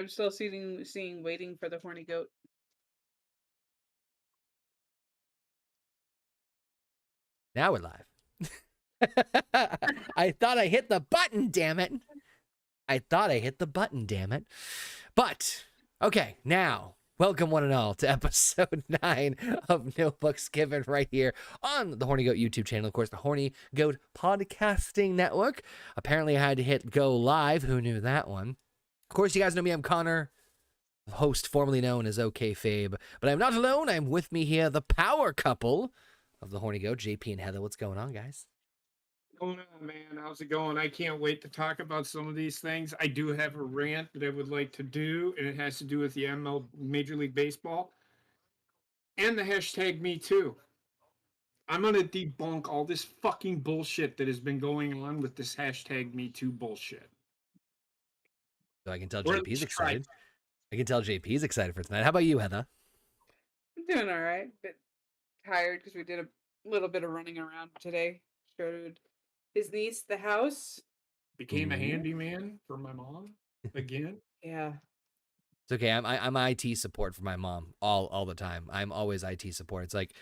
I'm still seeing waiting for the horny goat. Now we're live. I thought I hit the button, damn it. I thought I hit the button, damn it. But, okay, now, welcome one and all to episode 9 of No Books Given right here on the Horny Goat YouTube channel. Of course, the Horny Goat Podcasting Network. Apparently, I had to hit go live. Who knew that one? Of course, you guys know me. I'm Connor, host formerly known as OK Fabe. But I'm not alone. I'm with me here, the power couple of the Horny Goat, JP and Heather. What's going on, guys? Going on, man? How's it going? I can't wait to talk about some of these things. I do have a rant that I would like to do, and it has to do with the Major League Baseball and the hashtag Me Too. I'm going to debunk all this fucking bullshit that has been going on with this hashtag Me Too bullshit. So I can tell JP's excited. I can tell JP's excited for tonight. How about you, Heather? I'm doing all right. Bit tired because we did a little bit of running around today. Showed his niece the house. Became a handyman for my mom again. Yeah. It's okay. I'm IT support for my mom all the time. I'm always IT support. It's like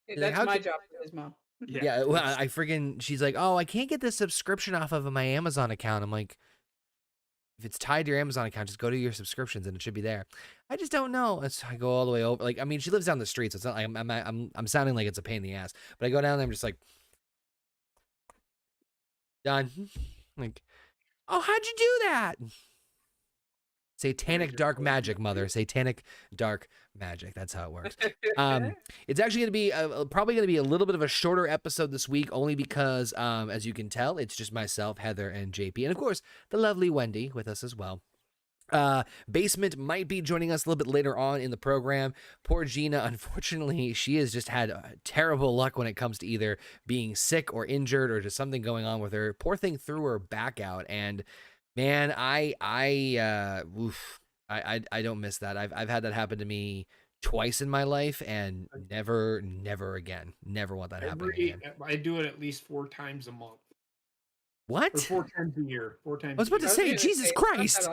that's my job for his mom. Yeah, well, I friggin' she's like, oh, I can't get this subscription off of my Amazon account. I'm like, if it's tied to your Amazon account, just go to your subscriptions and it should be there. I just don't know. I go all the way over. Like, I mean, she lives down the street, so it's not like I'm sounding like it's a pain in the ass. But I go down there, I'm just like, done. Like, oh, how'd you do that? Satanic dark magic, mother. Satanic dark magic. That's how it works. It's actually going to be probably going to be a little bit of a shorter episode this week, only because, as you can tell, it's just myself, Heather, and JP, and of course the lovely Wendy with us as well. Basement might be joining us a little bit later on in the program. Poor Gina, unfortunately, she has just had terrible luck when it comes to either being sick or injured or just something going on with her. Poor thing threw her back out, and man, I don't miss that. I've had that happen to me twice in my life, and never again. Never want that happening again. I do it at least 4 times a month. What? Or 4 times a year. 4 times. I was about to say, Jesus Christ.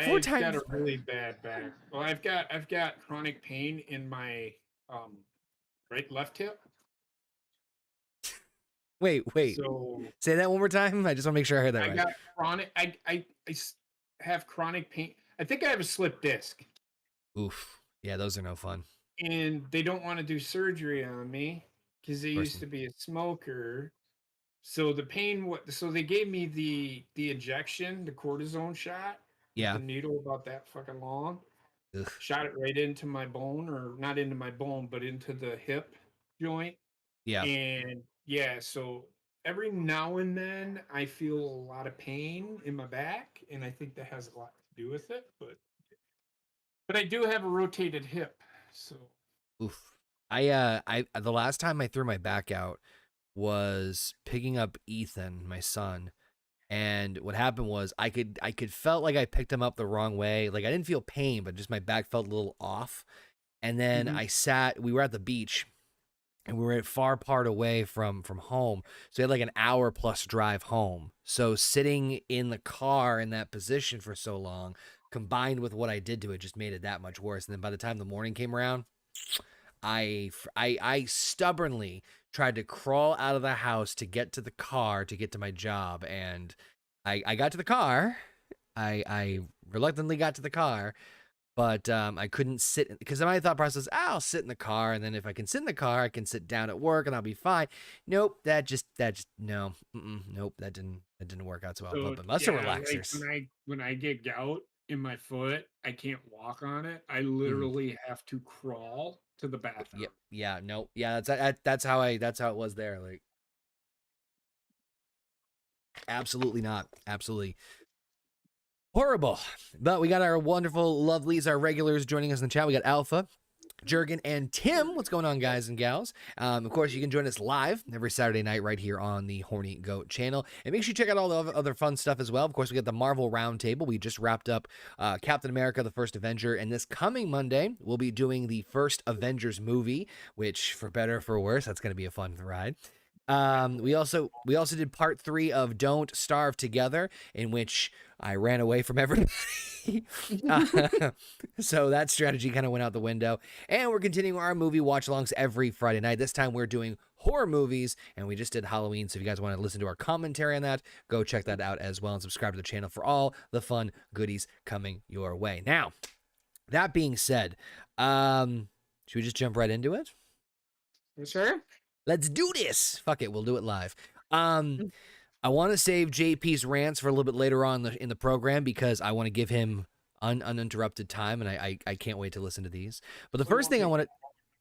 4 times. I've got a really bad back. Well, I've got chronic pain in my left hip. Wait. So, say that one more time. I just want to make sure I heard that right. I got chronic. I have chronic pain. I think I have a slip disc. Oof. Yeah, those are no fun. And they don't want to do surgery on me because I used to be a smoker. So the pain. So they gave me the injection, the cortisone shot. Yeah. The needle about that fucking long. Ugh. Shot it right into my bone, or not into my bone, but into the hip joint. Yeah. And yeah, so every now and then I feel a lot of pain in my back, and I think that has a lot to do with it. But I do have a rotated hip, so. Oof. I the last time I threw my back out was picking up Ethan, my son. And what happened was I could felt like I picked him up the wrong way. Like I didn't feel pain, but just my back felt a little off. And then we were at the beach and we were far part away from home. So we had like an hour plus drive home. So sitting in the car in that position for so long, combined with what I did to it, just made it that much worse. And then by the time the morning came around, I stubbornly tried to crawl out of the house to get to the car to get to my job, and I got to the car. I reluctantly got to the car, but I couldn't sit because my thought process, I'll sit in the car, and then if I can sit in the car, I can sit down at work and I'll be fine. Nope, that just no, nope, that didn't work out so well. But muscle relaxers. Like when I get gout in my foot, I can't walk on it. I literally have to crawl to the bathroom. Yep. Yeah. No. Yeah. That's how it was there. Like, absolutely not. Absolutely horrible. But we got our wonderful lovelies, our regulars joining us in the chat. We got Alpha, Jurgen, and Tim. What's going on, guys and gals? Of course, you can join us live every Saturday night right here on the Horny Goat channel. And make sure you check out all the other fun stuff as well. Of course, we got the Marvel Roundtable. We just wrapped up Captain America, the First Avenger. And this coming Monday, we'll be doing the first Avengers movie, which, for better or for worse, that's going to be a fun ride. We also did part 3 of Don't Starve Together, in which I ran away from everybody. So that strategy kind of went out the window. And we're continuing our movie watch-alongs every Friday night. This time we're doing horror movies, and we just did Halloween. So if you guys want to listen to our commentary on that, go check that out as well, and subscribe to the channel for all the fun goodies coming your way. Now, that being said, should we just jump right into it? Sure. Let's do this. Fuck it, we'll do it live. I want to save JP's rants for a little bit later on in the program, because I want to give him uninterrupted time, and I can't wait to listen to these. But the first thing I want to...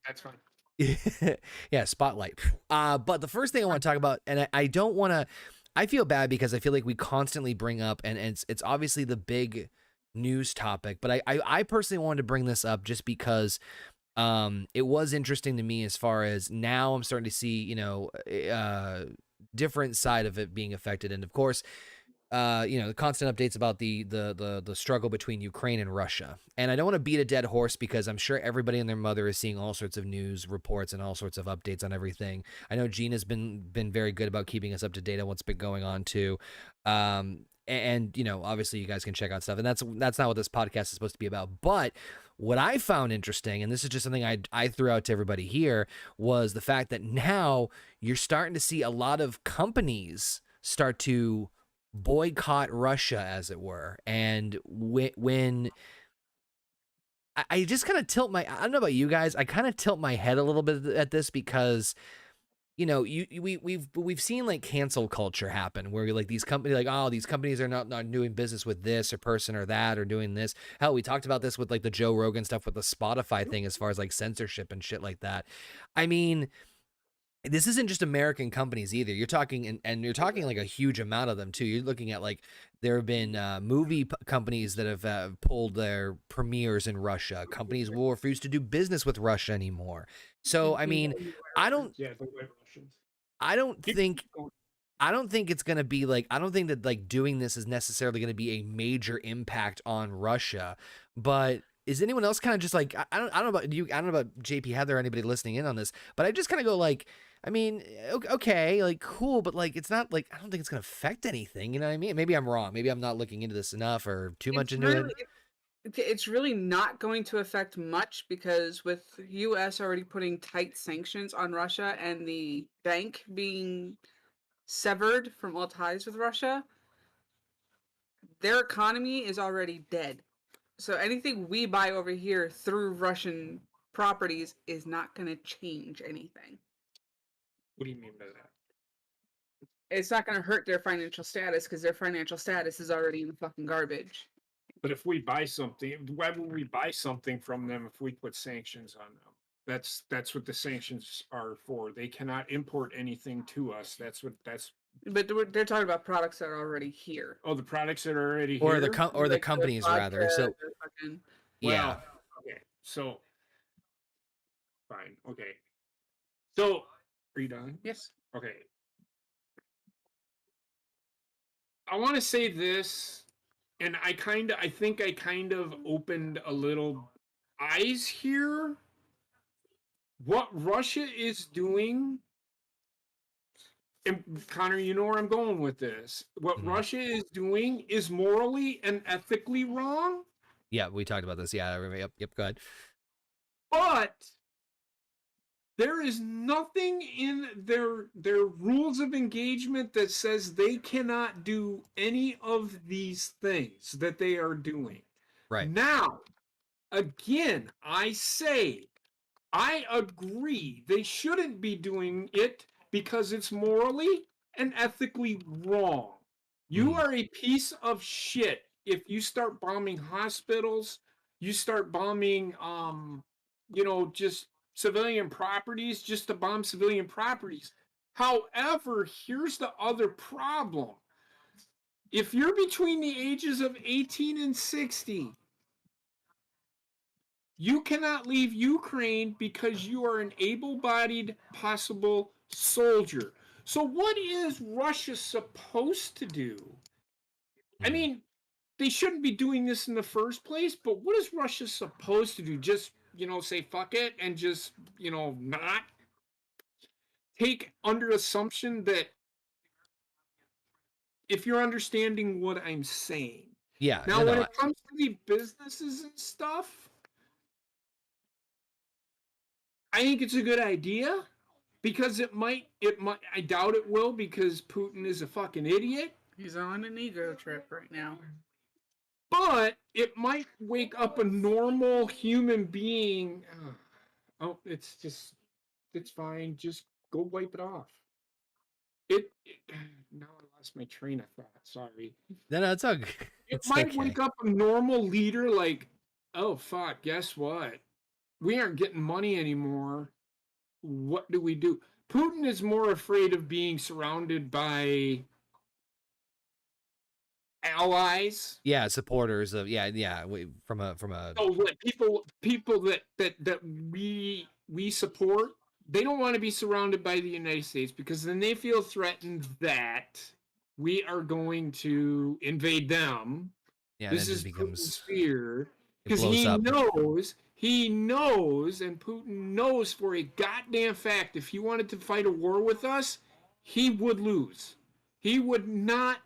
That's fine. Yeah, spotlight. But the first thing I want to talk about, and I don't want to... I feel bad because I feel like we constantly bring up, and it's obviously the big news topic, but I personally wanted to bring this up just because it was interesting to me, as far as now I'm starting to see, you know, different side of it being affected. And of course, you know, the constant updates about the struggle between Ukraine and Russia. And I don't want to beat a dead horse, because I'm sure everybody and their mother is seeing all sorts of news reports and all sorts of updates on everything. I know Gina's been very good about keeping us up to date on what's been going on too. And you know, obviously you guys can check out stuff, and that's not what this podcast is supposed to be about. But what I found interesting, and this is just something I threw out to everybody here, was the fact that now you're starting to see a lot of companies start to boycott Russia, as it were. And when I just kind of tilt my, I don't know about you guys, I kind of tilt my head a little bit at this, because you know, we've seen like cancel culture happen, where like these companies, like, oh, these companies are not doing business with this or person or that, or doing this. Hell, we talked about this with like the Joe Rogan stuff with the Spotify thing, as far as like censorship and shit like that. I mean, this isn't just American companies either. You're talking, and you're talking like a huge amount of them too. You're looking at like, there have been movie companies that have pulled their premieres in Russia. Companies will refuse to do business with Russia anymore. So I mean, I don't think it's going to be like, I don't think that like doing this is necessarily going to be a major impact on Russia. But is anyone else kind of just like, I don't know about you, I don't know about JP, Heather, or anybody listening in on this, but I just kind of go like, I mean, okay, like cool, but like, it's not like, I don't think it's going to affect anything. You know what I mean? Maybe I'm wrong. Maybe I'm not looking into this enough, or too much into it. It's really not going to affect much, because with U.S. already putting tight sanctions on Russia and the bank being severed from all ties with Russia, their economy is already dead. So anything we buy over here through Russian properties is not going to change anything. What do you mean by that? It's not going to hurt their financial status, because their financial status is already in the fucking garbage. But if we buy something, why would we buy something from them if we put sanctions on them? That's what the sanctions are for. They cannot import anything to us. But they're talking about products that are already here. Oh, the products that are already Or here? the companies rather. So fucking... yeah. Okay. So fine. Okay. So are you done? Yes. Okay. I want to say this, and I think I kind of opened a little eyes here. What Russia is doing, and Connor, you know where I'm going with this. What Russia is doing is morally and ethically wrong. Yeah, we talked about this. Yeah, yep, go ahead. But there is nothing in their rules of engagement that says they cannot do any of these things that they are doing. Right. Now, again, I say, I agree they shouldn't be doing it because it's morally and ethically wrong. You are a piece of shit if you start bombing hospitals, you start bombing just civilian properties just to bomb civilian properties. However, here's the other problem. If you're between the ages of 18 and 60, you cannot leave Ukraine because you are an able-bodied possible soldier. So what is Russia supposed to do? I mean, they shouldn't be doing this in the first place, but what is Russia supposed to do? Just, say fuck it and just, not? take under assumption that if you're understanding what I'm saying. Yeah. Now, when it comes to the businesses and stuff, I think it's a good idea because it might, I doubt it will because Putin is a fucking idiot. He's on an ego trip right now. But it might wake up a normal human being. Oh, it's fine. Just go wipe it off. Now I lost my train of thought. Sorry. No, it's okay. It might wake up a normal leader like, oh, fuck, guess what? We aren't getting money anymore. What do we do? Putin is more afraid of being surrounded by allies. Yeah, supporters of from a Oh, like people that we support. They don't want to be surrounded by the United States because then they feel threatened that we are going to invade them. Yeah, this is Putin's fear because he knows, and Putin knows for a goddamn fact if he wanted to fight a war with us, he would lose. He would not.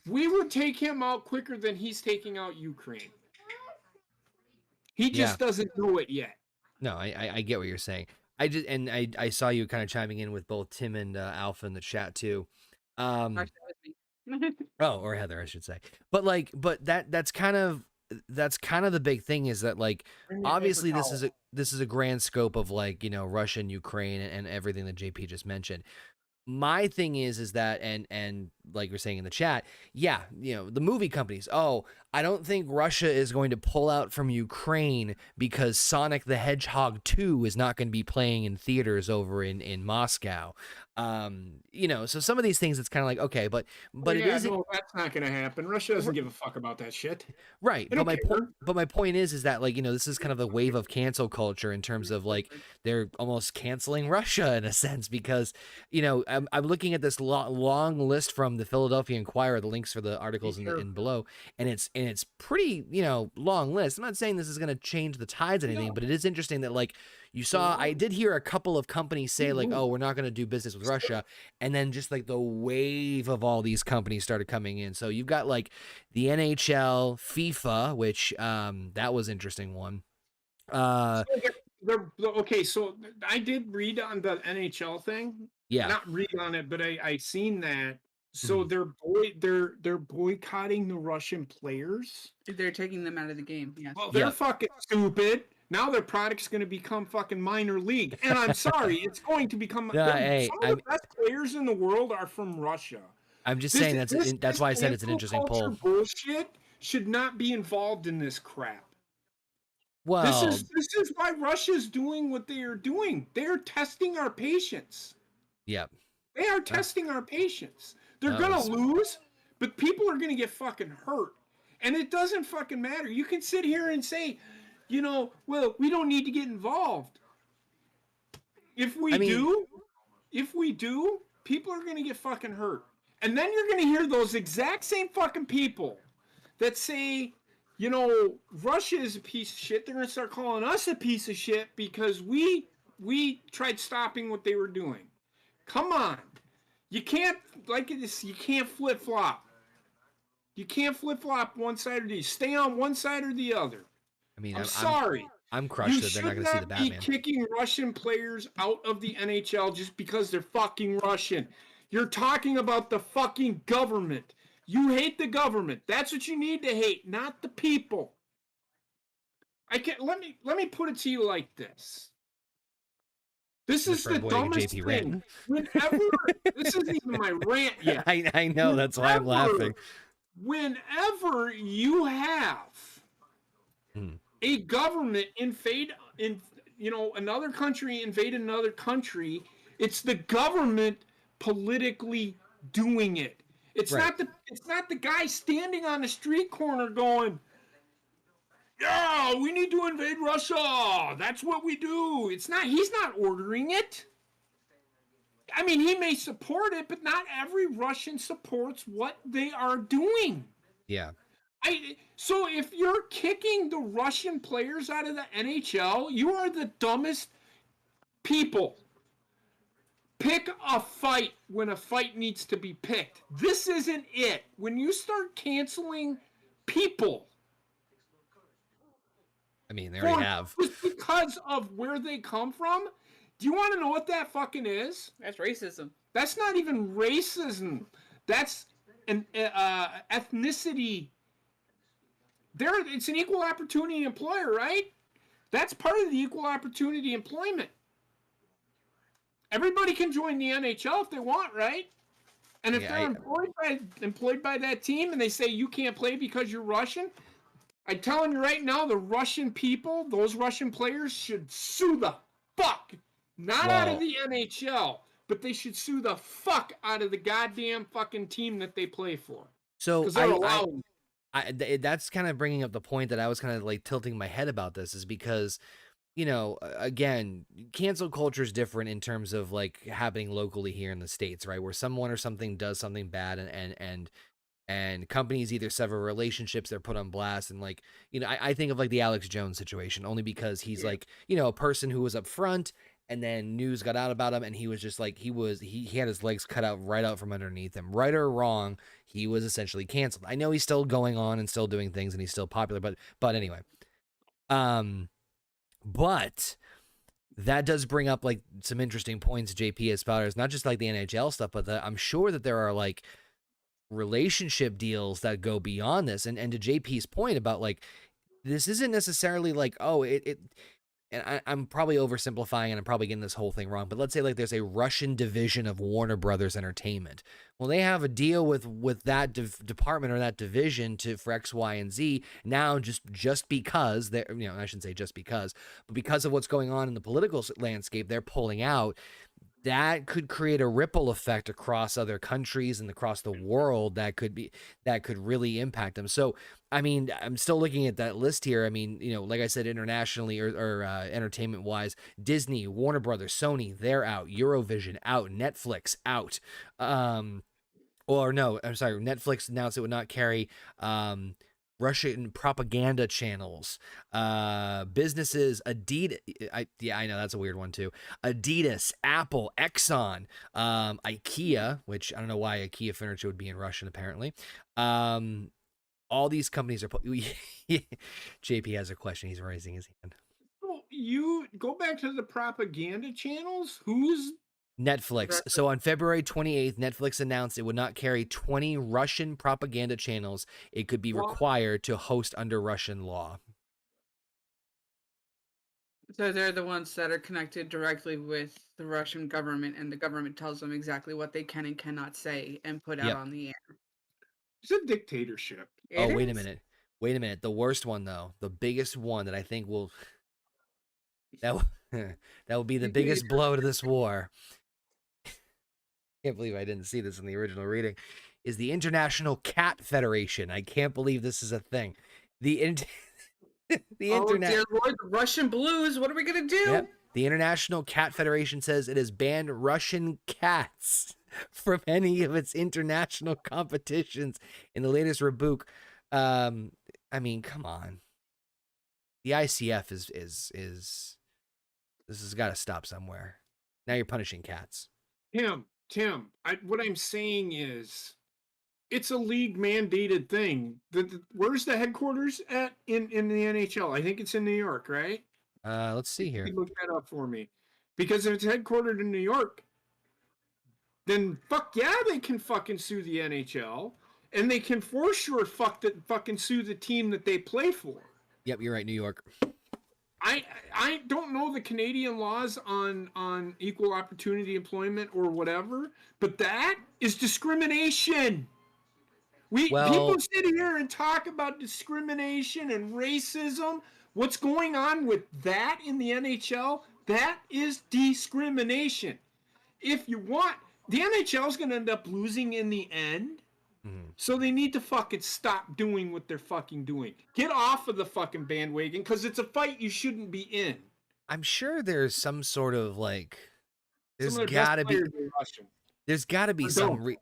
We would take him out quicker than he's taking out Ukraine. He just doesn't know it yet. No, I get what you're saying. I saw you kind of chiming in with both Tim and Alpha in the chat too. Or Heather, I should say. But that's kind of the big thing is that like obviously this is a grand scope of like, you know, Russia and Ukraine and everything that JP just mentioned. My thing is that and like you're saying in the chat, yeah, you know, the movie companies, oh, I don't think Russia is going to pull out from Ukraine because Sonic the Hedgehog 2 is not going to be playing in theaters over in Moscow. You know, so some of these things it's kind of like, okay, but it isn't. No, that's not going to happen. Russia doesn't give a fuck about that shit. Right. But my point is that like, you know, this is kind of the wave of cancel culture in terms of like they're almost canceling Russia in a sense because, you know, I'm looking at this long list from the Philadelphia Inquirer, the links for the articles in below, and it's pretty, you know, long list. I'm not saying this is going to change the tides or anything, but it is interesting that like you saw, I did hear a couple of companies say like, oh, we're not going to do business with Russia. And then just like the wave of all these companies started coming in. So you've got like the NHL, FIFA, which that was interesting one. Okay, so I did read on the NHL thing. Yeah. Not read on it, but I seen that. So they're boycotting the Russian players. They're taking them out of the game. Yes. Well, they're fucking stupid. Now their product's going to become fucking minor league. And I'm sorry, it's going to become some of the best players in the world are from Russia. I'm just saying that's why I said it's an interesting poll. Bullshit should not be involved in this crap. Well, this is why Russia's doing what they are doing. They are testing our patience. Yep. They are testing our patience. They're going to lose, but people are going to get fucking hurt. And it doesn't fucking matter. You can sit here and say, you know, well, we don't need to get involved. If we do, people are going to get fucking hurt. And then you're going to hear those exact same fucking people that say, you know, Russia is a piece of shit. They're going to start calling us a piece of shit because we tried stopping what they were doing. Come on. You can't, you can't flip-flop. You can't flip-flop one side or the other. Stay on one side or the other. I mean, I'm sorry. I'm crushed that they're not going to see the Batman. You should not be kicking Russian players out of the NHL just because they're fucking Russian. You're talking about the fucking government. You hate the government. That's what you need to hate, not the people. Let me put it to you like this. This is the dumbest thing. Whenever this isn't even my rant yet. I know, that's why I'm laughing. Whenever you have a government invade another country, it's the government politically doing it. It's not the guy standing on the street corner going, yeah, we need to invade Russia. That's what we do. He's not ordering it. I mean, he may support it, but not every Russian supports what they are doing. Yeah. So if you're kicking the Russian players out of the NHL, you are the dumbest people. Pick a fight when a fight needs to be picked. This isn't it. When you start canceling people, I mean, they already have. Just because of where they come from, do you want to know what that fucking is? That's racism. That's not even racism. That's an ethnicity. It's an equal opportunity employer, right? That's part of the equal opportunity employment. Everybody can join the NHL if they want, right? And if they're employed by that team and they say you can't play because you're Russian, I'm telling you right now, the Russian people, those Russian players should sue the fuck. Not out of the NHL, but they should sue the fuck out of the goddamn fucking team that they play for. So that's kind of bringing up the point that I was kind of like tilting my head about this, is because, you know, again, cancel culture is different in terms of like happening locally here in the States, right? Where someone or something does something bad and companies either sever relationships, they're put on blast. And like, you know, I think of like the Alex Jones situation, only because he's like, you know, a person who was up front and then news got out about him. And he was just like, he had his legs cut out right out from underneath him, right or wrong. He was essentially canceled. I know he's still going on and still doing things and he's still popular, but anyway, but that does bring up like some interesting points JP as far as not just like the NHL stuff, but I'm sure that there are like relationship deals that go beyond this. And to JP's point about like, this isn't necessarily like, oh, and I'm probably oversimplifying and I'm probably getting this whole thing wrong, but let's say like there's a Russian division of Warner Brothers Entertainment. Well, they have a deal with that department or that division for X, Y, and Z. Now, just because they're, you know, I shouldn't say just because, but because of what's going on in the political landscape, they're pulling out. That could create a ripple effect across other countries and across the world that could really impact them. So, I mean, I'm still looking at that list here. I mean, you know, like I said, internationally or entertainment wise, Disney, Warner Brothers, Sony, they're out. Eurovision out. Netflix out. Or no, I'm sorry. Netflix announced it would not carry Russian propaganda channels, businesses, Adidas. I know that's a weird one too. Adidas, Apple, Exxon, IKEA, which I don't know why IKEA furniture would be in Russian apparently. All these companies are. JP has a question. He's raising his hand. Well, you go back to the propaganda channels. Who's Netflix. So on February 28th, Netflix announced it would not carry 20 Russian propaganda channels. It could be required to host under Russian law. So they're the ones that are connected directly with the Russian government, and the government tells them exactly what they can and cannot say and put out on the air. It's a dictatorship. Wait a minute. The worst one, though, the biggest one that I think will that will be the biggest blow to this war. Can't believe I didn't see this in the original reading, is the International Cat Federation. I can't believe this is a thing. The internet. Dear Lord, the Russian blues. What are we gonna do? Yep. The International Cat Federation says it has banned Russian cats from any of its international competitions in the latest rebuke. I mean, come on. The ICF is this has got to stop somewhere. Now you're punishing cats. Tim, what I'm saying is, it's a league mandated thing. Where's the headquarters at in the NHL? I think it's in New York, right? Let's see here. You look that up for me, because if it's headquartered in New York, then fuck yeah, they can fucking sue the NHL, and they can for sure fucking sue the team that they play for. Yep, you're right, New York. I don't know the Canadian laws on equal opportunity employment or whatever, but that is discrimination. People sit here and talk about discrimination and racism. What's going on with that in the NHL? That is discrimination. If you want, the NHL is going to end up losing in the end. So they need to fucking stop doing what they're fucking doing. Get off of the fucking bandwagon, because it's a fight you shouldn't be in. I'm sure there's some sort of like, there's got to be some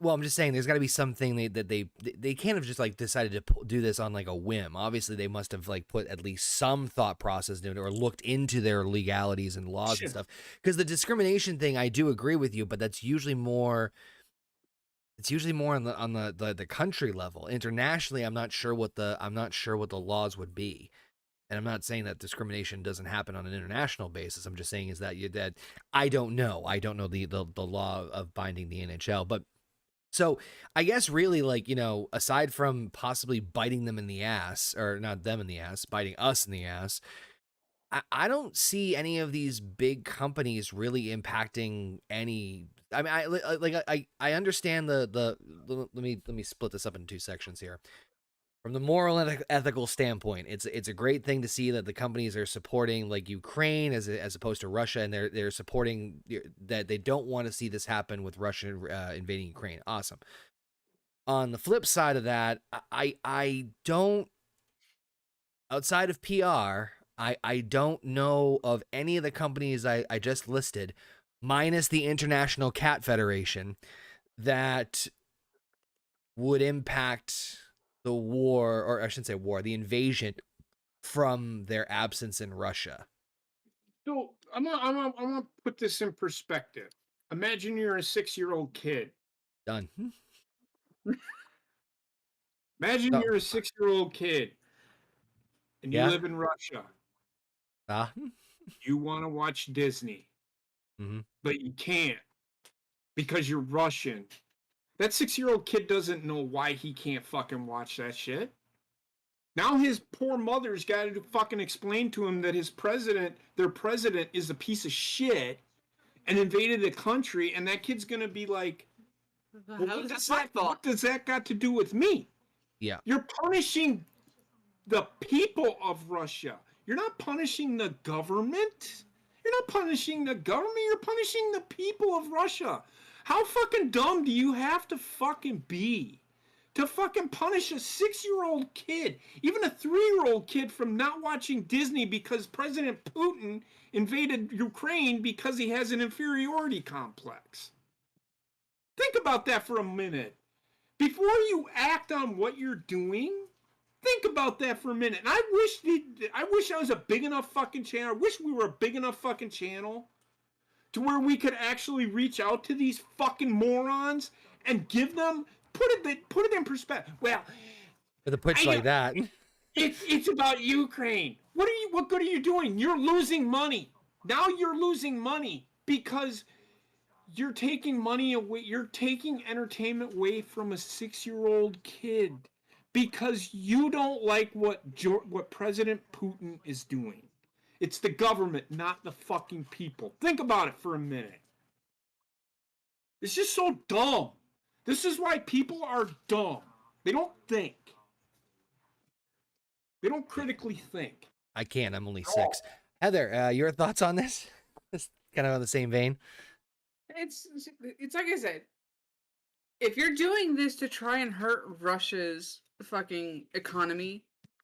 Well, I'm just saying there's got to be something that they can't have just like decided to do this on like a whim. Obviously, they must have like put at least some thought process into it or looked into their legalities and laws and stuff. Because the discrimination thing, I do agree with you, but that's usually more. It's usually more on the country level. Internationally, I'm not sure what the laws would be. And I'm not saying that discrimination doesn't happen on an international basis. I'm just saying is that I don't know. I don't know the law of binding the NHL. But so I guess really like, you know, aside from possibly biting them in the ass, or not them in the ass, biting us in the ass, I don't see any of these big companies really impacting any. I mean, I understand the let me split this up into two sections here. From the moral and ethical standpoint, it's a great thing to see that the companies are supporting like Ukraine as opposed to Russia, and they're supporting that they don't want to see this happen with Russia invading Ukraine. Awesome. On the flip side of that, I don't, outside of PR, I don't know of any of the companies I just listed, minus the International Cat Federation, that would impact the war, or I shouldn't say war, the invasion from their absence in Russia. So I'm gonna put this in perspective. Imagine you're a 6-year-old kid. Done. Imagine No. you're a 6-year-old kid and you live in Russia. You want to watch Disney, but you can't because you're Russian. That 6-year-old kid doesn't know why he can't fucking watch that shit. Now his poor mother's got to fucking explain to him that their president is a piece of shit and invaded the country, and that kid's gonna be like, well, what does that got to do with me? Yeah. You're punishing the people of Russia. You're not punishing the government. You're not punishing the government. You're punishing the people of Russia. How fucking dumb do you have to fucking be to fucking punish a 6-year-old kid, even a 3-year-old kid, from not watching Disney because President Putin invaded Ukraine because he has an inferiority complex? Think about that for a minute. Before you act on what you're doing, think about that for a minute. And I wish I was a big enough fucking channel. I wish we were a big enough fucking channel to where we could actually reach out to these fucking morons and give them, put it in perspective. Well, with a pitch like that, it's about Ukraine. What good are you doing? You're losing money. Now you're losing money because you're taking money away. You're taking entertainment away from a 6-year-old kid because you don't like what President Putin is doing. It's the government, not the fucking people. Think about it for a minute. It's just so dumb. This is why people are dumb. They don't think. They don't critically think. I can't. I'm only 6. Heather, your thoughts on this? It's kind of on the same vein. It's like I said, if you're doing this to try and hurt Russia's fucking economy,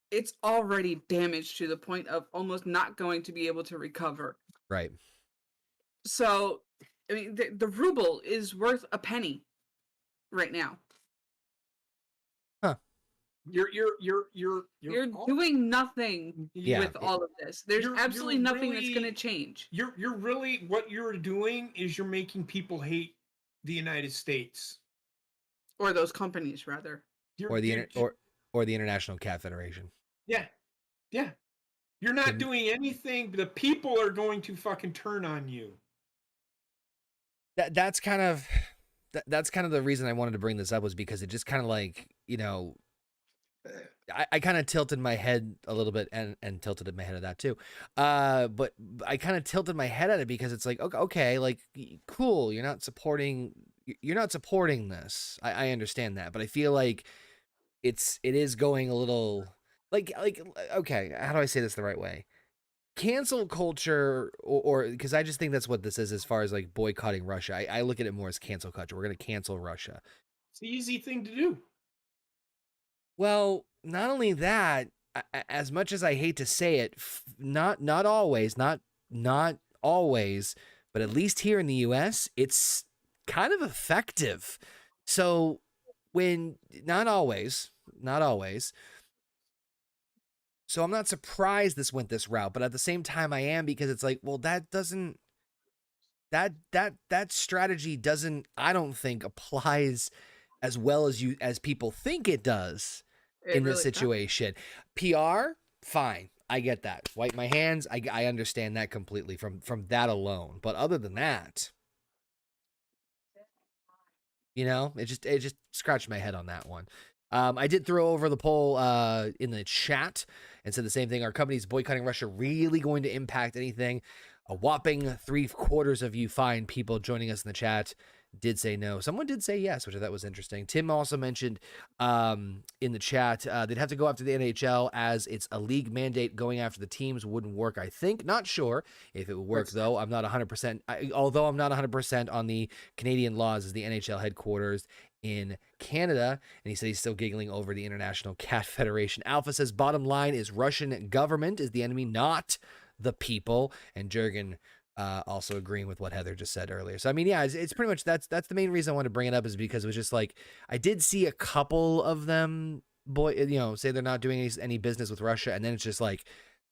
it's already damaged to the point of almost not going to be able to recover. Right. So, I mean, the ruble is worth a penny right now. Huh. You're doing nothing with all of this. There's absolutely nothing really, that's going to change. You're really, what you're doing is you're making people hate the United States. Or those companies, rather. Or the International Cat Federation. Yeah. Yeah. You're not doing anything. The people are going to fucking turn on you. That's kind of the reason I wanted to bring this up, was because it just kind of like, you know, I kind of tilted my head a little bit and tilted my head at that too. But I kind of tilted my head at it because it's like, okay, like, cool. You're not supporting this. I understand that, but I feel like it is going a little like, okay, how do I say this the right way? Cancel culture, or because I just think that's what this is as far as like boycotting Russia. I look at it more as cancel culture. We're going to cancel Russia. It's the easy thing to do. Well, not only that, as much as I hate to say it, not always, but at least here in the US, it's kind of effective So when not always. So I'm not surprised this went this route, but at the same time I am, because it's like, well, that doesn't that strategy doesn't, I don't think, applies as well as people think it does It in this really does. situation. PR, fine. I get that. Wipe my hands. I understand that completely from that alone. But other than that, it just scratched my head on that one. I did throw over the poll in the chat and said the same thing. Are companies boycotting Russia really going to impact anything? A whopping 3/4 of you fine people joining us in the chat did say no. Someone did say yes, which I thought was interesting. Tim also mentioned in the chat they'd have to go after the NHL as it's a league mandate. Going after the teams wouldn't work, I think. Not sure if it would work, though. I'm not 100%. Although I'm not 100% on the Canadian laws as the NHL headquarters in Canada. And he said he's still giggling over the International Cat Federation. Alpha says bottom line is Russian government is the enemy, not the people. And Jurgen also agreeing with what Heather just said earlier. So I mean, yeah, it's pretty much that's the main reason I wanted to bring it up, is because it was just like I did see a couple of them say they're not doing any business with Russia, and then it's just like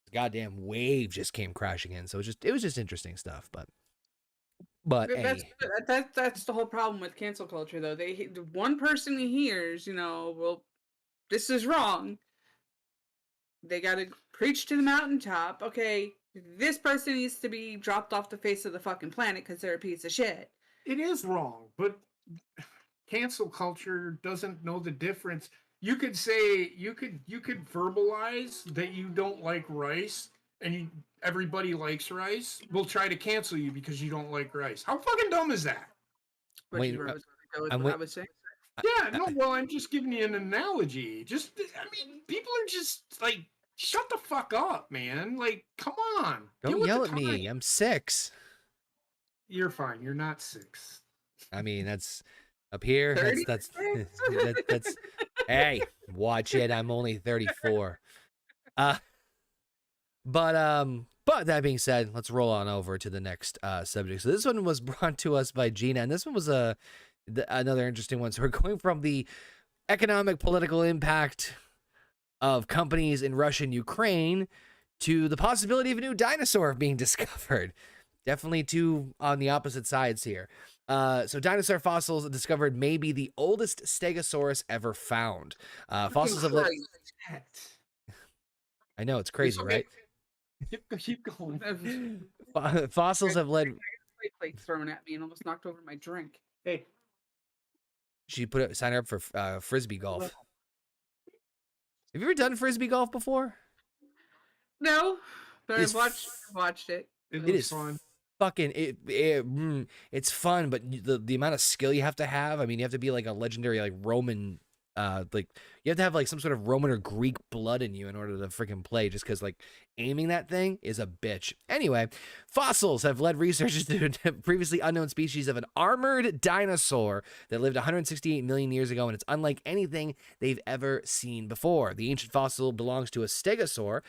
the goddamn wave just came crashing in. So it was just interesting stuff. But that's the whole problem with cancel culture, though. The one person hears, well, this is wrong. They got to preach to the mountaintop. Okay, this person needs to be dropped off the face of the fucking planet because they're a piece of shit. It is wrong, but cancel culture doesn't know the difference. You could say you could verbalize that you don't like rice, and everybody likes rice. We'll try to cancel you because you don't like rice. How fucking dumb is that? Wait, I was going to go with what I was saying. Yeah, no, well, I'm just giving you an analogy. People are just like, shut the fuck up, man. Like, come on. Don't yell at me. I'm 6. You're fine. You're not 6. I mean, that's up here. That's hey, watch it. I'm only 34. But that being said, let's roll on over to the next subject. So this one was brought to us by Gina, and this one was another interesting one. So we're going from the economic political impact of companies in Russia and Ukraine to the possibility of a new dinosaur being discovered. Definitely two on the opposite sides here. So dinosaur fossils discovered may be the oldest stegosaurus ever found. Fossils of I know, it's crazy, right? Keep going. Fossils have led plate thrown at me and almost knocked over my drink. Hey, she sign her up for frisbee golf. Have you ever done frisbee golf before? No, but I've watched it. It is fun. It's fun, but the amount of skill you have to have. I mean, you have to be like a legendary like Roman. Like you have to have like some sort of Roman or Greek blood in you in order to freaking play, just because like aiming that thing is a bitch. Anyway, fossils have led researchers to a previously unknown species of an armored dinosaur that lived 168 million years ago, and it's unlike anything they've ever seen before. The ancient fossil belongs to a stegosaur,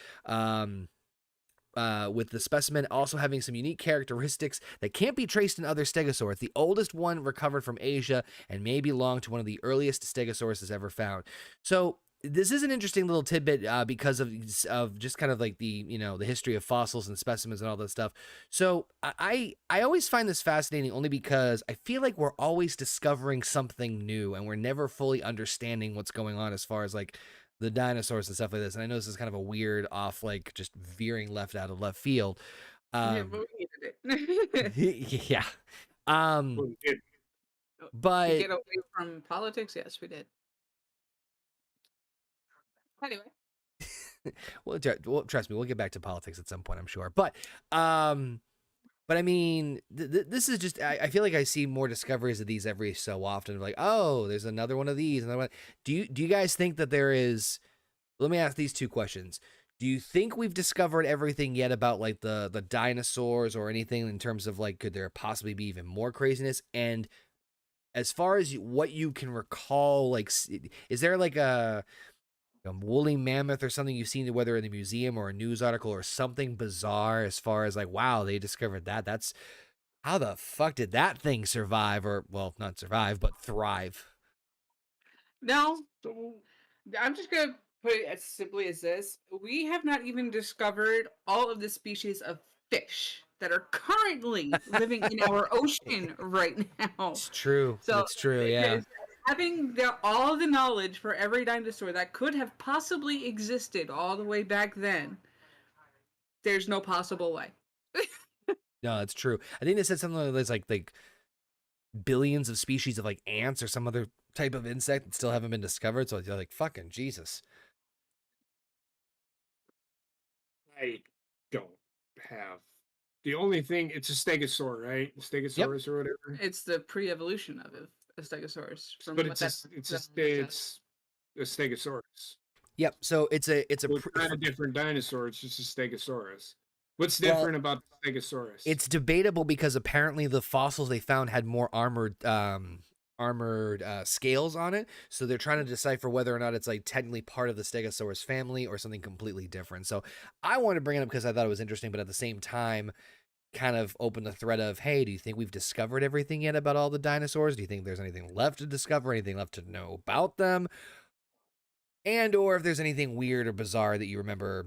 with the specimen also having some unique characteristics that can't be traced in other stegosaurs. It's the oldest one recovered from Asia and may belong to one of the earliest stegosauruses ever found. So this is an interesting little tidbit because of just kind of like the history of fossils and specimens and all that stuff. So I always find this fascinating only because I feel like we're always discovering something new and we're never fully understanding what's going on as far as like the dinosaurs and stuff like this. And I know this is kind of a weird off, like just veering left out of left field. Yeah, but we needed it. Yeah. But to get away from politics, yes, we did. Anyway. well, trust me, we'll get back to politics at some point, I'm sure. But I mean, this is just, I feel like I see more discoveries of these every so often. Like, oh, there's another one of these. Another one. Do you guys think that there is, let me ask these two questions. Do you think we've discovered everything yet about like the dinosaurs or anything in terms of like, could there possibly be even more craziness? And as far as what you can recall, like, is there like a woolly mammoth or something you've seen, whether in the museum or a news article or something bizarre as far as like, wow, they discovered that? That's how the fuck did that thing survive? Or, well, not survive, but thrive. Now, So I'm just gonna put it as simply as this: we have not even discovered all of the species of fish that are currently living in our ocean right now. It's true. So, It's true. Yeah. because having all the knowledge for every dinosaur that could have possibly existed all the way back then, there's no possible way. No, it's true. I think they said something like there's like billions of species of like ants or some other type of insect that still haven't been discovered. So you're like, fucking Jesus. I don't have the only thing. It's a stegosaur, right? Yep. Stegosaurus or whatever. It's the pre-evolution of a Stegosaurus. From But what it's a stegosaurus. Yep. So it's a Well, it's not a different dinosaur. It's just a stegosaurus. What's Well, different about the stegosaurus? it's debatable because apparently the fossils they found had more armored scales on it, so they're trying to decipher whether or not it's like technically part of the Stegosaurus family or something completely different. So I wanted to bring it up because I thought it was interesting, but at the same time kind of open the thread of, hey, do you think we've discovered everything yet about all the dinosaurs? Do you think there's anything left to discover, anything left to know about them? And or if there's anything weird or bizarre that you remember,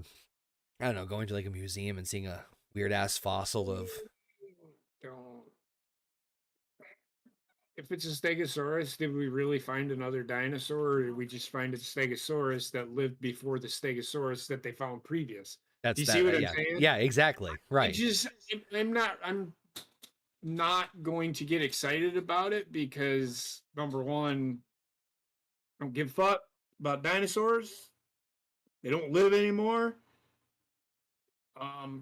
I don't know, going to like a museum and seeing a weird ass fossil of. Don't. If it's a stegosaurus, did we really find another dinosaur, or did we just find a stegosaurus that lived before the stegosaurus that they found previous? That's Do you that. see what I'm Yeah, saying? yeah, exactly. Right. I'm not going to get excited about it because number one, I don't give a fuck about dinosaurs. They don't live anymore.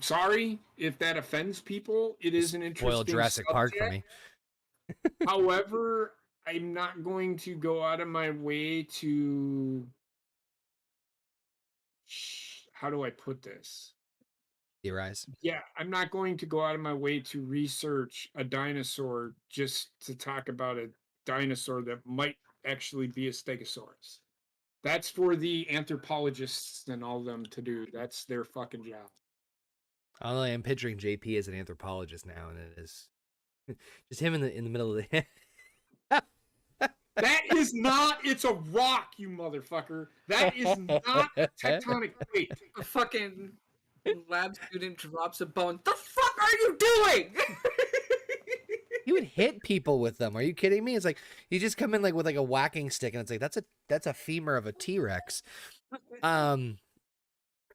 Sorry if that offends people. It is an interesting Spoiled Jurassic Park for me. However, I'm not going to go out of my way to. How do I put this? Theorize. Yeah, I'm not going to go out of my way to research a dinosaur just to talk about a dinosaur that might actually be a stegosaurus. That's for the anthropologists and all them to do. That's their fucking job. I am picturing JP as an anthropologist now, and it is just him in the middle of the. That is not. It's a rock, you motherfucker. That is not a tectonic plate. A fucking lab student drops a bone. The fuck are you doing? You would hit people with them. Are you kidding me? It's like you just come in like with like a whacking stick, and it's like that's a femur of a T-Rex.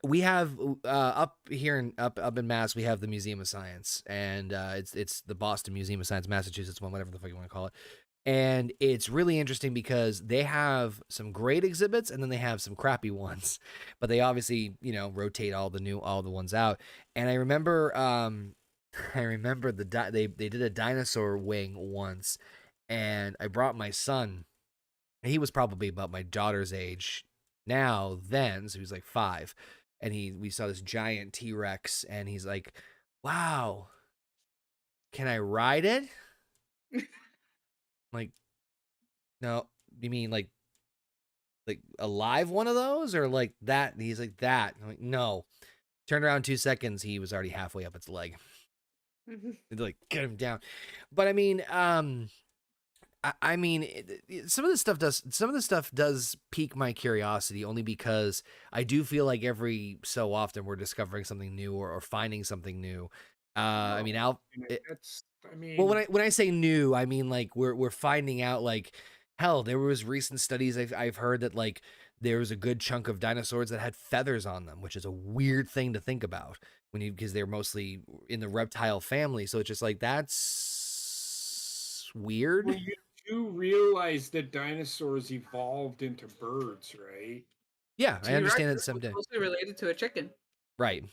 We have up here up in Mass, we have the Museum of Science, and it's the Boston Museum of Science, Massachusetts one, whatever the fuck you want to call it. And it's really interesting because they have some great exhibits and then they have some crappy ones, but they obviously, rotate all the ones out. And I remember they did a dinosaur wing once, and I brought my son. He was probably about my daughter's age now then, so he was like 5, and we saw this giant T-Rex, and he's like, "Wow, can I ride it?" Like, no, you mean like a live one of those or like that? And he's like, that. I'm like, no. Turned around 2 seconds, he was already halfway up its leg. They're like, get him down. But I mean, some of this stuff does pique my curiosity, only because I do feel like every so often we're discovering something new or finding something new. Well, when I say new, I mean like we're finding out, like, hell, there was recent studies I've heard that like there was a good chunk of dinosaurs that had feathers on them, which is a weird thing to think about because they're mostly in the reptile family. So it's just like that's weird. Well, you do realize that dinosaurs evolved into birds, right? Yeah, I understand that someday. Closely related to a chicken, right?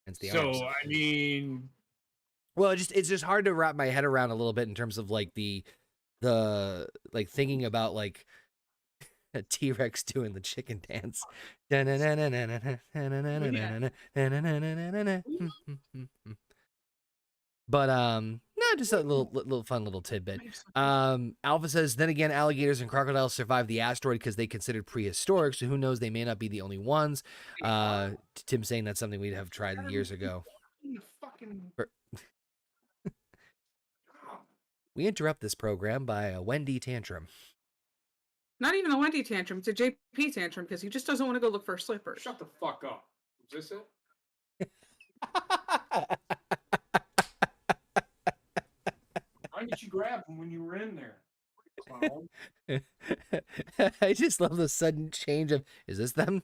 It's the so arms. I mean, well, it's just hard to wrap my head around a little bit in terms of like the like thinking about like a T-Rex doing the chicken dance. But no, just a little fun little tidbit. Alpha says, then again, alligators and crocodiles survived the asteroid because they considered prehistoric, so who knows, they may not be the only ones. Tim saying that's something we'd have tried years ago. We interrupt this program by a Wendy tantrum. Not even a Wendy tantrum. It's a JP tantrum because he just doesn't want to go look for slippers. Shut the fuck up. Is this it? Why did you grab them when you were in there? Clown. I just love the sudden change of, is this them?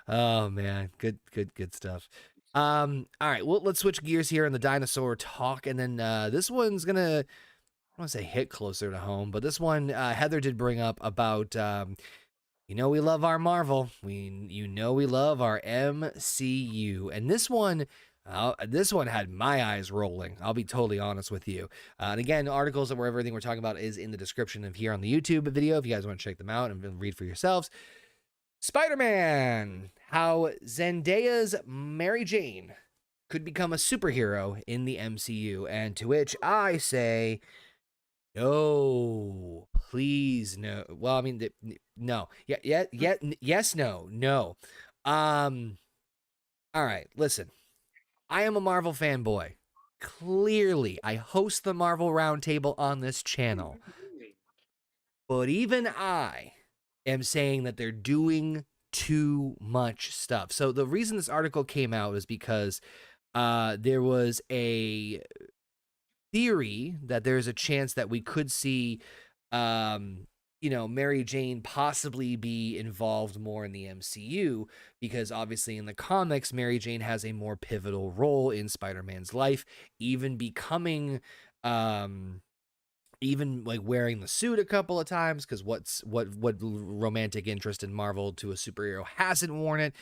Oh man, good stuff. All right, well, let's switch gears here in the dinosaur talk, and then this one's gonna, I don't want to say hit closer to home, but this one Heather did bring up about you know we love our Marvel, we love our MCU, and this one had my eyes rolling. I'll be totally honest with you. And again, articles and where everything we're talking about is in the description of here on the YouTube video if you guys want to check them out and read for yourselves. Spider-Man, how Zendaya's Mary Jane could become a superhero in the MCU, and to which I say, no, please, no. Well, I mean, no, yes, no. All right, listen. I am a Marvel fanboy. Clearly, I host the Marvel Roundtable on this channel. But even I am saying that they're doing too much stuff. So the reason this article came out is because there was a theory that there's a chance that we could see Mary Jane possibly be involved more in the MCU, because obviously in the comics, Mary Jane has a more pivotal role in Spider-Man's life, even becoming, even like wearing the suit a couple of times, because what romantic interest in Marvel to a superhero hasn't worn it?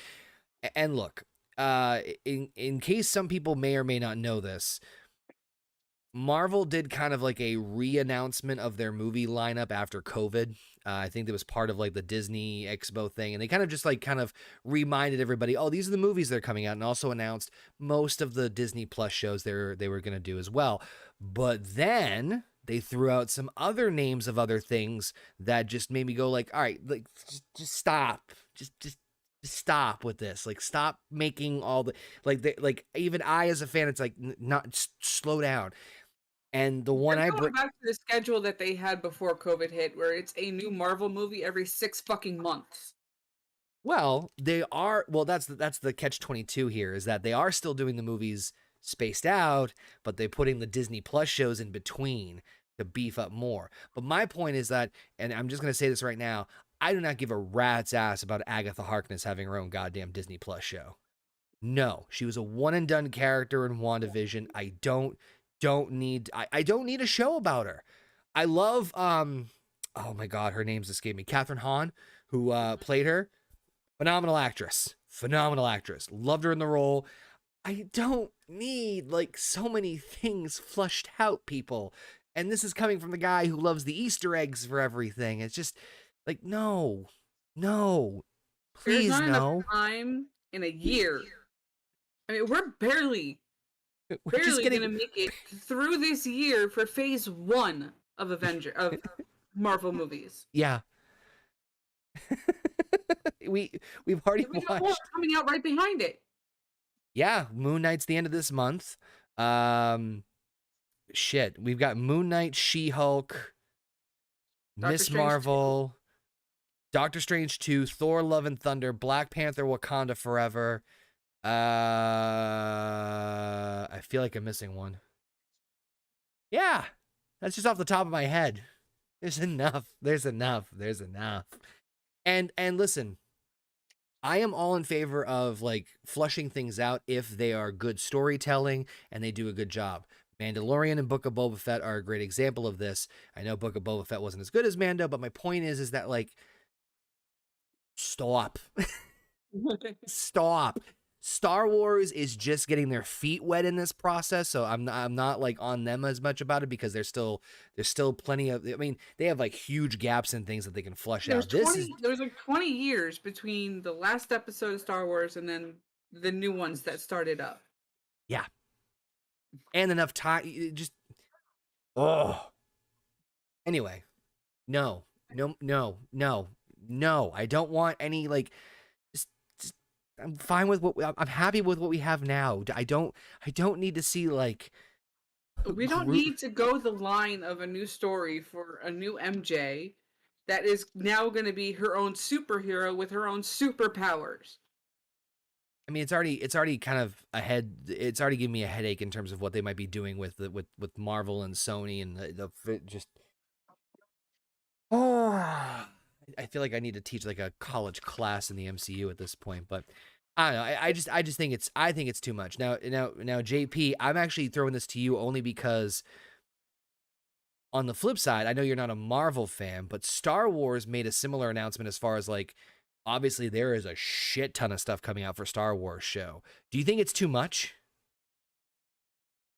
And look, in case some people may or may not know this, Marvel did kind of like a re-announcement of their movie lineup after COVID. I think it was part of like the Disney Expo thing. And they kind of reminded everybody, oh, these are the movies that are coming out, and also announced most of the Disney Plus shows they were going to do as well. But then they threw out some other names of other things that just made me go like, all right, like just stop. Just stop with this. Like, stop making all the, like even I as a fan, it's like, not, slow down. And the one back to the schedule that they had before COVID hit, where it's a new Marvel movie every 6 fucking months. Well, they are. Well, that's the catch-22 here, is that they are still doing the movies spaced out, but they're putting the Disney Plus shows in between to beef up more. But my point is that, and I'm just gonna say this right now, I do not give a rat's ass about Agatha Harkness having her own goddamn Disney Plus show. No, she was a one and done character in WandaVision. I don't need a show about her. I love oh my god, her name's escaped me. Catherine Hahn, who played her. Phenomenal actress. Loved her in the role. I don't need like so many things flushed out, people. And this is coming from the guy who loves the Easter eggs for everything. It's just like, no, please, There's not no. enough time in a year. I mean, we're barely just gonna make it through this year for phase 1 of Marvel movies. Yeah. We've already We got watched more coming out right behind it. Yeah, Moon Knight's the end of this month. Shit, we've got Moon Knight, She-Hulk, Miss Marvel, Doctor Strange 2, Thor: Love and Thunder, Black Panther: Wakanda Forever. I feel like I'm missing one. Yeah, that's just off the top of my head. There's enough. And listen, I am all in favor of like flushing things out if they are good storytelling and they do a good job. Mandalorian and Book of Boba Fett are a great example of this. I know Book of Boba Fett wasn't as good as Mando, but my point is that like, stop. Stop. Star Wars is just getting their feet wet in this process, so I'm not like on them as much about it, because there's still plenty of, I mean, they have like huge gaps in things that they can flush out. There's like 20 years between the last episode of Star Wars and then the new ones that started up. Yeah. And enough time, anyway, no, I don't want any like, I'm fine with I'm happy with what we have now. I don't need to see like We don't Group. need to go the line of a new story for a new MJ that is now going to be her own superhero with her own superpowers. I mean, it's already kind of ahead. It's already giving me a headache in terms of what they might be doing with with Marvel and Sony and just. Oh, I feel like I need to teach like a college class in the MCU at this point, but I don't know. I just think I think it's too much. Now, JP, I'm actually throwing this to you only because on the flip side, I know you're not a Marvel fan, but Star Wars made a similar announcement as far as like, obviously there is a shit ton of stuff coming out for Star Wars show. Do you think it's too much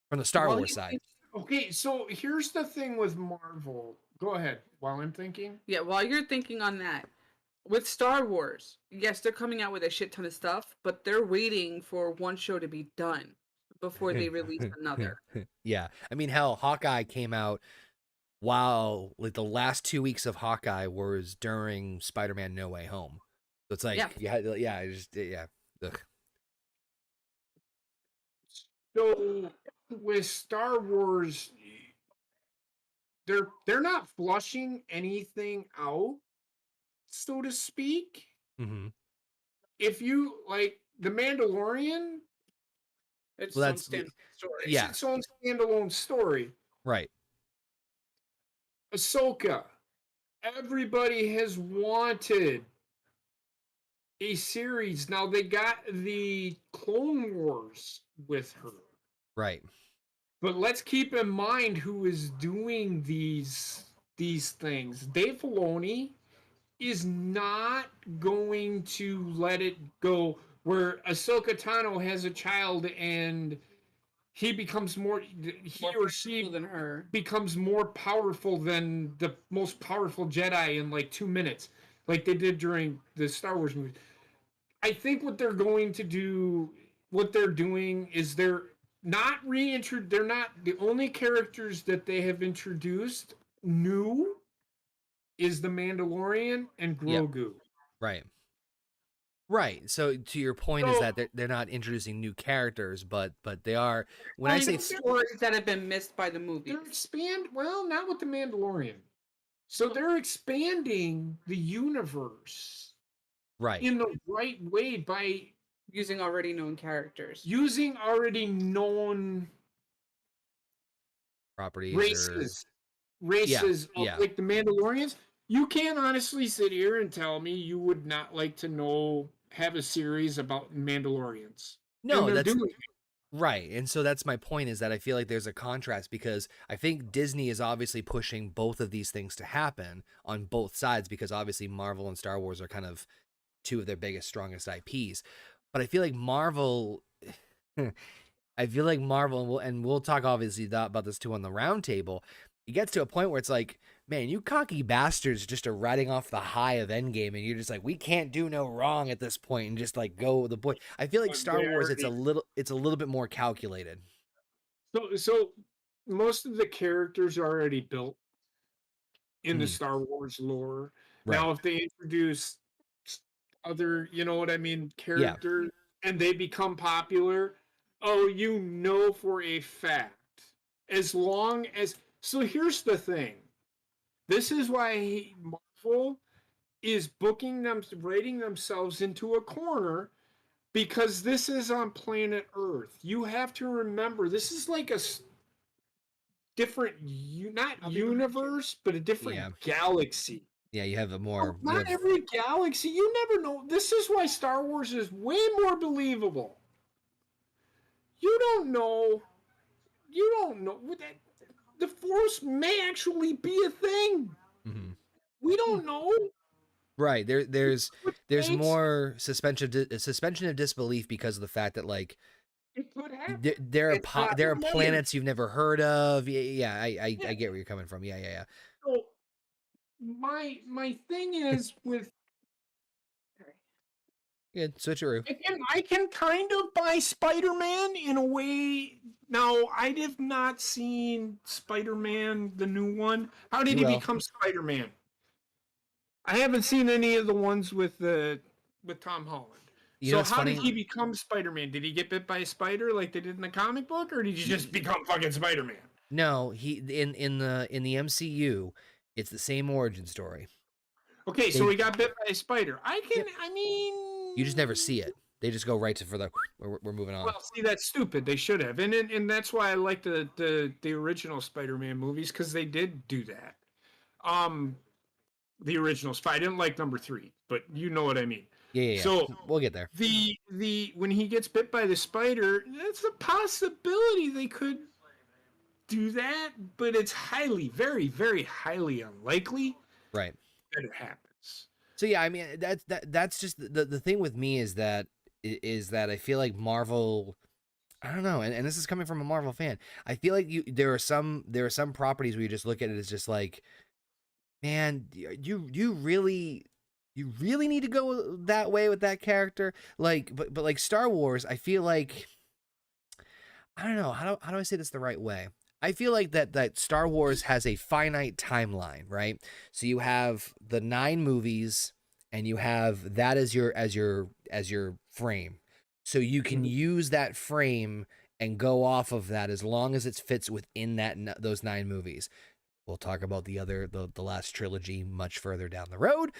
from the Star While Wars you side? think, okay, so here's the thing with Marvel. Go ahead while I'm thinking. Yeah, while you're thinking on that, with Star Wars, yes, they're coming out with a shit ton of stuff, but they're waiting for one show to be done before they release another. Yeah. I mean, hell, Hawkeye came out while like the last 2 weeks of Hawkeye was during Spider-Man No Way Home. So it's like, yeah. Ugh. So with Star Wars, they're not flushing anything out, so to speak. Mm-hmm. If you like the Mandalorian, It's Well, some that's standalone story. it's yeah, its own standalone story. right. Ahsoka, everybody has wanted a series. Now they got the Clone Wars with her. Right. But let's keep in mind who is doing these things. Dave Filoni is not going to let it go where Ahsoka Tano has a child and he becomes he or she than her becomes more powerful than the most powerful Jedi in like 2 minutes, like they did during the Star Wars movie. I think what they're going to do, what they're doing is they're not they're not the only characters that they have introduced new is the Mandalorian and Yep. Grogu. Right. Right. So to your point is So that they're not introducing new characters, but they are. When I say stories that have been missed by the movie. well, not with the Mandalorian. So they're expanding the universe right, in the right way by Using already known characters. using already known properties races of yeah. like the Mandalorians. You can't honestly sit here and tell me you would not like to have a series about Mandalorians. No, and they're that's doing it. right. And so that's my point is that I feel like there's a contrast because I think Disney is obviously pushing both of these things to happen on both sides because obviously Marvel and Star Wars are kind of two of their biggest, strongest IPs. But I feel like Marvel and we'll talk obviously about this too on the roundtable. It gets to a point where it's like, man, you cocky bastards just are riding off the high of Endgame, and you're just like, we can't do no wrong at this point, and just like go the boy. I feel like Star Wars, it's a little bit more calculated. So most of the characters are already built in the Star Wars lore. Right. Now, if they introduce other, you know what I mean, characters, and they become popular, oh, for a fact, as long as. So here's the thing. This is why Marvel is writing themselves into a corner, because this is on planet Earth. You have to remember, this is like a different, not universe, but a different galaxy. Yeah, you have a more. Not every galaxy. You never know. This is why Star Wars is way more believable. You don't know. The Force may actually be a thing. Mm-hmm. We don't know. Right. There's more suspension of disbelief because of the fact that like it could happen. There are planets you've never heard of. Yeah, I get where you're coming from. Yeah. So my thing is with switcheroo. I can kind of buy Spider-Man in a way. Now, I have not seen Spider-Man, the new one. How did he become Spider-Man? I haven't seen any of the ones with Tom Holland. You know So what's how funny? did he become Spider-Man? Did he get bit by a spider like they did in the comic book, or did he just become fucking Spider-Man? No, he in the MCU, it's the same origin story. Okay, so They he got bit by a spider. Yep. I mean, You just never see it. They just go right to for the we're moving on. well, see, that's stupid. They should have, and that's why I like the original Spider-Man movies because they did do that. Um, the original Spider. I didn't like number 3, but you know what I mean. Yeah. So We'll get there. the when he gets bit by the spider, that's a possibility they could do that, but it's highly, very, very highly unlikely Right. that it happens. So yeah, I mean that's just the thing with me is that I feel like Marvel, I don't know, and this is coming from a Marvel fan. I feel like there are some properties where you just look at it as just like, man, you really need to go that way with that character. Like, but like Star Wars, I feel like, I don't know, how do I say this the right way? I feel like that Star Wars has a finite timeline, right? So you have the 9 movies, and you have that as your frame. So you can use that frame and go off of that as long as it fits within those 9 movies. We'll talk about the last trilogy much further down the road.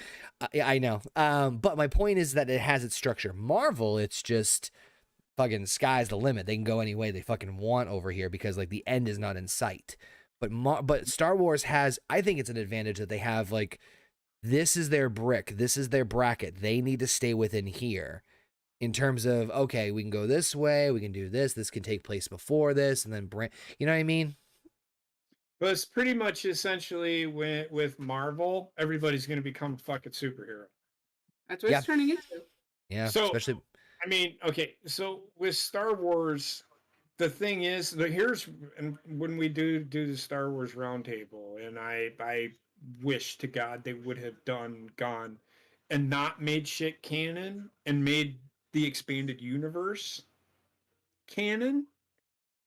I know, but my point is that it has its structure. Marvel, it's just fucking sky's the limit. They can go any way they fucking want over here because like the end is not in sight. But Star Wars has, I think it's an advantage that they have, like, this is their brick, this is their bracket. They need to stay within here in terms of, okay, we can go this way, we can do this. This can take place before this, and then you know what I mean? But it's pretty much essentially with Marvel, everybody's going to become fucking superhero. That's what it's turning into. Yeah, so, especially. I mean, okay, so with Star Wars, the thing is, here's when we do the Star Wars roundtable, and I wish to God they would have gone and not made shit canon and made the expanded universe canon,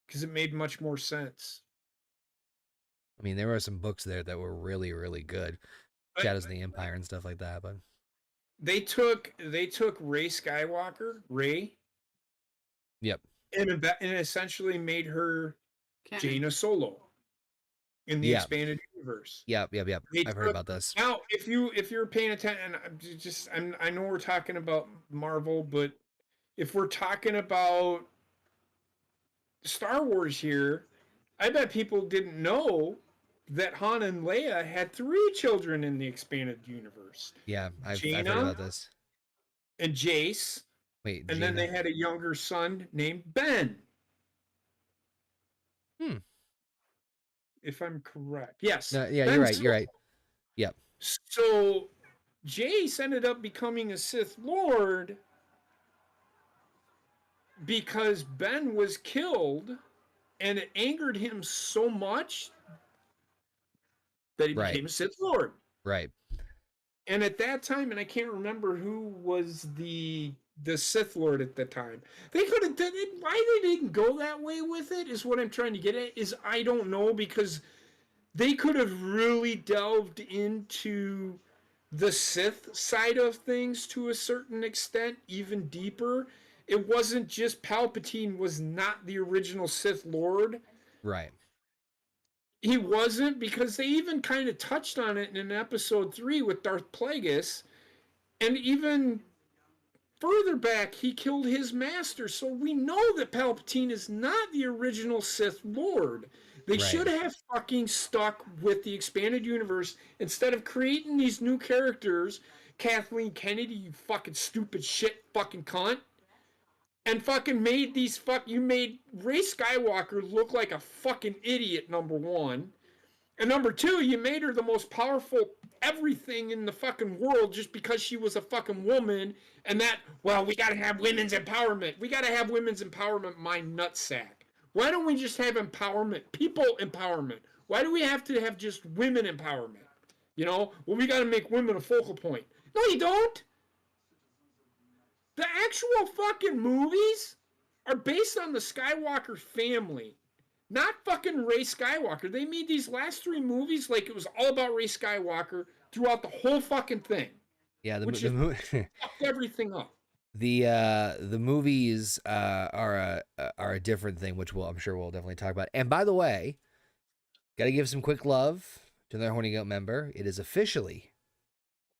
because it made much more sense. I mean, there were some books there that were really, really good, Shadows of the Empire and stuff like that. But they took Rey Skywalker, yep, and essentially made her Canon. Jaina Solo in the expanded universe. Yep. I've heard about this. Now, if you're paying attention, and I know we're talking about Marvel, but if we're talking about Star Wars here, I bet people didn't know that Han and Leia had 3 children in the expanded universe. Yeah, I've heard about this. And Jace. Wait, and then they had a younger son named Ben. If I'm correct. Yes. No, yeah, you're right. You're right. Yep. So Jace ended up becoming a Sith Lord because Ben was killed, and it angered him so much that he became a Sith Lord. Right. And at that time, and I can't remember who was the Sith Lord at the time. They could have done it. Why they didn't go that way with it is what I'm trying to get at. Is I don't know, because they could have really delved into the Sith side of things to a certain extent, even deeper. It wasn't just Palpatine was not the original Sith Lord. Right. He wasn't, because they even kind of touched on it in episode 3 with Darth Plagueis. And even further back, he killed his master. So we know that Palpatine is not the original Sith Lord. They should have fucking stuck with the expanded universe instead of creating these new characters. Kathleen Kennedy, you fucking stupid shit fucking cunt. And fucking made you made Rey Skywalker look like a fucking idiot, number 1. And number 2, you made her the most powerful everything in the fucking world just because she was a fucking woman. And that, well, we gotta have women's empowerment. We gotta have women's empowerment, my nutsack. Why don't we just have empowerment? People empowerment. Why do we have to have just women empowerment? You know, well, we gotta make women a focal point. No, you don't. The actual fucking movies are based on the Skywalker family, not fucking Rey Skywalker. They made these last 3 movies like it was all about Rey Skywalker throughout the whole fucking thing. Yeah, which fucked everything up. The movies are a different thing, which I'm sure we'll definitely talk about. And by the way, gotta give some quick love to another Horny Goat member. It is officially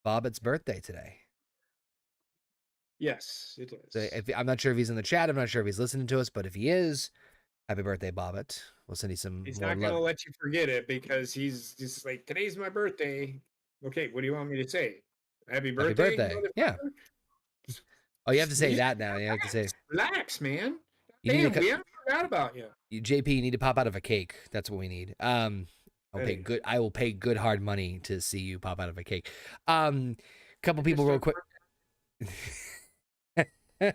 Bobbitt's birthday today. Yes, it is. So I'm not sure if he's in the chat. I'm not sure if he's listening to us, but if he is, happy birthday, Bobbitt. We'll send you some He's more not going to love. let you forget it because he's just like, today's my birthday. Okay, what do you want me to say? Happy birthday? Happy birthday. Yeah. Oh, you have to say that now. You have to say, relax, man. You need Damn, to we haven't forgot about you. JP, you need to pop out of a cake. That's what we need. I will pay good hard money to see you pop out of a cake. Couple people real quick. A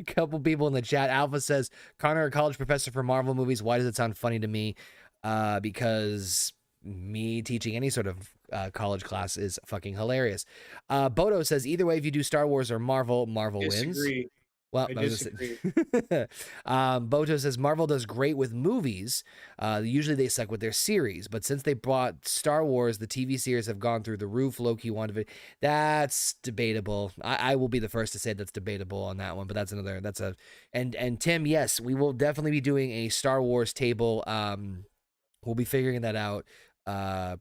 couple people in the chat. Alpha says, Connor, a college professor for Marvel movies. Why does it sound funny to me? Because me teaching any sort of college class is fucking hilarious. Bodo says, either way, if you do Star Wars or Marvel wins. Well, I disagree. Boto says Marvel does great with movies. Usually they suck with their series, but since they brought Star Wars, the TV series have gone through the roof. Loki, WandaVision. That's debatable. I will be the first to say that's debatable on that one, but and Tim, yes, we will definitely be doing a Star Wars table. We'll be figuring that out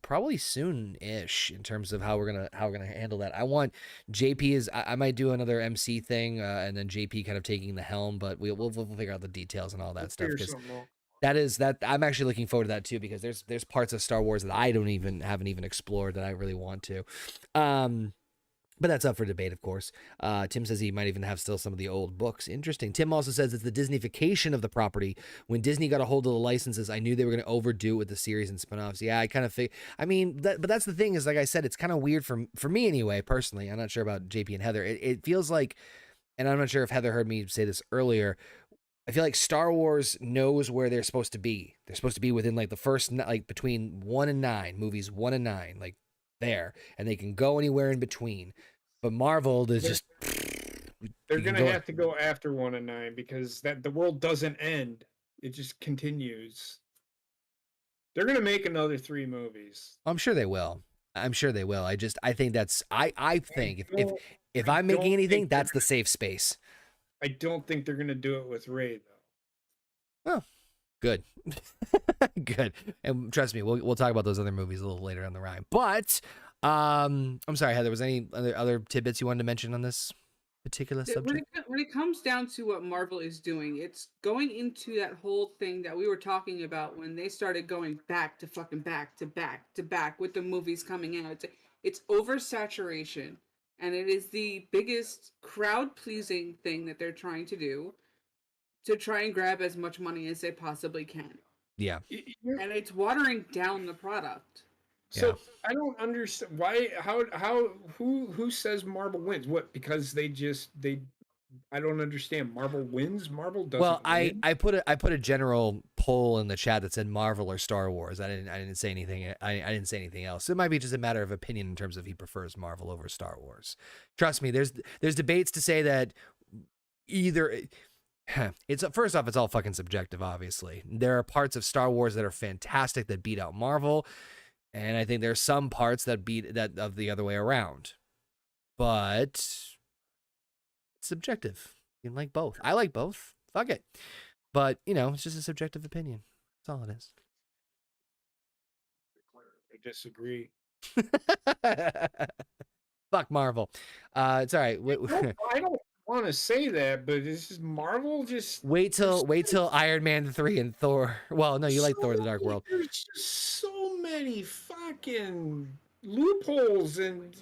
probably soon-ish in terms of how we're gonna handle that. I want JP I might do another MC thing and then JP kind of taking the helm, but we'll figure out the details and all that stuff, because that I'm actually looking forward to that too, because there's parts of Star Wars that I haven't even explored that I really want to. But that's up for debate, of course. Tim says he might even have still some of the old books. Interesting. Tim also says it's the Disneyfication of the property. When Disney got a hold of the licenses, I knew they were going to overdo it with the series and spinoffs. Yeah, I kind of think. I mean, but that's the thing is, like I said, it's kind of weird for me anyway, personally. I'm not sure about JP and Heather. It feels like, and I'm not sure if Heather heard me say this earlier, I feel like Star Wars knows where they're supposed to be. They're supposed to be within like the first, like between 1 and 9, movies 1 and 9, like there, and they can go anywhere in between. But Marvel is just... They're going to have to go after 1 and 9 because the world doesn't end. It just continues. They're going to make another 3 movies. I'm sure they will. I think that's... I think if I'm making anything, that's the safe space. I don't think they're going to do it with Rey, though. Oh, good. Good. And trust me, we'll talk about those other movies a little later on the ride. But... I'm sorry, Heather, was any other tidbits you wanted to mention on this particular subject? When it comes down to what Marvel is doing, it's going into that whole thing that we were talking about when they started going back to back with the movies coming out. It's oversaturation, and it is the biggest crowd-pleasing thing that they're trying to do to try and grab as much money as they possibly can. Yeah. And it's watering down the product. So yeah. I don't understand why. Who says Marvel wins? What? Because they I don't understand. Marvel wins. Marvel doesn't. Well, win? I put a general poll in the chat that said Marvel or Star Wars. I didn't say anything. I didn't say anything else. It might be just a matter of opinion in terms of he prefers Marvel over Star Wars. Trust me. There's debates to say that either. It's first off, it's all fucking subjective. Obviously, there are parts of Star Wars that are fantastic that beat out Marvel. And I think there's some parts that beat that of the other way around. But it's subjective. You like both. I like both. Fuck it. But, it's just a subjective opinion. That's all it is. I disagree. Fuck Marvel. It's all right. I don't want to say that, but this is Marvel just... Wait till Iron Man 3 and Thor. Well, no, you like Thor: The Dark World. There's just so many fucking loopholes, and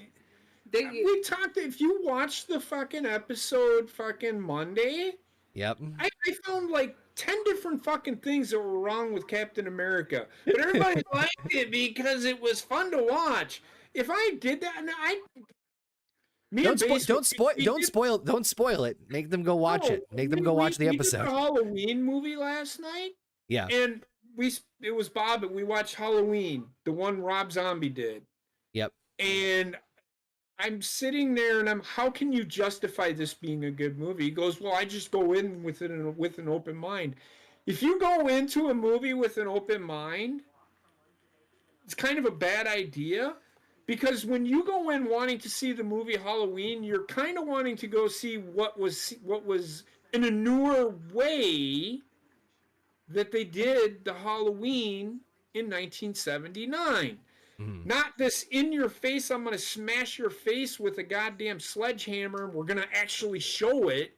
we talked. If you watch the fucking episode fucking Monday, yep, I found like 10 different fucking things that were wrong with Captain America, but everybody liked it because it was fun to watch. If I did that, Don't spoil it. Make them go watch it. Make them go watch the episode. We did a Halloween movie last night. Yeah, and it was Bob, and we watched Halloween, the one Rob Zombie did. Yep. And I'm sitting there, and how can you justify this being a good movie? He goes, well, I just go in with an open mind. If you go into a movie with an open mind, it's kind of a bad idea. Because when you go in wanting to see the movie Halloween, you're kind of wanting to go see what was in a newer way that they did the Halloween in 1979. Mhm. Not this in your face, I'm going to smash your face with a goddamn sledgehammer, we're going to actually show it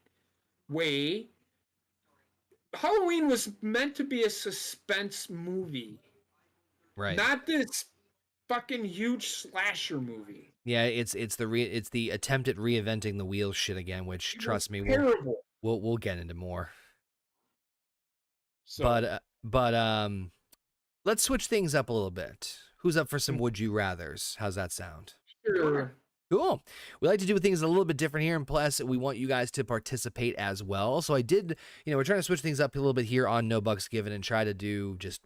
way. Halloween was meant to be a suspense movie, Right. not this fucking huge slasher movie. Yeah, it's the attempt at reinventing the wheel shit again, which trust me, Terrible. we'll get into more. So, But let's switch things up a little bit. Who's up for some would you rathers? How's that sound? sure. Cool. We like to do things a little bit different here, and plus we want you guys to participate as well. So I did, we're trying to switch things up a little bit here on No Bucks Given and try to do just,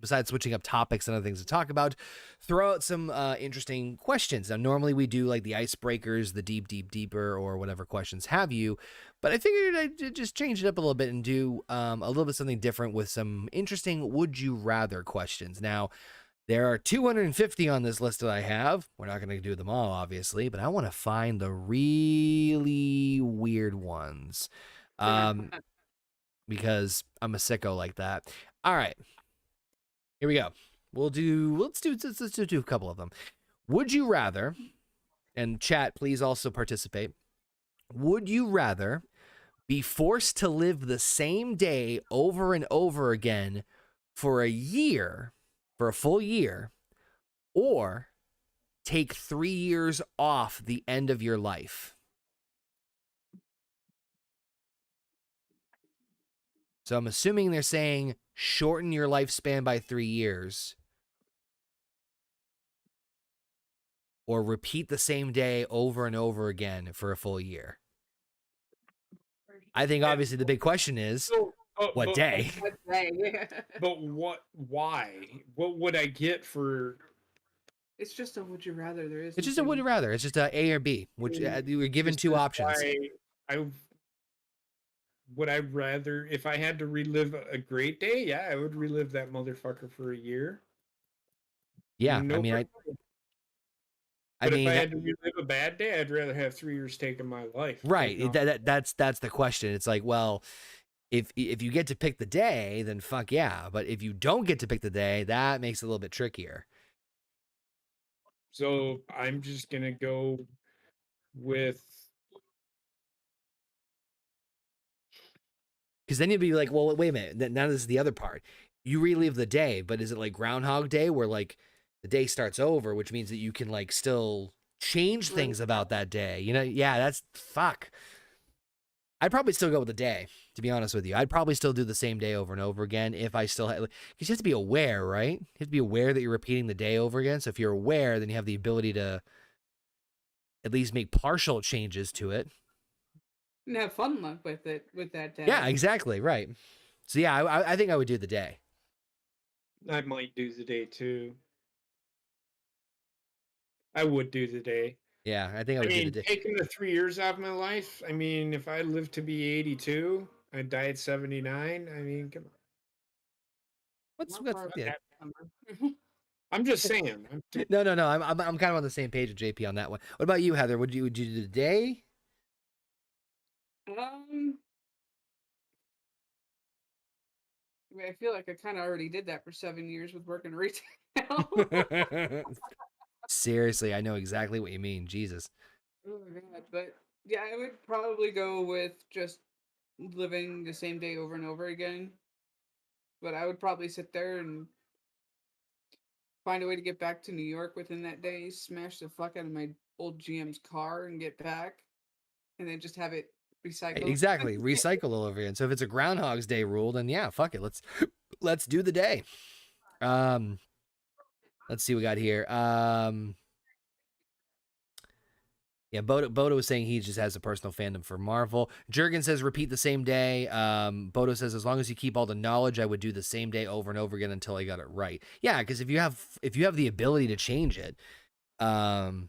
besides switching up topics and other things to talk about, throw out some interesting questions. Now, normally we do like the icebreakers, the deeper, or whatever questions have you. But I figured I'd just change it up a little bit and do a little bit something different with some interesting would you rather questions. Now, there are 250 on this list that I have. We're not going to do them all, obviously, but I want to find the really weird ones because I'm a sicko like that. All right, here we go. Let's do a couple of them. Would you rather, and chat, please also participate. Would you rather be forced to live the same day over and over again for a year, for a full year, or take 3 years off the end of your life? So I'm assuming they're saying shorten your lifespan by 3 years or repeat the same day over and over again for a full year. I think obviously the big question is what day? What day? But why? What would I get for? It's just a would you rather. There is. It's just a would you rather. It's just a or B, which you were given two options. Would I rather, if I had to relive a great day? Yeah, I would relive that motherfucker for a year. Yeah, No I mean, problem. But if I had to relive a bad day, I'd rather have 3 years taken my life. Right. That's the question. It's like, well, if you get to pick the day, then fuck yeah. But if you don't get to pick the day, that makes it a little bit trickier. So I'm just gonna go with. Because then you'd be like, well, wait a minute. Now this is the other part. You relive the day, but is it like Groundhog Day where like the day starts over, which means that you can like still change things about that day? Yeah, that's fuck. I'd probably still go with the day, to be honest with you. I'd probably still do the same day over and over again if I still had, because you have to be aware, right? You have to be aware that you're repeating the day over again. So if you're aware, then you have the ability to at least make partial changes to it. And have fun with it, with that day. Yeah, exactly. Right. So yeah, I think I would do the day. I might do the day too. I would do the day. Yeah, I think I would do the day. Taking the 3 years off my life, if I lived to be 82, I'd die at 79. Come on. What's yeah. I'm just saying. No. I'm kind of on the same page with JP on that one. What about you, Heather? Would you do the day? I feel like I kind of already did that for 7 years with working retail. Seriously, I know exactly what you mean. Jesus. Oh my god! But yeah, I would probably go with just living the same day over and over again. But I would probably sit there and find a way to get back to New York within that day, smash the fuck out of my old GM's car and get back, and then just have it recycled. Exactly, recycle all over again. So if it's a Groundhog's Day rule, then yeah, fuck it. Let's do the day. Let's see what we got here. Yeah, Bodo was saying he just has a personal fandom for Marvel. Jurgen says repeat the same day. Bodo says as long as you keep all the knowledge, I would do the same day over and over again until I got it right. Yeah, because if you have the ability to change it, and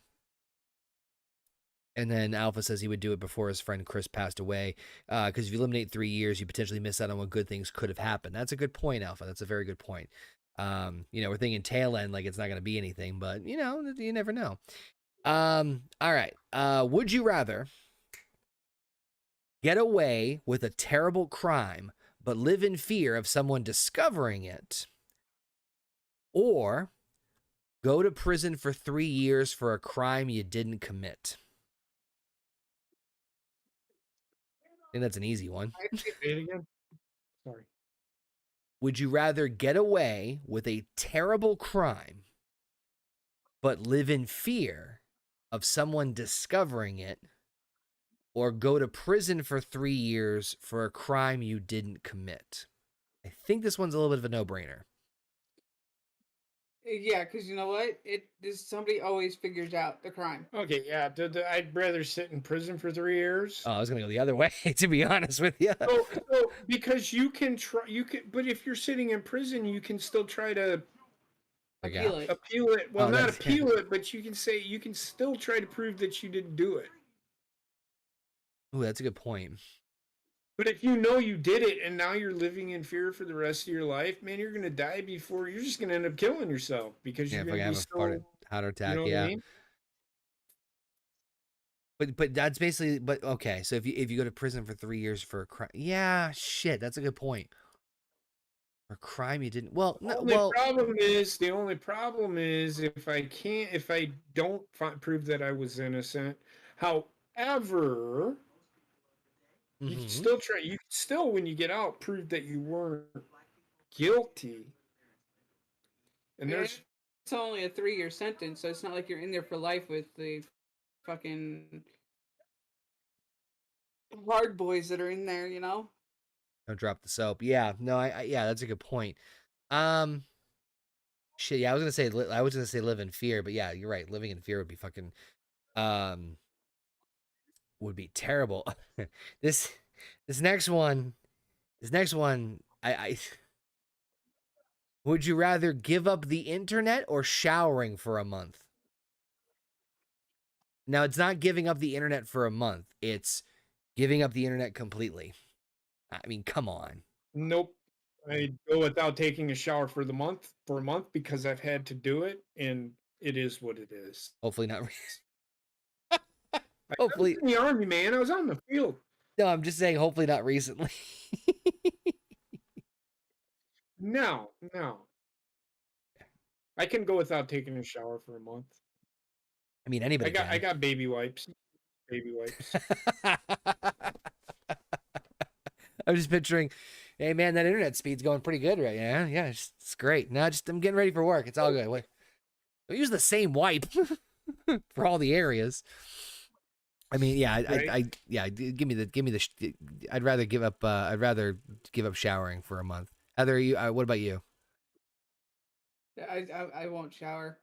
then Alpha says he would do it before his friend Chris passed away. Because if you eliminate 3 years, you potentially miss out on what good things could have happened. That's a good point, Alpha. That's a very good point. We're thinking tail end, like it's not going to be anything, but you never know. All right. Would you rather get away with a terrible crime, but live in fear of someone discovering it, or go to prison for 3 years for a crime you didn't commit? I think that's an easy one. Say it again. Sorry. Would you rather get away with a terrible crime, but live in fear of someone discovering it, or go to prison for 3 years for a crime you didn't commit? I think this one's a little bit of a no-brainer. Yeah, because you know what? Somebody always figures out the crime. Okay, yeah. I'd rather sit in prison for 3 years. Oh, I was gonna go the other way, to be honest with you. So because you can try, but if you're sitting in prison, you can still try to Appeal it. appeal it. Well, Oh, not that's- appeal it, but you can still try to prove that you didn't do it. Ooh, that's a good point. But if you know you did it and now you're living in fear for the rest of your life, man, you're gonna die before you're just gonna end up killing yourself because Yeah, you're if I gonna have be a so. heart attack, You know what yeah. I mean? But that's basically. But okay, so if you go to prison for 3 years for a crime, yeah, shit, that's a good point. For a crime you didn't. Well, no, The only problem is if I don't prove that I was innocent. However, you can mhm. still try. You can still, when you get out, prove that you weren't guilty. And there's It's only a 3-year sentence, so it's not like you're in there for life with the fucking hard boys that are in there, you know? Don't drop the soap. Yeah, no, yeah, that's a good point. Shit, yeah, I was gonna say live in fear, but yeah, you're right. Living in fear would be fucking, um, would be terrible. this, this next one, I would you rather give up the internet or showering for a month? Now, it's not giving up the internet for a month. It's giving up the internet completely. I mean, come on. nope. I go without taking a shower for a month because I've had to do it, and it is what it is. Hopefully not. I was Hopefully, in the army, man. I was on the field. no. I'm just saying. Hopefully not recently. No. I can go without taking a shower for a month. I mean, anybody I can. got baby wipes. Baby wipes. I'm just picturing, hey man, that internet speed's going pretty good right now. Yeah, it's great. Now I'm getting ready for work. It's all good. Wait, don't use the same wipe for all the areas. I mean, yeah, Right? give me the. I'd rather give up. I'd rather give up showering for a month. Heather, you. What about you? I won't shower.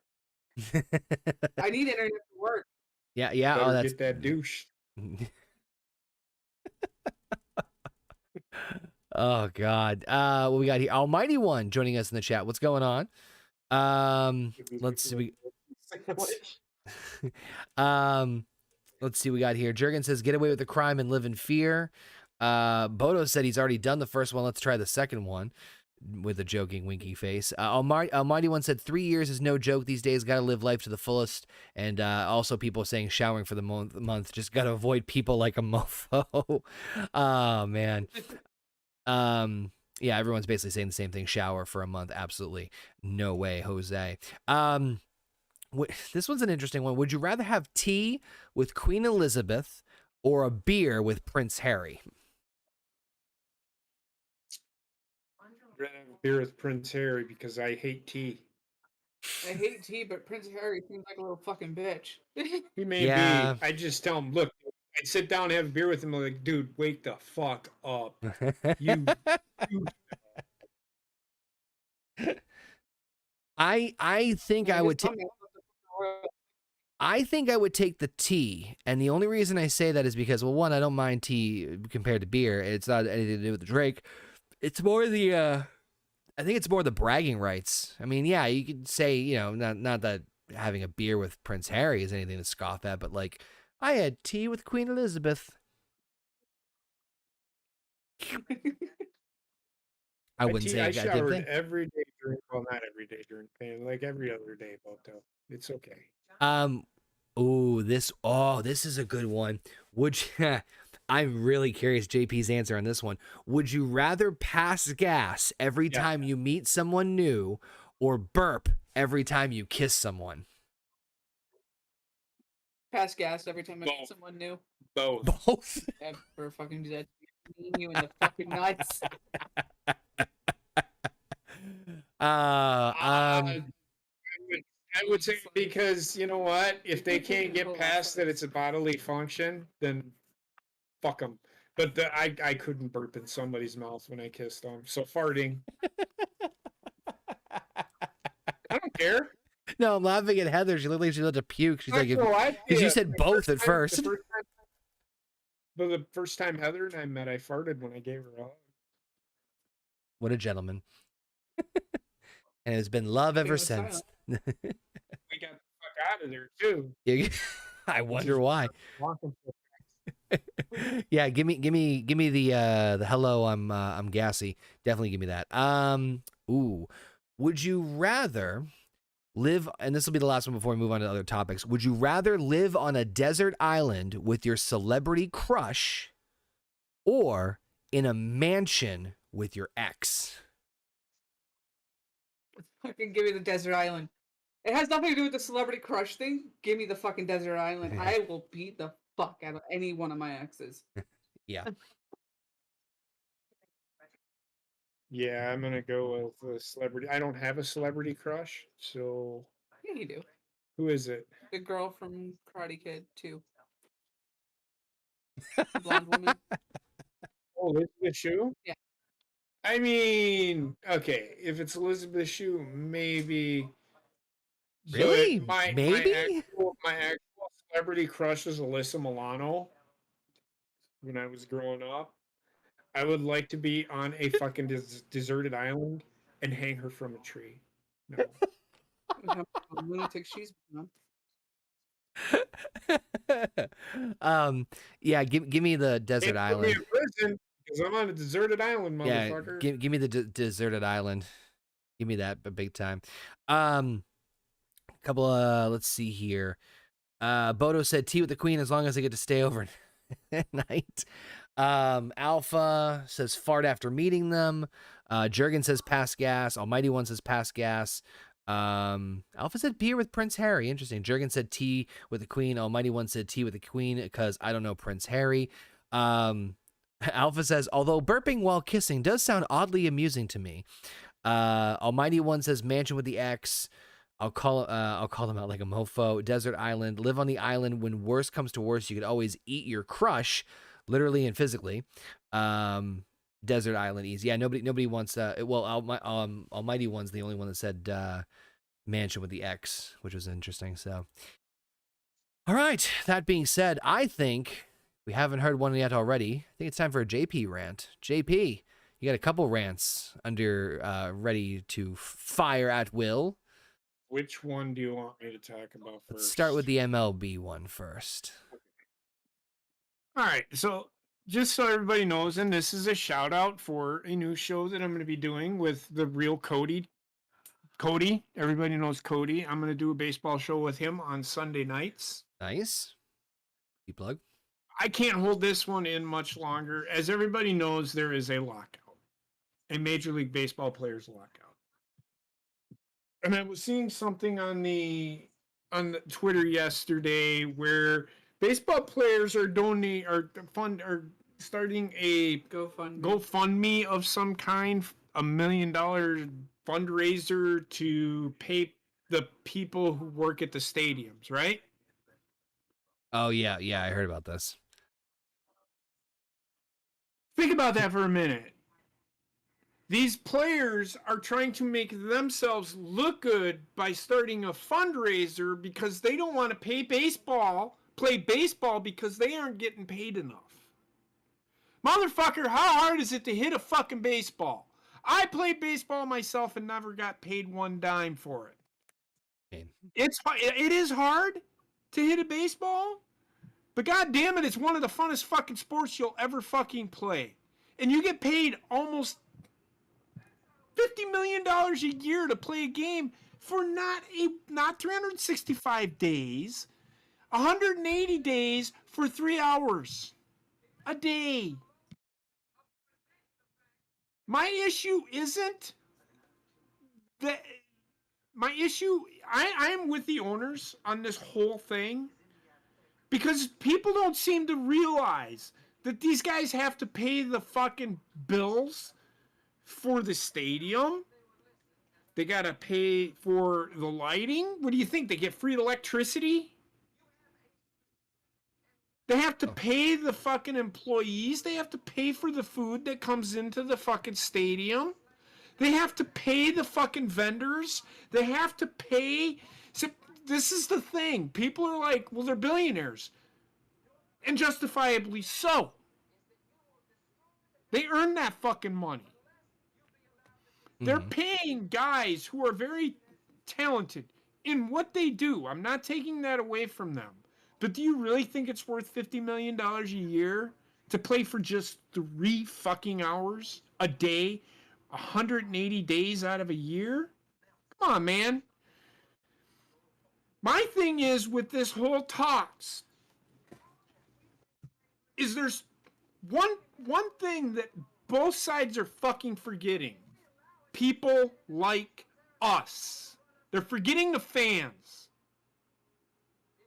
I need internet to work. yeah. Better Oh, that's get that douche. Oh God. What we got here? Almighty One joining us in the chat. What's going on? Let's see. Let's see. We got here. Jurgen says, "Get away with the crime and live in fear." Bodo said he's already done the first one. Let's try the second one with a joking, winky face. Almighty One said 3 years is no joke these days. Got to live life to the fullest. And also people saying showering for the month. Just got to avoid people like a mofo. Oh man. Yeah, everyone's basically saying the same thing. Shower for a month. Absolutely. No way, Jose. This one's an interesting one. Would you rather have tea with Queen Elizabeth or a beer with Prince Harry? I'd rather have a beer with Prince Harry because I hate tea. I hate tea, but Prince Harry seems like a little fucking bitch. He may Yeah. be. I just tell him, look, I'd sit down and have a beer with him. I'm like, dude, wake the fuck up. You I think I would take. I think I would take the tea, and the only reason I say that is because, well, one, I don't mind tea compared to beer. It's not anything to do with the drink. It's more the, I think it's more the bragging rights. I mean, yeah, you could say, you know, not that having a beer with Prince Harry is anything to scoff at, but like, I had tea with Queen Elizabeth. I wouldn't say I a good showered thing. every day during, well, not every day during pain, like every other day about that. It's okay. This is a good one. Would you, I'm really curious JP's answer on this one. Would you rather pass gas every Yeah. time you meet someone new or burp every time you kiss someone? Pass gas every time I meet Both. someone new. Both. Both. Ever fucking do that. You in the fucking nuts. I would say because you know what? If they can't get past that it's a bodily function, then fuck them. But I couldn't burp in somebody's mouth when I kissed them. So farting. I don't care. No, I'm laughing at Heather. She looked like she let to puke. She's like, because you said both at first. The first time Heather and I met, I farted when I gave her a hug. What a gentleman. And it's been love ever was since. We got the fuck out of there too. I wonder why. Walking so Yeah, give me the hello, I'm gassy. Definitely give me that. Would you rather live, and this will be the last one before we move on to other topics. Would you rather live on a desert island with your celebrity crush or in a mansion with your ex? Fucking give me the desert island. It has nothing to do with the celebrity crush thing. Give me the fucking desert island. I will beat the fuck out of any one of my exes. Yeah. Yeah, I'm gonna go with a celebrity. I don't have a celebrity crush, so Yeah, you do. who is it? The girl from Karate Kid 2. The blonde woman. Oh, Elizabeth Shue? Yeah. I mean, okay, if it's Elizabeth Shue, maybe. Really? My actual celebrity crush was Alyssa Milano when I was growing up. I would like to be on a fucking deserted island and hang her from a tree. No. Lunatic she's been on. Yeah, give me the desert island. Put me in prison because I'm on a deserted island, motherfucker. Yeah, give me the deserted island. Give me that, but big time. Couple of, let's see here. Bodo said tea with the queen as long as I get to stay over at night. Alpha says fart after meeting them. Jurgen says pass gas. Almighty One says pass gas. Alpha said beer with Prince Harry. Interesting. Jurgen said tea with the queen. Almighty One said tea with the queen because I don't know Prince Harry. Alpha says, although burping while kissing does sound oddly amusing to me. Almighty One says mansion with the ex. I'll call them out like a mofo. Desert island. Live on the island. When worst comes to worst, you could always eat your crush, literally and physically. Desert island easy. Yeah, nobody wants Almighty One's the only one that said mansion with the ex, which was interesting. So, all right. That being said, I think we haven't heard one yet already. I think it's time for a JP rant. JP, you got a couple rants under ready to fire at will. Which one do you want me to talk about first? Let's start with the MLB one first. All right. So just so everybody knows, and this is a shout out for a new show that I'm going to be doing with the real Cody. Cody, everybody knows Cody. I'm going to do a baseball show with him on Sunday nights. Nice. You plug. I can't hold this one in much longer. As everybody knows, there is a lockout, a Major League Baseball players lockout. And I was seeing something on the Twitter yesterday where baseball players are starting a GoFundMe of some kind, $1 million fundraiser to pay the people who work at the stadiums, right? Oh yeah, I heard about this. Think about that for a minute. These players are trying to make themselves look good by starting a fundraiser because they don't want to play baseball because they aren't getting paid enough. Motherfucker, how hard is it to hit a fucking baseball? I played baseball myself and never got paid one dime for it. It is hard to hit a baseball, but god damn it, it's one of the funnest fucking sports you'll ever fucking play. And you get paid almost $50 million a year to play a game for not 365 days, 180 days for 3 hours a day. My issue isn't that. My issue, I am with the owners on this whole thing because people don't seem to realize that these guys have to pay the fucking bills for the stadium. They got to pay for the lighting. What do you think? They get free electricity? They have to pay the fucking employees. They have to pay for the food that comes into the fucking stadium. They have to pay the fucking vendors. They have to pay. So this is the thing. People are like, well, they're billionaires. And justifiably so. They earn that fucking money. They're paying guys who are very talented in what they do. I'm not taking that away from them. But do you really think it's worth $50 million a year to play for just 3 fucking hours a day, 180 days out of a year? Come on, man. My thing is with this whole talks is there's one thing that both sides are fucking forgetting. People like us. They're forgetting the fans.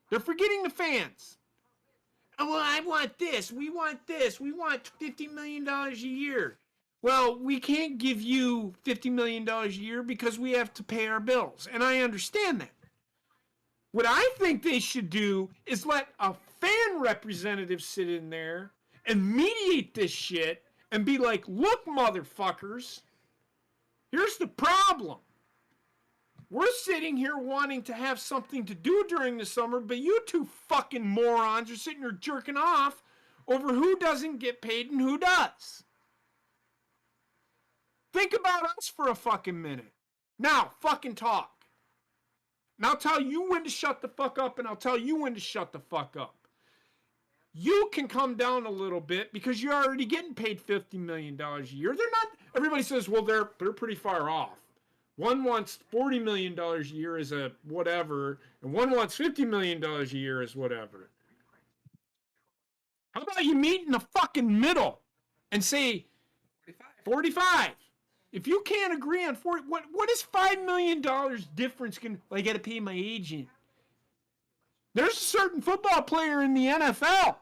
They're forgetting the fans. Oh, well, I want this. We want this. We want $50 million a year. Well, we can't give you $50 million a year because we have to pay our bills. And I understand that. What I think they should do is let a fan representative sit in there and mediate this shit and be like, look, motherfuckers, here's the problem. We're sitting here wanting to have something to do during the summer, but you two fucking morons are sitting here jerking off over who doesn't get paid and who does. Think about us for a fucking minute. Now, fucking talk. And I'll tell you when to shut the fuck up, and I'll tell you when to shut the fuck up. You can come down a little bit because you're already getting paid $50 million a year. They're not, everybody says, well, they're pretty far off. One wants $40 million a year as a whatever, and one wants $50 million a year as whatever. How about you meet in the fucking middle and say 45? If you can't agree on 40, what is $5 million difference? Well, I got to pay my agent. There's a certain football player in the NFL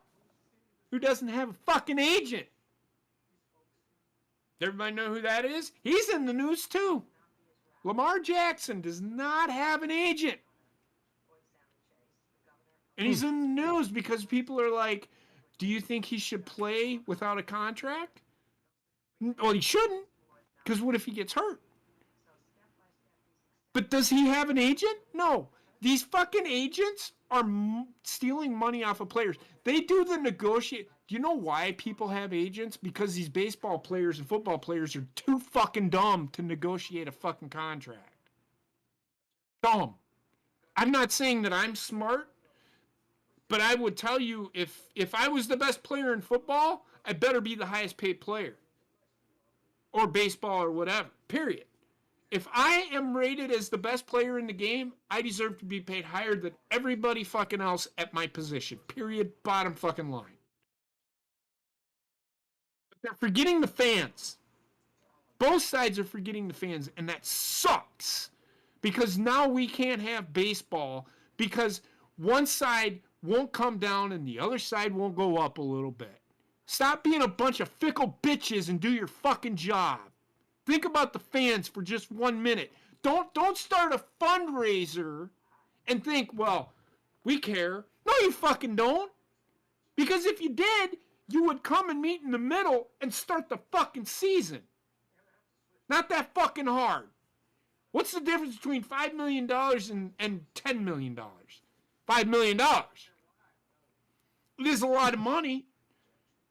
who doesn't have a fucking agent. Everybody know who that is? He's in the news too. Lamar Jackson does not have an agent. And he's in the news because people are like, do you think he should play without a contract? Well, he shouldn't, because what if he gets hurt? But does he have an agent? No. These fucking agents are stealing money off of players. They do the negotiate. Do you know why people have agents? Because these baseball players and football players are too fucking dumb to negotiate a fucking contract. Dumb. I'm not saying that I'm smart, but I would tell you if I was the best player in football, I better be the highest paid player. Or baseball or whatever. Period. If I am rated as the best player in the game, I deserve to be paid higher than everybody fucking else at my position. Period. Bottom fucking line. But they're forgetting the fans. Both sides are forgetting the fans, and that sucks. Because now we can't have baseball because one side won't come down and the other side won't go up a little bit. Stop being a bunch of fickle bitches and do your fucking job. Think about the fans for just 1 minute. Don't start a fundraiser and think, well, we care. No, you fucking don't. Because if you did, you would come and meet in the middle and start the fucking season. Not that fucking hard. What's the difference between $5 million and $10 million? $5 million. It is a lot of money,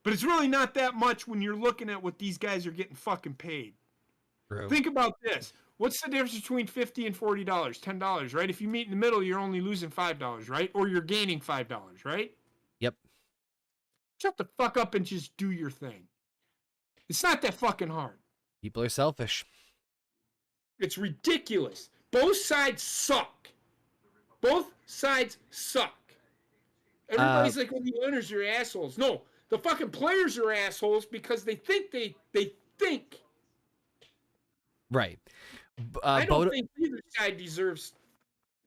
but it's really not that much when you're looking at what these guys are getting fucking paid. True. Think about this. What's the difference between $50 and $40? $10, right? If you meet in the middle, you're only losing $5, right? Or you're gaining $5, right? Yep. Shut the fuck up and just do your thing. It's not that fucking hard. People are selfish. It's ridiculous. Both sides suck. Both sides suck. Everybody's like, well, the owners are assholes. No, the fucking players are assholes because they think they think. Right. I don't think either side deserves.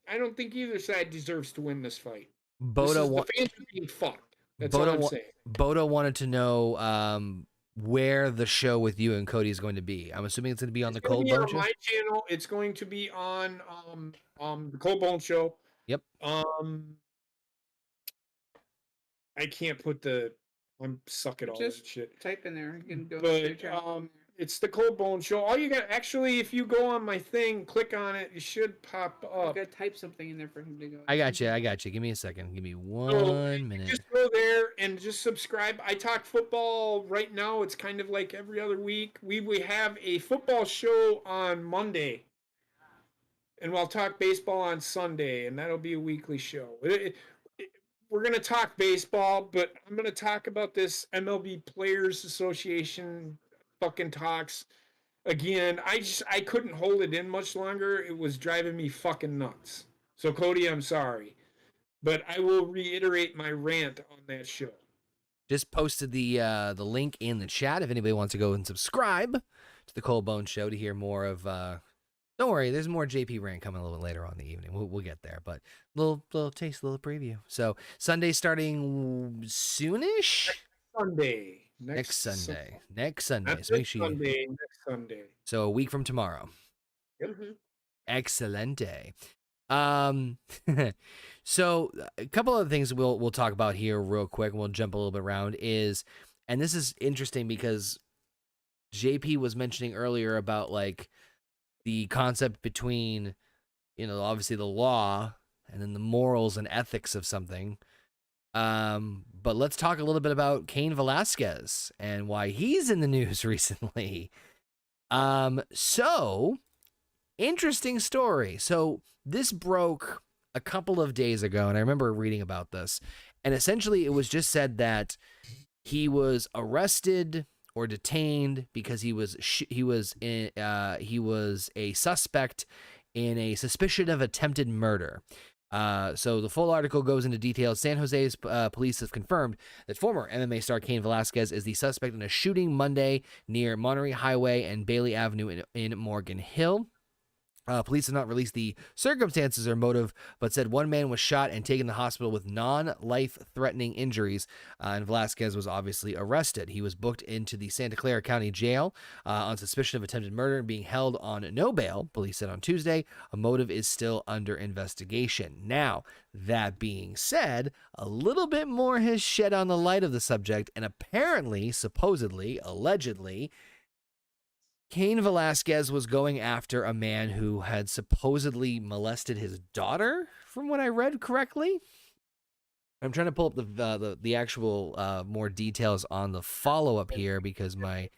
I don't think either side deserves to win this fight. The fans are being fucked. That's all I'm saying. Bodo wanted to know where the show with you and Cody is going to be. I'm assuming it's going to be on the Cold Bone Show. On my channel, it's going to be on the Cold Bone Show. Yep. I can't put the. I'm suck at all this shit. Type in there. You can go. But it's the Cold Bone Show. All you got, actually, if you go on my thing, click on it, it should pop up. You got to type something in there for him to go. I got you. Give me a second. Give me 1 minute. Just go there and just subscribe. I talk football right now. It's kind of like every other week. We have a football show on Monday, and we'll talk baseball on Sunday, and that'll be a weekly show. We're going to talk baseball, but I'm going to talk about this MLB Players Association fucking talks again. I couldn't hold it in much longer. It was driving me fucking nuts. So Cody, I'm sorry, but I will reiterate my rant on that show. Just posted the link in the chat if anybody wants to go and subscribe to the Cold Bone Show to hear more of. Don't worry, there's more JP rant coming a little bit later on in the evening. We'll get there, but little taste, little preview. So Sunday starting soonish. Next Sunday. So make sure next Sunday. So a week from tomorrow. Yep. Excelente. So a couple of things we'll talk about here real quick, and we'll jump a little bit around and this is interesting because JP was mentioning earlier about like the concept between, obviously the law and then the morals and ethics of something. But let's talk a little bit about Cain Velasquez and why he's in the news recently. So interesting story. So this broke a couple of days ago, and I remember reading about this. And essentially, it was just said that he was arrested or detained because he was a suspect in a suspicion of attempted murder. So the full article goes into detail. San Jose's police have confirmed that former MMA star Cain Velasquez is the suspect in a shooting Monday near Monterey Highway and Bailey Avenue in Morgan Hill. Police have not released the circumstances or motive, but said one man was shot and taken to the hospital with non-life-threatening injuries, and Velasquez was obviously arrested. He was booked into the Santa Clara County Jail on suspicion of attempted murder and being held on no bail, police said on Tuesday. A motive is still under investigation. Now, that being said, a little bit more has shed on the light of the subject, and apparently, supposedly, allegedly, Cain Velasquez was going after a man who had supposedly molested his daughter, from what I read correctly. I'm trying to pull up the actual more details on the follow-up here because I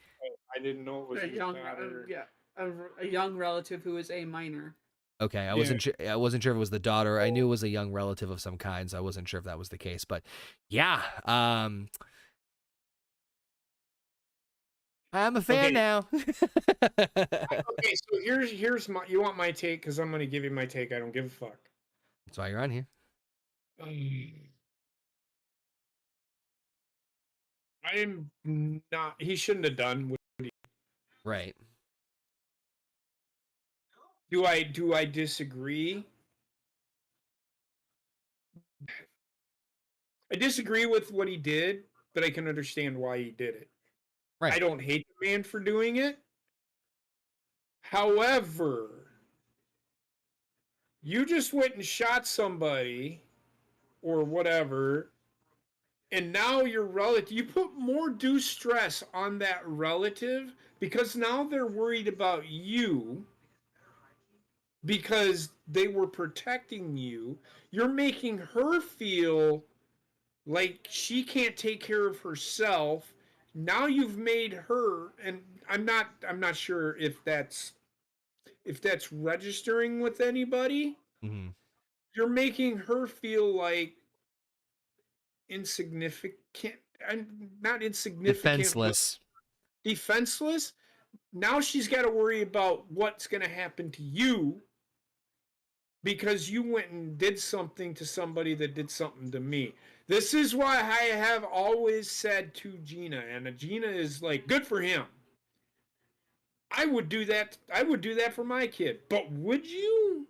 didn't know it was his daughter. A young relative who is a minor. Okay, I wasn't sure if it was the daughter. I knew it was a young relative of some kind, so I wasn't sure if that was the case. But yeah, I'm a fan now. Okay, so here's my. You want my take? Because I'm going to give you my take. I don't give a fuck. That's why you're on here. I am not. He shouldn't have done what he. Right. Do I disagree? I disagree with what he did, but I can understand why he did it. Right. I don't hate the man for doing it. However, you just went and shot somebody or whatever, and now your relative, you put more due stress on that relative because now they're worried about you because they were protecting you. You're making her feel like she can't take care of herself. Now you've made her, and I'm not sure if that's registering with anybody. Mm-hmm. You're making her feel like insignificant. Not insignificant. Defenseless. now she's got to worry about what's going to happen to you because you went and did something to somebody that did something to me. This is why I have always said to Gina, and Gina is like, good for him. I would do that. I would do that for my kid. But would you?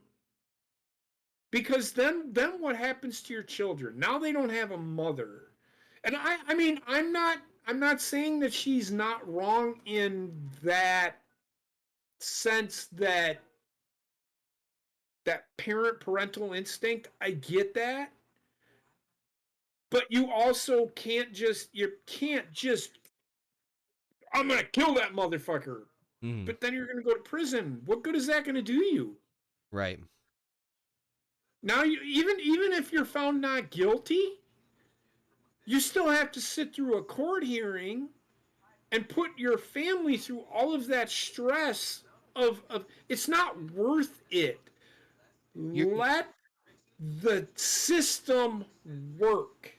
Because then what happens to your children? Now they don't have a mother. And I mean, I'm not saying that she's not wrong in that sense that parental instinct. I get that. But you also can't just I'm gonna kill that motherfucker. Mm. But then you're gonna go to prison. What good is that gonna do you? Right. Now even if you're found not guilty, you still have to sit through a court hearing and put your family through all of that stress of it's not worth it. Let the system work.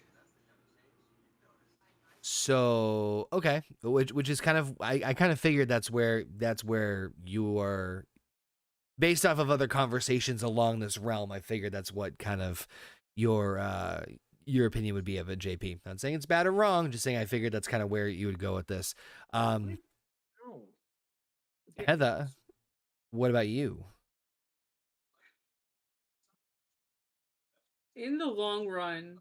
So okay, which is kind of I kind of figured that's where you are, based off of other conversations along this realm. I figured that's what kind of your opinion would be of it, JP. Not saying it's bad or wrong, just saying I figured that's kind of where you would go with this. No. Heather, what about you? In the long run,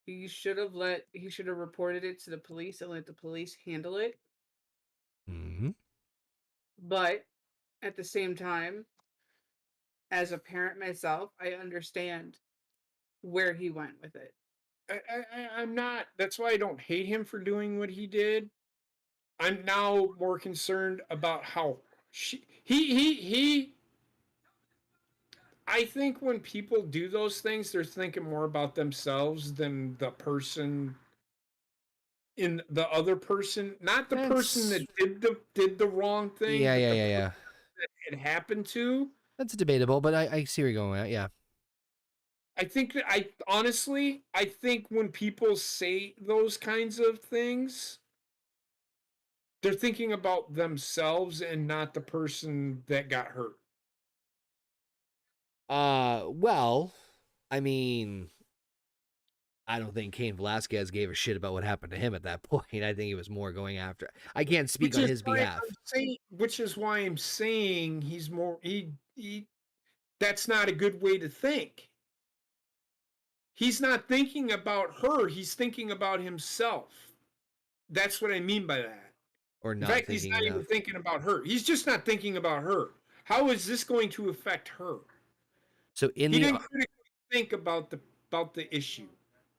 he should have reported it to the police and let the police handle it. Mm-hmm. But at the same time, as a parent myself, I understand where he went with it. I'm not. That's why I don't hate him for doing what he did. I'm now more concerned about how he. I think when people do those things, they're thinking more about themselves than the person in the other person, not the person that did the wrong thing. Yeah. That it happened to. That's debatable, but I see where you're going at. Yeah. I think that I think when people say those kinds of things, they're thinking about themselves and not the person that got hurt. Well, I mean, I don't think Cain Velasquez gave a shit about what happened to him at that point. I think he was more going after. I can't speak on his behalf. Which is why I'm saying he's more he that's not a good way to think. He's not thinking about her, he's thinking about himself. That's what I mean by that. Or not. In fact, he's not even thinking about her. He's just not thinking about her. How is this going to affect her? So he didn't critically think about the issue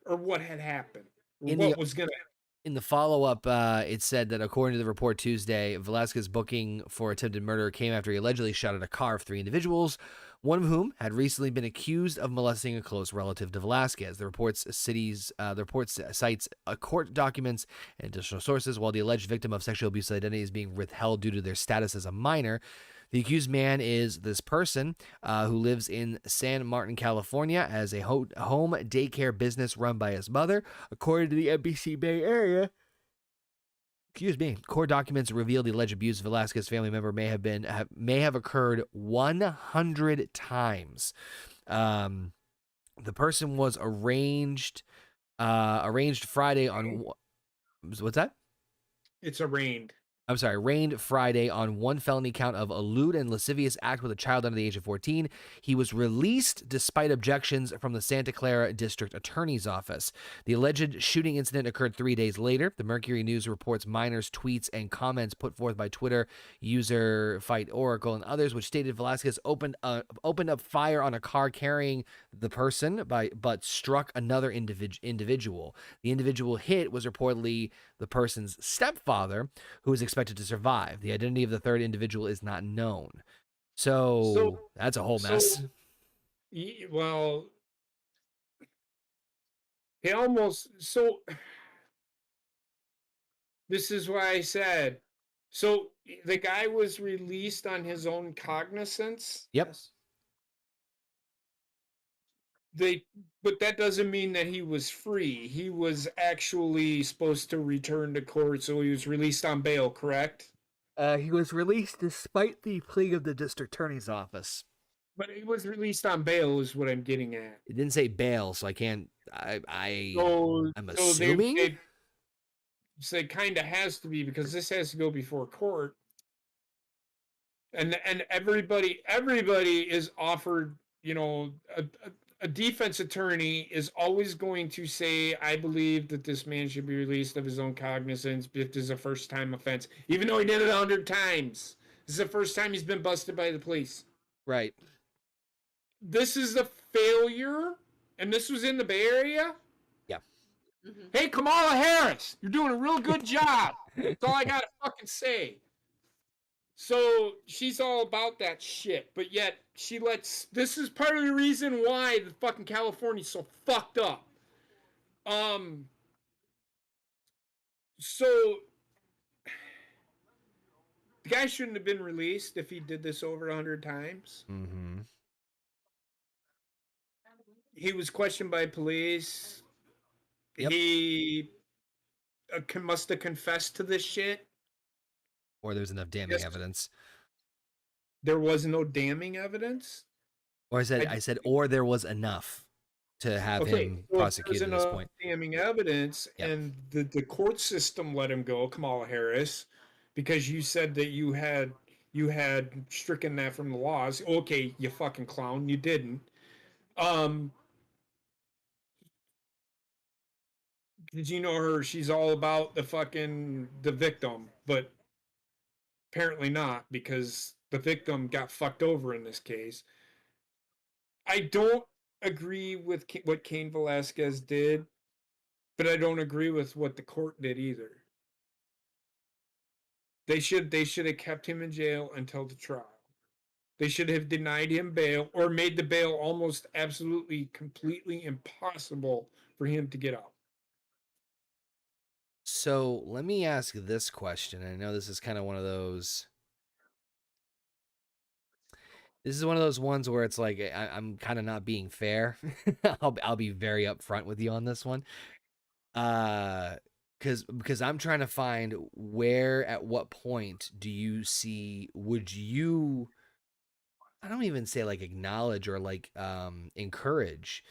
or what had happened or what was going to happen. In the follow-up, it said that according to the report Tuesday, Velasquez's booking for attempted murder came after he allegedly shot at a car of 3 individuals, one of whom had recently been accused of molesting a close relative to Velasquez. The report cites court documents and additional sources. While the alleged victim of sexual abuse identity is being withheld due to their status as a minor, the accused man is this person who lives in San Martin, California, as a home daycare business run by his mother. According to the NBC Bay Area, court documents reveal the alleged abuse of Velasquez family member may have occurred 100 times. The person was arraigned Friday on what's that? It's arraigned. Arraigned Friday on one felony count of a lewd and lascivious act with a child under the age of 14. He was released despite objections from the Santa Clara District Attorney's Office. The alleged shooting incident occurred 3 days later. The Mercury News reports minors' tweets and comments put forth by Twitter user Fight Oracle and others, which stated Velasquez opened up fire on a car carrying the person, but struck another individual. The individual hit was reportedly the person's stepfather, who is expected to survive. The identity of the third individual is not known. So that's a whole mess. Well, this is why I said, so the guy was released on his own cognizance. Yep. But that doesn't mean that he was free. He was actually supposed to return to court, so he was released on bail, correct? He was released despite the plea of the district attorney's office. But he was released on bail, is what I'm getting at. It didn't say bail, so I can't. So, I'm so assuming. so it kind of has to be, because this has to go before court, and everybody is offered, you know, a defense attorney is always going to say, I believe that this man should be released of his own cognizance if this is a first time offense, even though he did it 100 times. This is the first time he's been busted by the police. Right. This is a failure, and this was in the Bay Area. Yeah. Mhm. Hey, Kamala Harris, you're doing a real good job. That's all I gotta fucking say. So she's all about that shit, but yet she lets. This is part of the reason why the fucking California's so fucked up. So the guy shouldn't have been released if he did this over 100 times. Mm-hmm. He was questioned by police. Yep. He must have confessed to this shit. Or there's enough damning evidence. There was no damning evidence. Or I said, or there was enough to have him prosecuted at this point. Damning evidence, Yep. and the court system let him go, Kamala Harris, because you said that you had stricken that from the laws. Okay, you fucking clown, you didn't. Did you know her? She's all about the victim, but apparently not, because the victim got fucked over in this case. I don't agree with what Cain Velasquez did, but I don't agree with what the court did either. They should have kept him in jail until the trial. They should have denied him bail or made the bail almost absolutely completely impossible for him to get out. So let me ask this question. I know this is kind of one of those. This is one of those ones where it's like I'm kind of not being fair. I'll be very upfront with you on this one. Because I'm trying to find where, at what point do you see, would you, I don't even say like acknowledge or like encourage,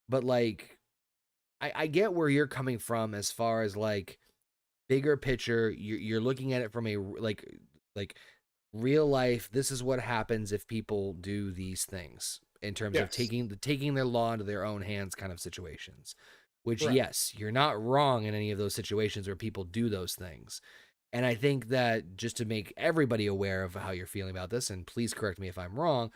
but like I get where you're coming from as far as like bigger picture. You're looking at it from a like real life. This is what happens if people do these things in terms of taking their law into their own hands kind of situations. Which, Right. yes, you're not wrong in any of those situations where people do those things. And I think that just to make everybody aware of how you're feeling about this, and please correct me if I'm wrong,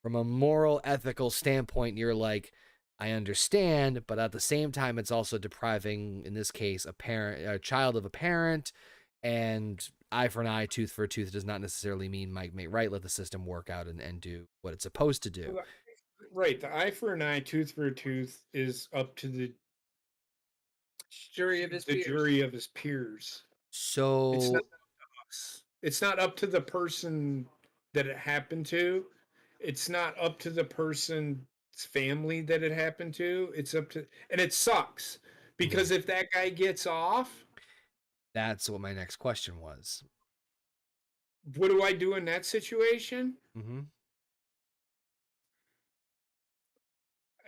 from a moral, ethical standpoint, you're like, I understand, but at the same time, it's also depriving, in this case, a child of a parent, and eye for an eye, tooth for a tooth does not necessarily mean might make right. Let the system work out and do what it's supposed to do. Right. The eye for an eye, tooth for a tooth is up to the Jury of his peers. jury of his peers. So It's not up to us. It's not up to the person that it happened to. It's not up to the person's family that it happened to. It's up to, and it sucks because if that guy gets off, that's what my next question was. what do I do in that situation? Mm-hmm.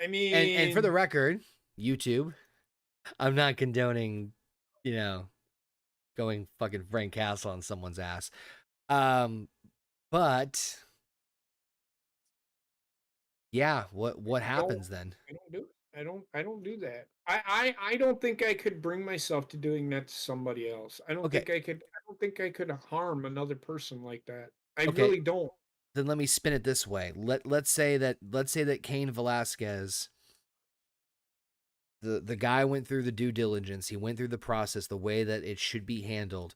I mean, and for the record, YouTube, I'm not condoning, going fucking Frank Castle on someone's ass. But yeah, what happens then? I don't do that. I don't think I could bring myself to doing that to somebody else. I don't think I could harm another person like that. I really don't. Then let me spin it this way. Let's say that Cain Velasquez, the guy went through the due diligence, he went through the process the way that it should be handled,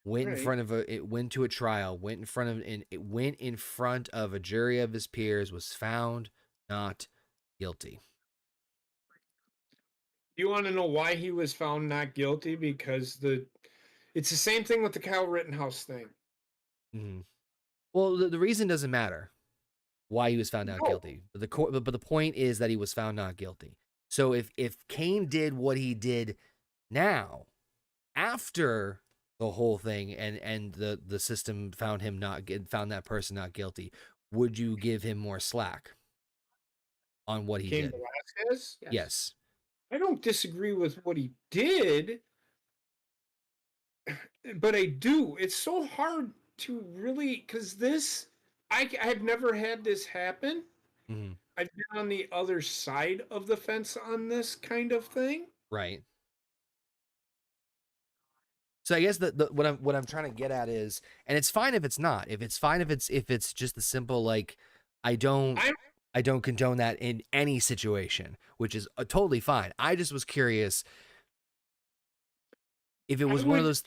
went in front of it went to a trial, went in front of a jury of his peers, was found not guilty. You want to know why he was found not guilty? Because it's the same thing with the Kyle Rittenhouse thing. Mm-hmm. Well, the reason doesn't matter why he was found not guilty. But the point is that he was found not guilty. So if Cain did what he did now, after the whole thing, and the system found found that person not guilty, would you give him more slack on what he Cain did? Velasquez. Yes. I don't disagree with what he did, but I do. It's so hard to really, because I've never had this happen. Mhm. I've been on the other side of the fence on this kind of thing. Right. So I guess what I'm trying to get at is, and it's fine if it's not. If it's fine if it's just the simple like, I don't I I don't condone that in any situation, which is totally fine. I just was curious if it I was one of would those.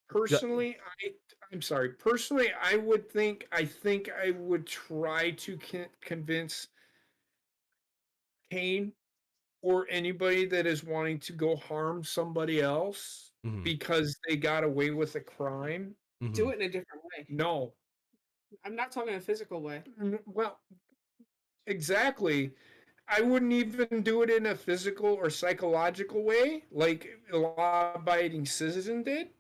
personally. I'm sorry. Personally, I think I would try to convince Cain or anybody that is wanting to go harm somebody else Mhm, because they got away with a crime. mhm. Do it in a different way. No. I'm not talking a physical way. Well, exactly. I wouldn't even do it in a physical or psychological way like a law abiding citizen did.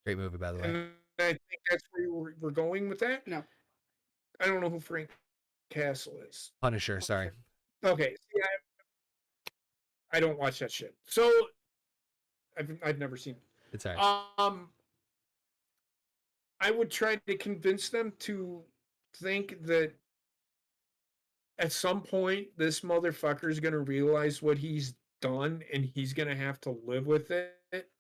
Great movie, by the way. And I think that's where we're going with that. No. I don't know who Frank Castle is. Punisher. Sorry. Okay. See, I don't watch that shit. So I've never seen it. It's all right. I would try to convince them to think that at some point this motherfucker is going to realize what he's done and he's going to have to live with it.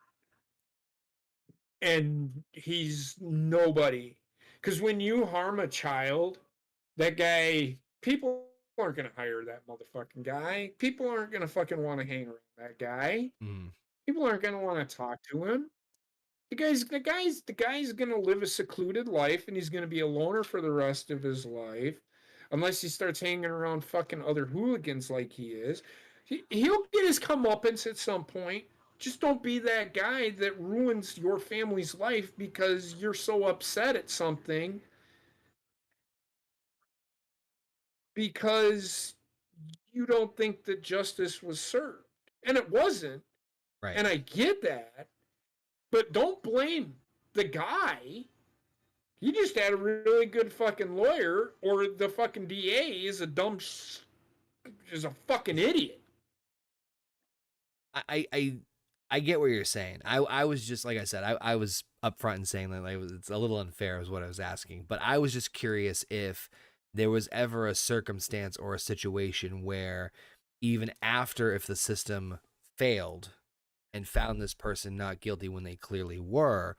And he's nobody. Because when you harm a child, that guy, people aren't going to hire that motherfucking guy. People aren't going to fucking want to hang around that guy. Mhm. People aren't going to want to talk to him. The guy's gonna live a secluded life and he's gonna be a loner for the rest of his life, unless he starts hanging around fucking other hooligans like he is. He'll get his comeuppance at some point. Just don't be that guy that ruins your family's life because you're so upset at something because you don't think that justice was served. And it wasn't. Right. And I get that. But don't blame the guy. He just had a really good fucking lawyer, or the fucking DA is is a fucking idiot. I get what you're saying. I was just, like I said, I was upfront and saying that, like, it's a little unfair is what I was asking, but I was just curious if there was ever a circumstance or a situation where even after, if the system failed and found this person not guilty when they clearly were,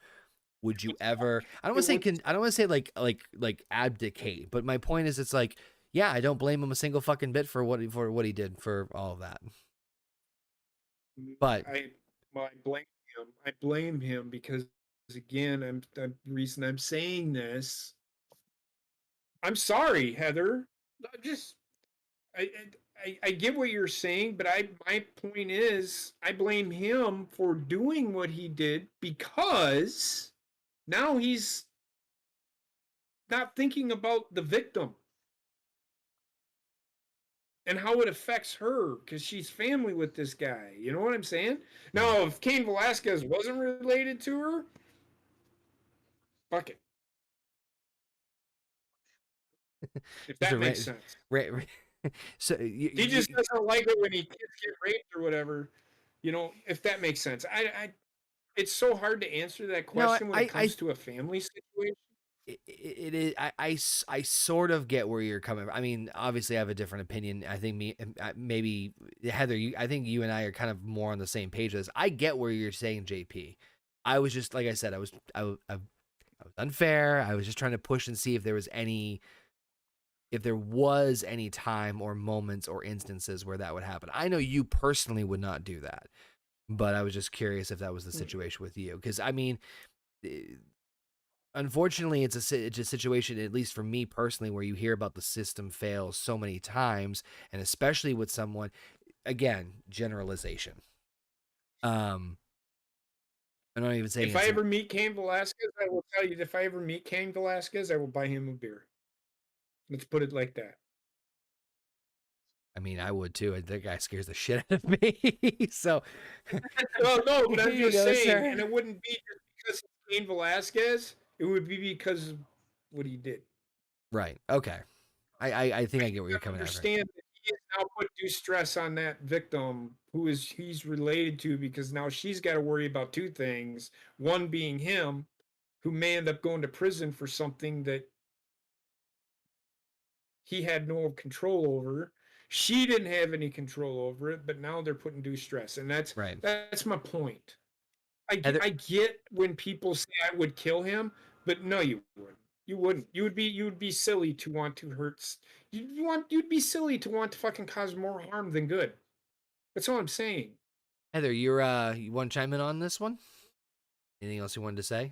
would you ever, I don't want to say I don't want to say like abdicate, but my point is, it's like, yeah, I don't blame him a single fucking bit for what he did, for all of that. But I blame him. I blame him because, again, the reason I'm saying this. I'm sorry, Heather. Just I get what you're saying, but my point is I blame him for doing what he did because now he's not thinking about the victim and how it affects her because she's family with this guy. You know what I'm saying? Now, if Cain Velasquez wasn't related to her, fuck it. If that makes sense. Right. So he just doesn't like it when kids get raped or whatever. You know, if that makes sense. It's so hard to answer that question when it comes to a family situation. It is. I sort of get where you're coming from. I mean, obviously, I have a different opinion. I think maybe Heather, I think you and I are kind of more on the same page as I get where you're saying, JP. I was just, like I said, I was unfair. I was just trying to push and see if there was any time or moments or instances where that would happen. I know you personally would not do that, but I was just curious if that was the situation with you. Because, I mean, unfortunately, it's a situation, at least for me personally, where you hear about the system fail so many times, and especially with someone, again, generalization. I'm not even saying if I ever meet Cain Velasquez, I will tell you, if I ever meet Cain Velasquez, I will buy him a beer. Let's put it like that. I mean, I would too. That guy scares the shit out of me. So, well, no, but I'm just saying, and it wouldn't be just Cain Velasquez, it would be because of what he did. Right. Okay. I think I get where you're You coming at. Right. understand that he has now put due stress on that victim who is he's related to, because now she's got to worry about two things. One being him, who may end up going to prison for something that he had no control over. She didn't have any control over it, but now they're putting due stress, and that's Right. that's my point. Heather- I get when people say I would kill him, but no, you wouldn't. You wouldn't. You would be silly to want to hurt. You'd be silly to want to fucking cause more harm than good. That's all I'm saying. Heather, you want to chime in on this one? Anything else you wanted to say?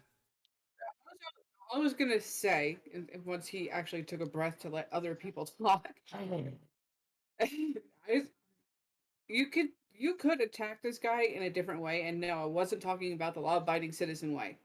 I was gonna say, and once he actually took a breath to let other people talk, I, you could attack this guy in a different way, and no, I wasn't talking about the law-abiding citizen way.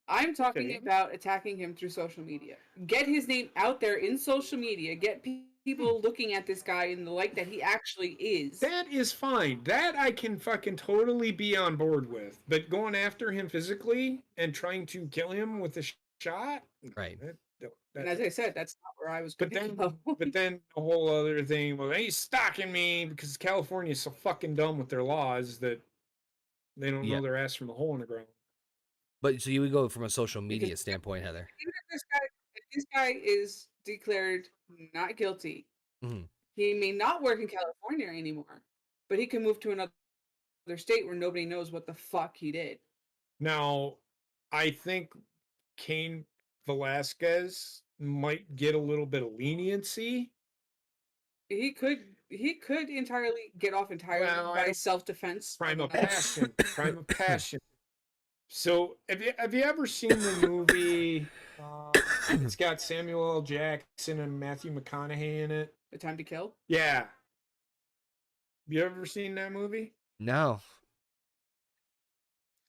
I'm talking Okay. about attacking him through social media. Get his name out there in social media. Get people looking at this guy in the light that he actually is. That is fine. That I can fucking totally be on board with. But going after him physically and trying to kill him with a shot, Right. And as I said, that's not where I was But going. then, but then the whole other thing, well, he's stalking me because California is so fucking dumb with their laws that they don't Yeah. know their ass from a hole in the ground. But so you would go from a social media Because- standpoint, Heather. Even if this guy is declared not guilty, Mhm. he may not work in California anymore, but he can move to another state where nobody knows what the fuck he did. Now, I think Cain Velasquez might get a little bit of leniency. He could entirely get off entirely Well, I by don't- self-defense. Crime of passion. Crime of passion. So, have you ever seen the movie? It's got Samuel L. Jackson and Matthew McConaughey in it. The Time to Kill. Yeah. You ever seen that movie? No.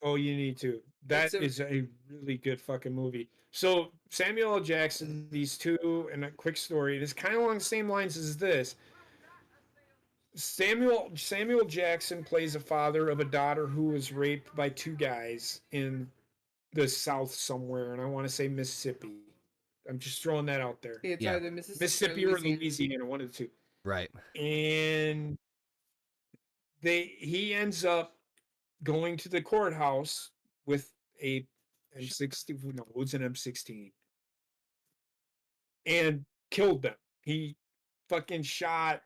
Oh, you need to. That It's is a really good fucking movie. So Samuel L. Jackson, these two, and a quick story. It is kind of along the same lines as this. Samuel Jackson plays a father of a daughter who was raped by two guys in the South somewhere, and I want to say Mississippi. I'm just throwing that out there. It's Yeah. either Mississippi or Louisiana, one of the two. Right. And he ends up going to the courthouse with a M60. No, it was an M16, and killed them. He fucking shot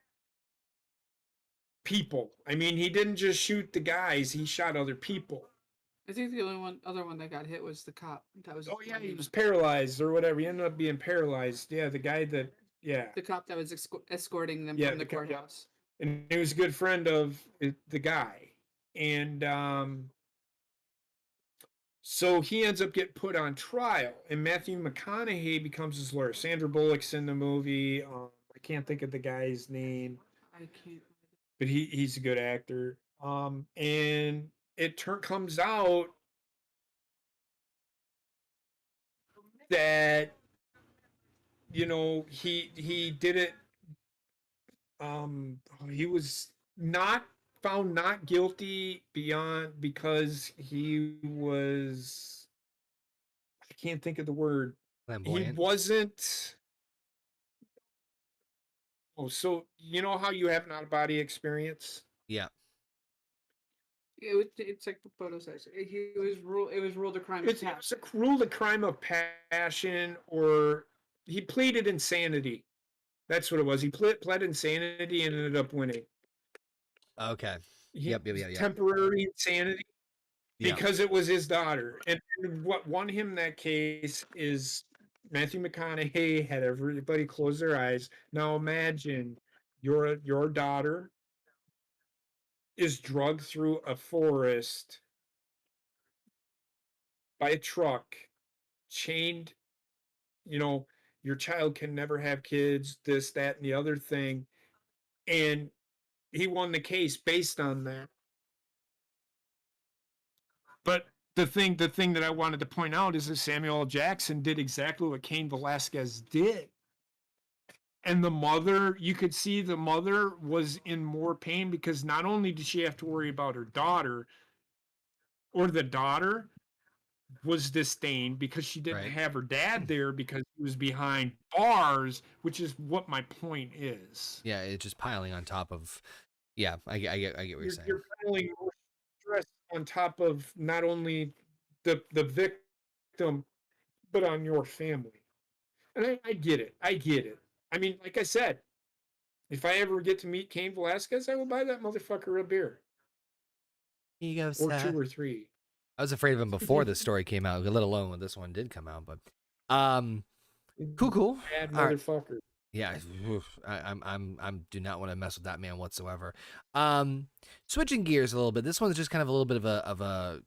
people. I mean, he didn't just shoot the guys; he shot other people. I think the other one that got hit was the cop. That was Oh yeah, he was paralyzed or whatever. He ended up being paralyzed. Yeah, the guy that the cop that was escorting them Yeah, from the the cop, yeah. courthouse. and he was a good friend of the guy, and so he ends up getting put on trial, and Matthew McConaughey becomes his lawyer. Sandra Bullock's in the movie. I can't think of the guy's name, I can't. but he's a good actor. And it comes out that he did it. He was not found not guilty because he was, I can't think of the word. He Flamboyant. wasn't. Oh, so you know how you have an out of body experience? Yeah. It's like the photo says. It was ruled a crime of It's passion. ruled a crime of passion, or he pleaded insanity. That's what it was. He pled insanity and ended up winning. Okay. He, Yep. Temporary insanity Yeah. because it was his daughter. And what won him that case is Matthew McConaughey had everybody close their eyes. Now imagine your daughter is drugged through a forest by a truck, chained. Your child can never have kids, this, that, and the other thing. And he won the case based on that. But the thing that I wanted to point out is that Samuel L. Jackson did exactly what Cain Velasquez did. And the mother, you could see the mother was in more pain because not only did she have to worry about her daughter or the daughter, was disdained because she didn't Right. have her dad there because he was behind bars, which is what my point is. Yeah, it's just piling on top of. Yeah, I get what you're saying. You're piling more stress on top of not only the victim, but on your family. And I get it. I get it. I mean, like I said, if I ever get to meet Cain Velasquez, I will buy that motherfucker a beer Here you go, or sir. 2 or 3. I was afraid of him before this story came out, let alone when this one did come out. But, cool. Bad All right. motherfucker. Yeah, I'm do not want to mess with that man whatsoever. Switching gears a little bit. This one's just kind of a little bit of a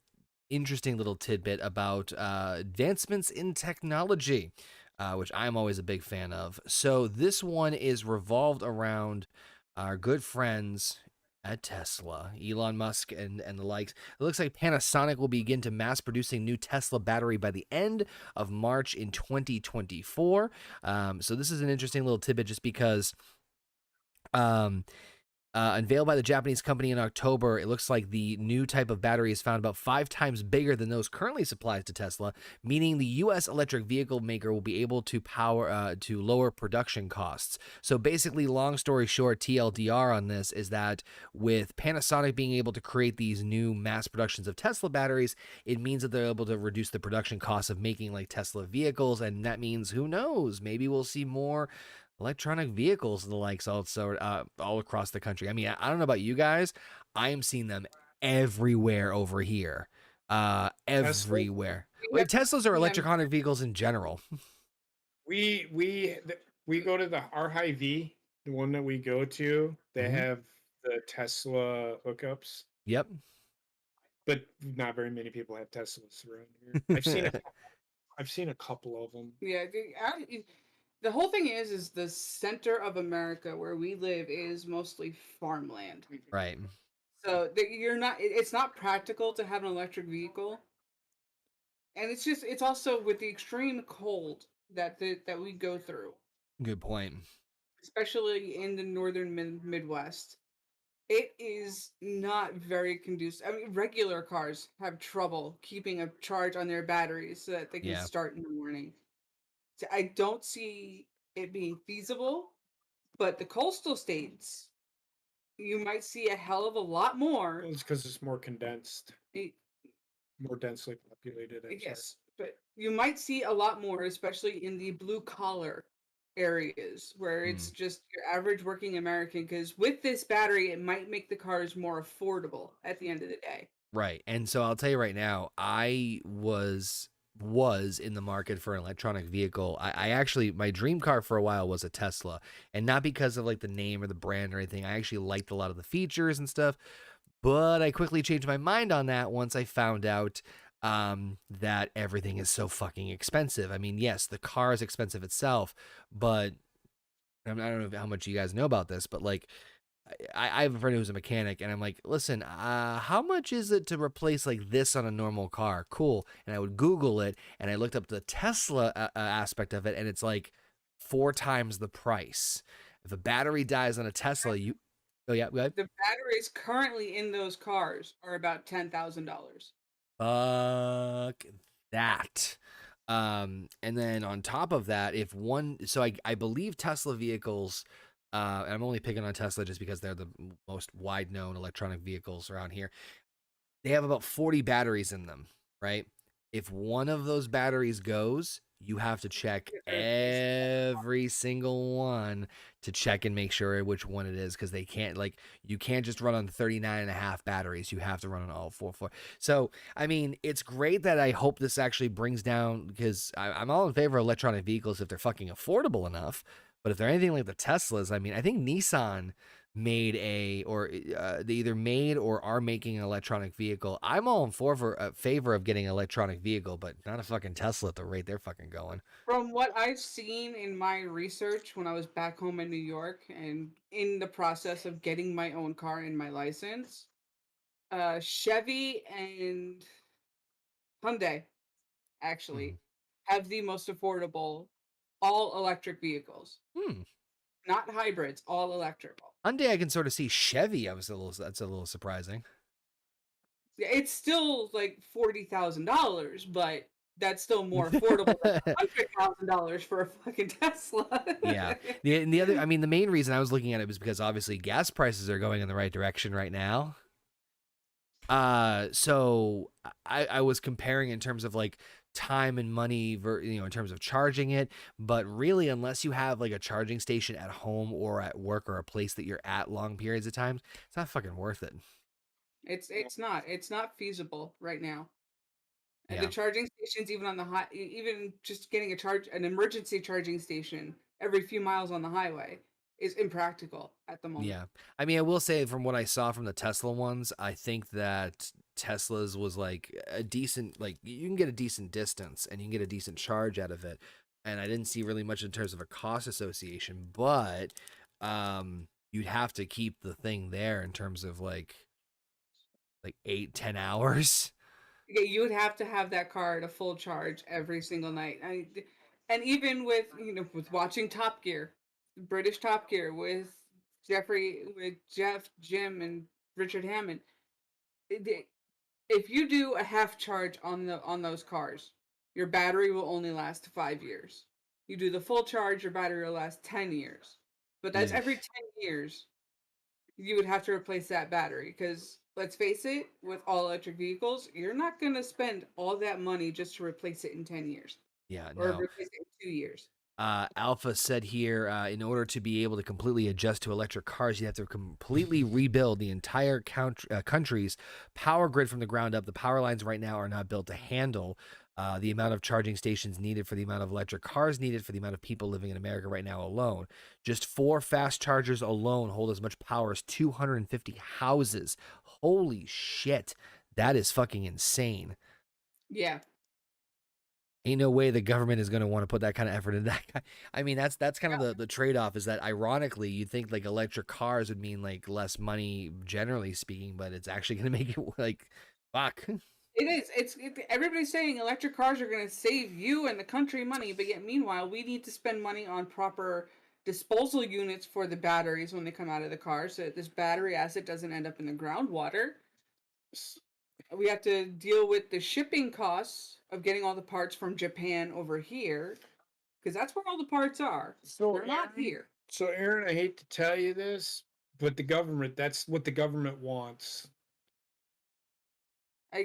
interesting little tidbit about advancements in technology, which I'm always a big fan of. So this one is revolved around our good friends at Tesla, Elon Musk and the likes. It looks like Panasonic will begin to mass producing new Tesla battery by the end of March in 2024. So this is an interesting little tidbit just because unveiled by the Japanese company in October, it looks like the new type of battery is found about 5 times bigger than those currently supplied to Tesla, meaning the U.S. electric vehicle maker will be able to to lower production costs. So basically, long story short, TLDR on this is that with Panasonic being able to create these new mass productions of Tesla batteries, it means that they're able to reduce the production costs of making like Tesla vehicles, and that means, who knows, maybe we'll see more electronic vehicles and the likes also all across the country. I mean, I don't know about you guys. I am seeing them everywhere over here. Everywhere. Well, Teslas are electronic vehicles in general. We go to our Hy-Vee, the one that we go to. They have the Tesla hookups. Yep. But not very many people have Teslas around here. I've seen a couple of them. Yeah, the whole thing is the center of America where we live is mostly farmland. Right. So it's not practical to have an electric vehicle. And it's also with the extreme cold that we go through. Good point. Especially in the northern Midwest. It is not very conducive. I mean, regular cars have trouble keeping a charge on their batteries so that they can start in the morning. So I don't see it being feasible, but the coastal states, you might see a hell of a lot more. Well, it's because it's more condensed, more densely populated. Yes, but you might see a lot more, especially in the blue collar areas where it's just your average working American, because with this battery it might make the cars more affordable at the end of the day. Right. And so I'll tell you right now, I was in the market for an electronic vehicle. I actually, my dream car for a while was a Tesla, and not because of like the name or the brand or anything. I actually liked a lot of the features and stuff, but I quickly changed my mind on that once I found out that everything is so fucking expensive. I mean, yes, the car is expensive itself, but I don't know how much you guys know about this, but like, I have a friend who's a mechanic, and I'm like, listen, how much is it to replace like this on a normal car? Cool. And I would Google it, and I looked up the Tesla aspect of it, and it's like 4 times the price. If a battery dies on a Tesla, oh yeah, go ahead. The batteries currently in those cars are about $10,000. Fuck that. And then on top of that, so I believe Tesla vehicles, and I'm only picking on Tesla just because they're the most wide known electronic vehicles around here. They have about 40 batteries in them, right? If one of those batteries goes, you have to check every single one to check and make sure which one it is, because you can't just run on 39 and a half batteries. You have to run on all 4. So, I mean, it's great that I hope this actually brings down, because I'm all in favor of electronic vehicles if they're fucking affordable enough. But if they're anything like the Teslas, I mean, I think Nissan made they either made or are making an electronic vehicle. I'm all in favor of getting an electronic vehicle, but not a fucking Tesla at the rate they're fucking going. From what I've seen in my research when I was back home in New York and in the process of getting my own car and my license, Chevy and Hyundai actually have the most affordable all electric vehicles. Not hybrids, all electric. Hyundai, I can sort of see. Chevy, that's a little surprising. It's still like $40,000, but that's still more affordable than $100,000 for a fucking Tesla. Yeah. The other, I mean, the main reason I was looking at it was because obviously gas prices are going in the right direction right now. So I was comparing in terms of like time and money, in terms of charging it. But really, unless you have like a charging station at home or at work or a place that you're at long periods of time, it's not fucking worth it. It's not feasible right now. And the Yeah. charging stations, even on the high, even just getting an emergency charging station every few miles on the highway is impractical at the moment. Yeah. I mean, I will say from what I saw from the Tesla ones, I think that Tesla's was like a decent, like you can get a decent distance and you can get a decent charge out of it. And I didn't see really much in terms of a cost association, but you'd have to keep the thing there in terms of like 8-10 hours. Yeah, you would have to have that car at a full charge every single night. And even with with watching Top Gear, British Top Gear with Jeff, Jim, and Richard Hammond, if you do a half charge on those cars, your battery will only last 5 years. You do the full charge, your battery will last 10 years. But that's every 10 years you would have to replace that battery because let's face it, with all electric vehicles, you're not going to spend all that money just to replace it in 10 years. Yeah, Or no. replace it in 2 years. Alpha said here, in order to be able to completely adjust to electric cars, you have to completely rebuild the entire country's power grid from the ground up. The power lines right now are not built to handle the amount of charging stations needed for the amount of electric cars needed for the amount of people living in America right now alone. Just 4 fast chargers alone hold as much power as 250 houses. Holy shit. That is fucking insane. Yeah. Ain't no way the government is going to want to put that kind of effort into that. I mean, that's kind of the trade-off is that ironically, you'd think like electric cars would mean like less money generally speaking, but it's actually going to make it like, fuck. It is. Everybody's saying electric cars are going to save you and the country money, but yet meanwhile, we need to spend money on proper disposal units for the batteries when they come out of the car so that this battery acid doesn't end up in the groundwater. We have to deal with the shipping costs of getting all the parts from Japan over here because that's where all the parts are. So they're not here. So Aaron, I hate to tell you this, but that's what the government wants.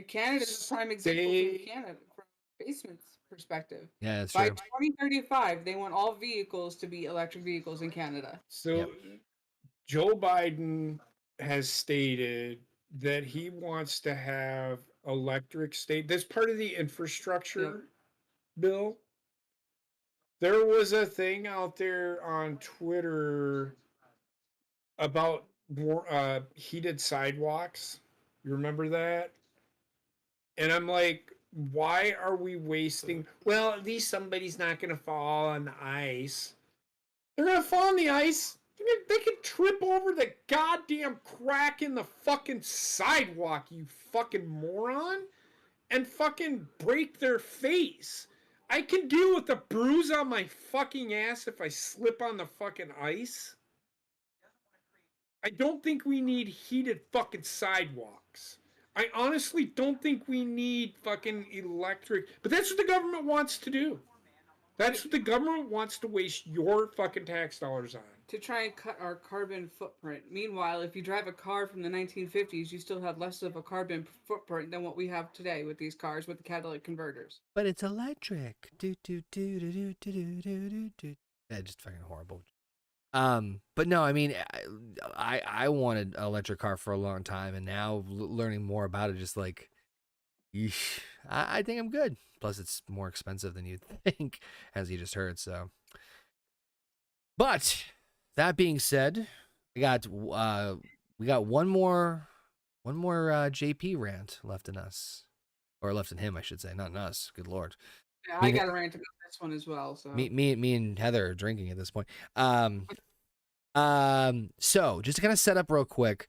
Canada's a prime example from Canada, from basement's perspective. Yeah, that's By true. 2035, they want all vehicles to be electric vehicles in Canada. So Joe Biden has stated that he wants to have electric state. That's part of the infrastructure bill. There was a thing out there on Twitter about heated sidewalks. You remember that? And I'm like, why are we wasting? Well, at least somebody's not going to fall on the ice. They're going to fall on the ice. They could trip over the goddamn crack in the fucking sidewalk, you fucking moron, and fucking break their face. I can deal with the bruise on my fucking ass if I slip on the fucking ice. I don't think we need heated fucking sidewalks. I honestly don't think we need fucking electric, but that's what the government wants to do. That's what the government wants to waste your fucking tax dollars on. To try and cut our carbon footprint. Meanwhile, if you drive a car from the 1950s, you still have less of a carbon footprint than what we have today with these cars with the catalytic converters. But it's electric. Just fucking horrible. But no, I mean, I wanted an electric car for a long time, and now learning more about it, just like, I think I'm good. Plus, it's more expensive than you'd think, as you just heard. So, but that being said, we got one more JP rant left in us, or left in him, I should say, not in us. Good Lord. Yeah, I got a rant about this one as well. So me and Heather are drinking at this point. So just to kind of set up real quick,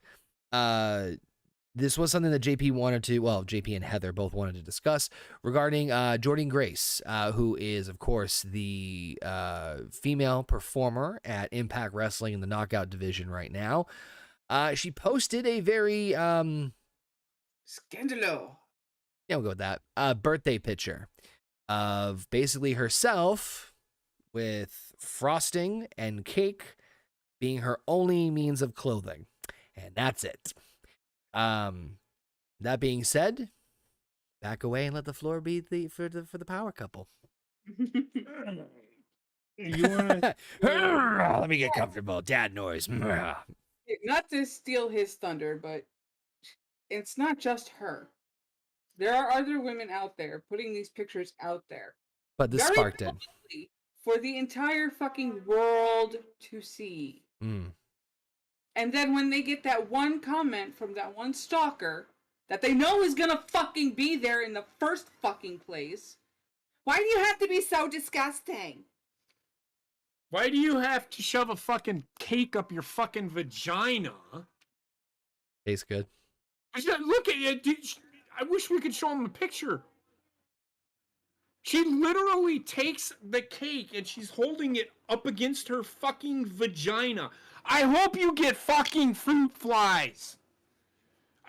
this was something that JP and Heather both wanted to discuss regarding Jordynne Grace, who is, of course, the female performer at Impact Wrestling in the Knockout division right now. She posted a very Scandalo. Yeah, we'll go with that. Birthday picture of basically herself with frosting and cake being her only means of clothing. And that's it. That being said, back away and let the floor be for the power couple. You want to? Let me get comfortable. Dad noise. Not to steal his thunder, but it's not just her. There are other women out there putting these pictures out there. But this Very sparked it. publicly for the entire fucking world to see. Mm. And then when they get that one comment from that one stalker that they know is gonna fucking be there in the first fucking place, why do you have to be so disgusting? Why do you have to shove a fucking cake up your fucking vagina? Tastes good. Look at it. I wish we could show him a picture. She literally takes the cake and she's holding it up against her fucking vagina. I hope you get fucking fruit flies.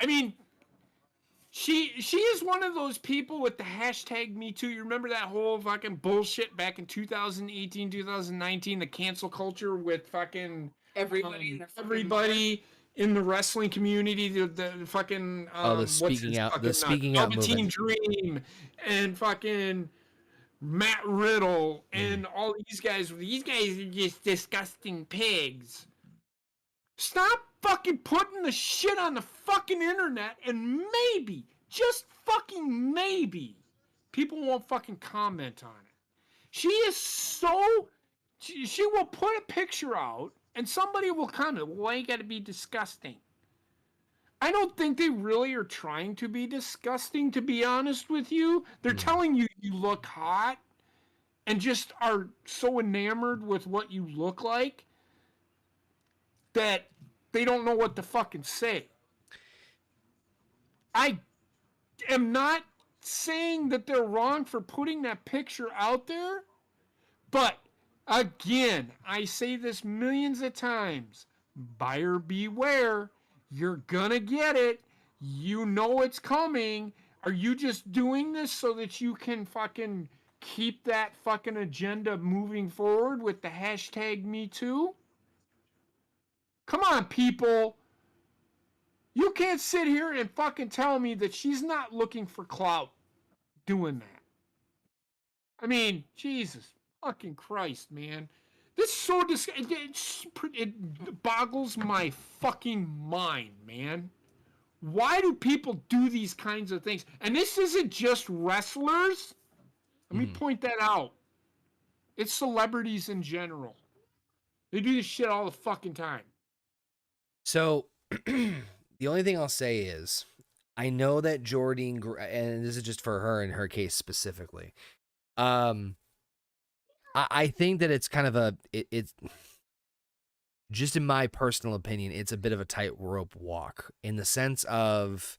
I mean, she is one of those people with the hashtag Me Too. You remember that whole fucking bullshit back in 2018, 2019, the cancel culture with fucking Everybody in the wrestling community, the fucking the speaking out Velveteen movement. Dream and fucking Matt Riddle and all these guys. These guys are just disgusting pigs. Stop fucking putting the shit on the fucking internet, and maybe, just fucking maybe, people won't fucking comment on it. She is so... She will put a picture out, and somebody will comment, well, why you gotta be disgusting? I don't think they really are trying to be disgusting, to be honest with you. They're telling you you look hot, and just are so enamored with what you look like that they don't know what to fucking say. I am not saying that they're wrong for putting that picture out there, but again, I say this millions of times, buyer beware. You're gonna get it. You know it's coming. Are you just doing this so that you can fucking keep that fucking agenda moving forward with the hashtag Me Too? Come on, people. You can't sit here and fucking tell me that she's not looking for clout doing that. I mean, Jesus fucking Christ, man. This is so it boggles my fucking mind, man. Why do people do these kinds of things? And this isn't just wrestlers. Let me point that out. It's celebrities in general. They do this shit all the fucking time. So, the only thing I'll say is, I know that Jordine, and this is just for her in her case specifically. I think that it's kind of it's just in my personal opinion, it's a bit of a tightrope walk in the sense of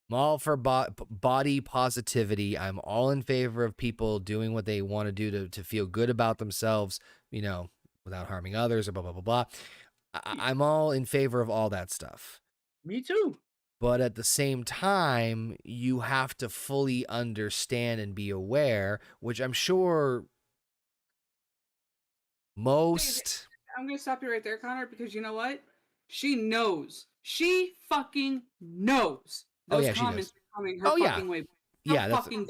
I'm all for body positivity. I'm all in favor of people doing what they want to do to feel good about themselves, you know, without harming others or blah, blah, blah, blah. I'm all in favor of all that stuff. Me too. But at the same time, you have to fully understand and be aware, which I'm sure most... I'm going to stop you right there, Connor, because you know what? She knows. She fucking knows. Those comments are coming her fucking way. Yeah, that's fucking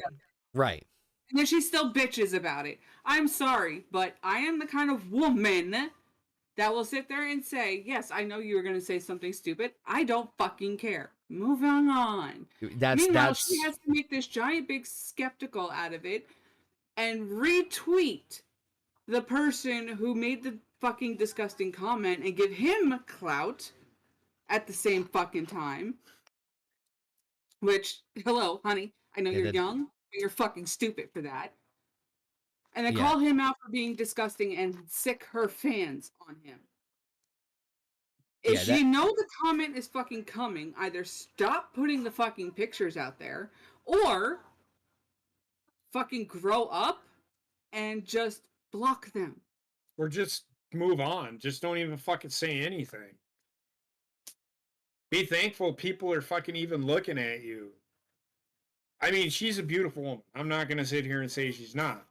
right. And then she still bitches about it. I'm sorry, but I am the kind of woman that will sit there and say, yes, I know you were going to say something stupid. I don't fucking care. Moving on. Meanwhile, she has to make this giant big skeptical out of it and retweet the person who made the fucking disgusting comment and give him clout at the same fucking time. Which, hello, honey, I know you're young, but you're fucking stupid for that. And then call him out for being disgusting and sick her fans on him. If you know the comment is fucking coming, either stop putting the fucking pictures out there, or fucking grow up and just block them. Or just move on. Just don't even fucking say anything. Be thankful people are fucking even looking at you. I mean, she's a beautiful woman. I'm not going to sit here and say she's not.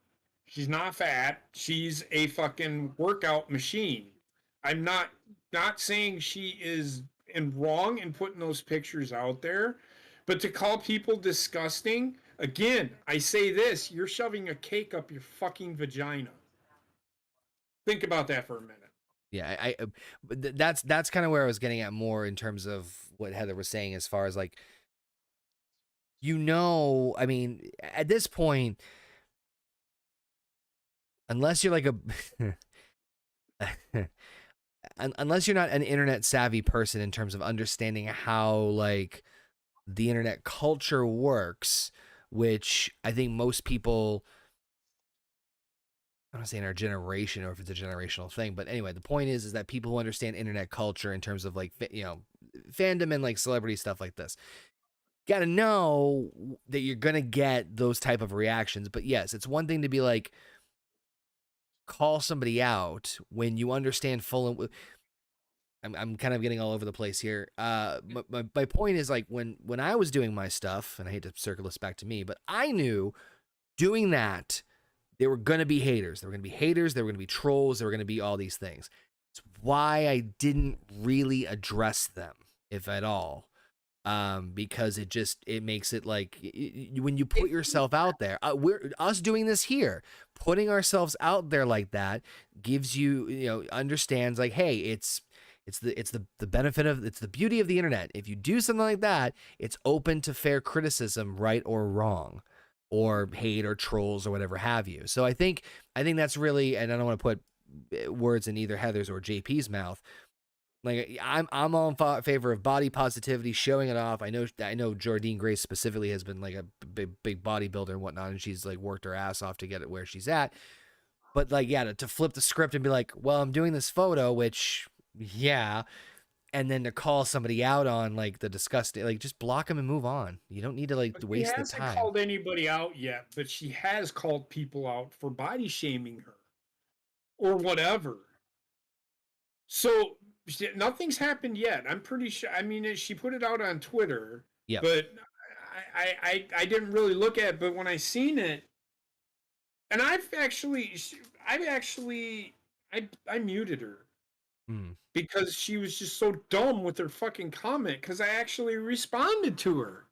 She's not fat. She's a fucking workout machine. I'm not saying she is wrong in putting those pictures out there, but to call people disgusting, again, I say this, you're shoving a cake up your fucking vagina. Think about that for a minute. Yeah, that's kind of where I was getting at more in terms of what Heather was saying as far as like, I mean, at this point, unless you're like unless you're not an internet savvy person in terms of understanding how like the internet culture works, which I think most people, I don't say in our generation or if it's a generational thing, but anyway, the point is that people who understand internet culture in terms of like, fandom and like celebrity stuff like this, got to know that you're going to get those type of reactions. But yes, it's one thing to be like, call somebody out when you understand full. I'm kind of getting all over the place here. My point is like when I was doing my stuff, and I hate to circle this back to me, but I knew doing that, there were going to be haters. There were going to be haters. There were going to be trolls. There were going to be all these things. It's why I didn't really address them, if at all. Because it makes it like when you put yourself out there, us doing this here, putting ourselves out there like that gives you, understands like, hey, it's the benefit of, it's the beauty of the internet. If you do something like that, it's open to fair criticism, right or wrong, or hate or trolls or whatever have you. So I think that's really, and I don't want to put words in either Heather's or JP's mouth. Like I'm all in favor of body positivity, showing it off. I know Jordine Grace specifically has been like a big bodybuilder and whatnot, and she's like worked her ass off to get it where she's at. But like, yeah, to flip the script and be like, well, I'm doing this photo, which yeah, and then to call somebody out on like the disgusting, like just block them and move on. You don't need to like waste the time. She hasn't called anybody out yet, but she has called people out for body shaming her or whatever. So nothing's happened yet. I'm pretty sure. I mean, she put it out on Twitter, but I didn't really look at it. But when I seen it, and I muted her because she was just so dumb with her fucking comment. Because I actually responded to her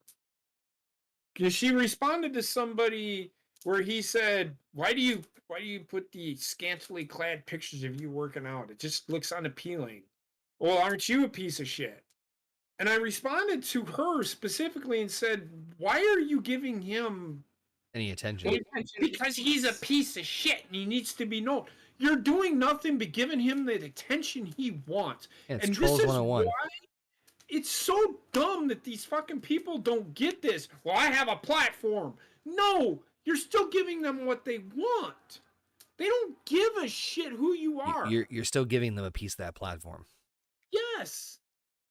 because she responded to somebody where he said, "Why do you put the scantily clad pictures of you working out? It just looks unappealing." Well, aren't you a piece of shit? And I responded to her specifically and said, why are you giving him any attention? Because he's a piece of shit and he needs to be known. You're doing nothing but giving him the attention he wants. Yeah, it's and Trolls this is 101. Why it's so dumb that these fucking people don't get this. Well, I have a platform. No, you're still giving them what they want. They don't give a shit who you are. You're still giving them a piece of that platform. Yes,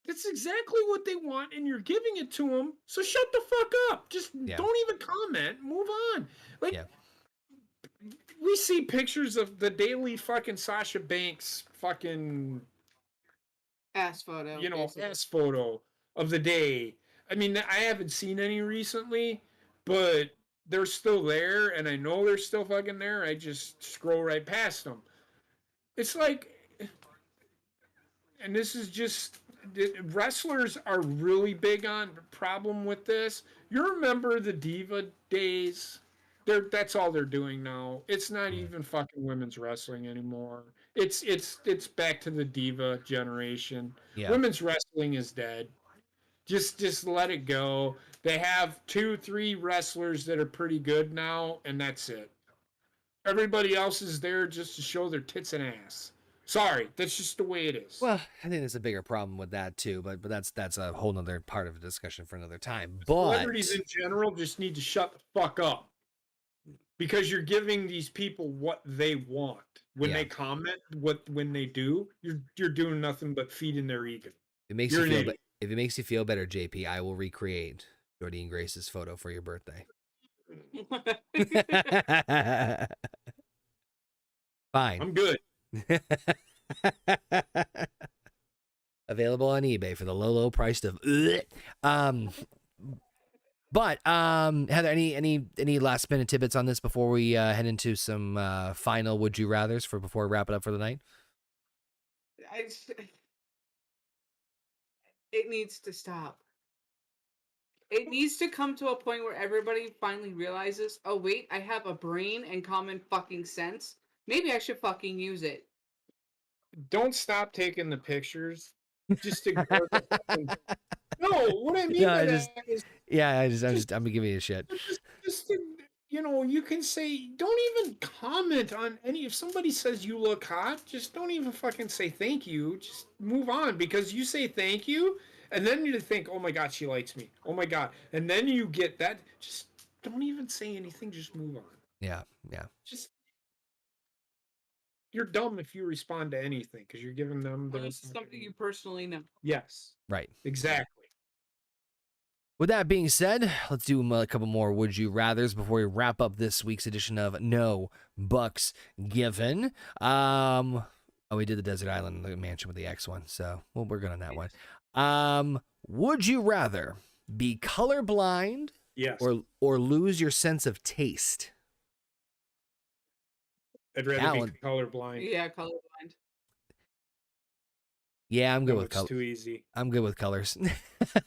that's exactly what they want, and you're giving it to them. So shut the fuck up. Just don't even comment. Move on. Like, we see pictures of the daily fucking Sasha Banks fucking ass photo. Ass photo of the day. I mean, I haven't seen any recently, but they're still there, and I know they're still fucking there. I just scroll right past them. It's like, and this is just, wrestlers are really big on the problem with this. You remember the Diva days? That's all they're doing now. It's not even fucking women's wrestling anymore. It's back to the Diva generation. Yeah. Women's wrestling is dead. Just let it go. They have 2-3 wrestlers that are pretty good now, and that's it. Everybody else is there just to show their tits and ass. Sorry, that's just the way it is. Well, I think there's a bigger problem with that too, but that's a whole nother part of the discussion for another time. But celebrities in general just need to shut the fuck up, because you're giving these people what they want when they comment. When they do, you're doing nothing but feeding their ego. If it makes you feel better, JP, I will recreate Jordine Grace's photo for your birthday. Fine. I'm good. Available on eBay for the low price of. But Heather, any last minute tidbits on this before we head into some final would you rather's before we wrap it up for the night? It needs to stop. It needs to come to a point where everybody finally realizes, oh wait, I have a brain and common fucking sense. Maybe I should fucking use it. Don't stop taking the pictures. Just ignore the fucking... No, what I mean by that is... Yeah, I'm giving you a shit. Just you know, you can say, don't even comment on any... If somebody says you look hot, just don't even fucking say thank you. Just move on, because you say thank you, and then you think, oh my God, she likes me. Oh my God. And then you get that. Just don't even say anything. Just move on. Yeah. Just... You're dumb if you respond to anything, because you're giving them... something you personally know. Yes. Right. Exactly. With that being said, let's do a couple more would you rathers before we wrap up this week's edition of No Bucks Given. We did the desert island mansion with the X one, so we're good on that one. Would you rather be colorblind, yes, or lose your sense of taste? I'd rather be colorblind. Yeah, colorblind. Yeah, I'm good with colors. Too easy. I'm good with colors.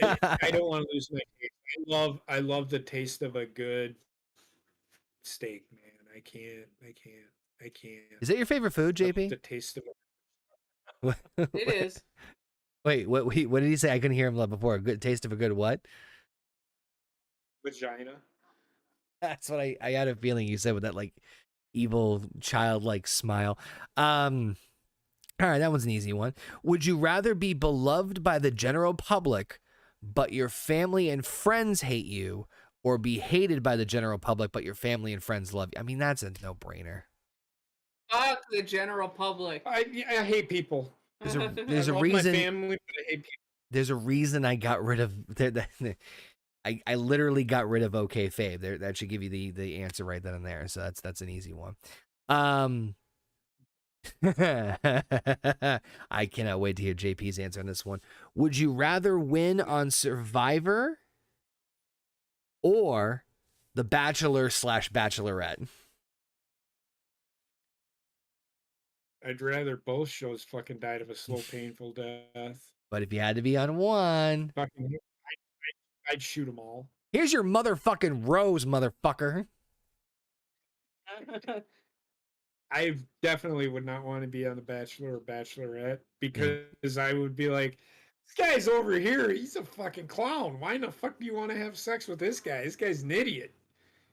I don't want to lose my taste. I love the taste of a good steak, man. I can't. Is that your favorite food, JP? The taste of it. It is. Wait, what did he say? I couldn't hear him before. Good taste of a good what? Vagina. That's what I had a feeling you said with that like evil childlike smile. All right, that one's an easy one. Would you rather be beloved by the general public, but your family and friends hate you, or be hated by the general public, but your family and friends love you? I mean, that's a no-brainer. Fuck the general public. I hate people. There's a reason. My family, but I hate people. There's a reason I got rid of. I literally got rid of OK Fave. That should give you the answer right then and there. So that's an easy one. I cannot wait to hear JP's answer on this one. Would you rather win on Survivor or The Bachelor / Bachelorette? I'd rather both shows fucking died of a slow, painful death. But if you had to be on one, I'd shoot them all. Here's your motherfucking rose, motherfucker. I definitely would not want to be on The Bachelor or Bachelorette, because I would be like, this guy's over here. He's a fucking clown. Why in the fuck do you want to have sex with this guy? This guy's an idiot.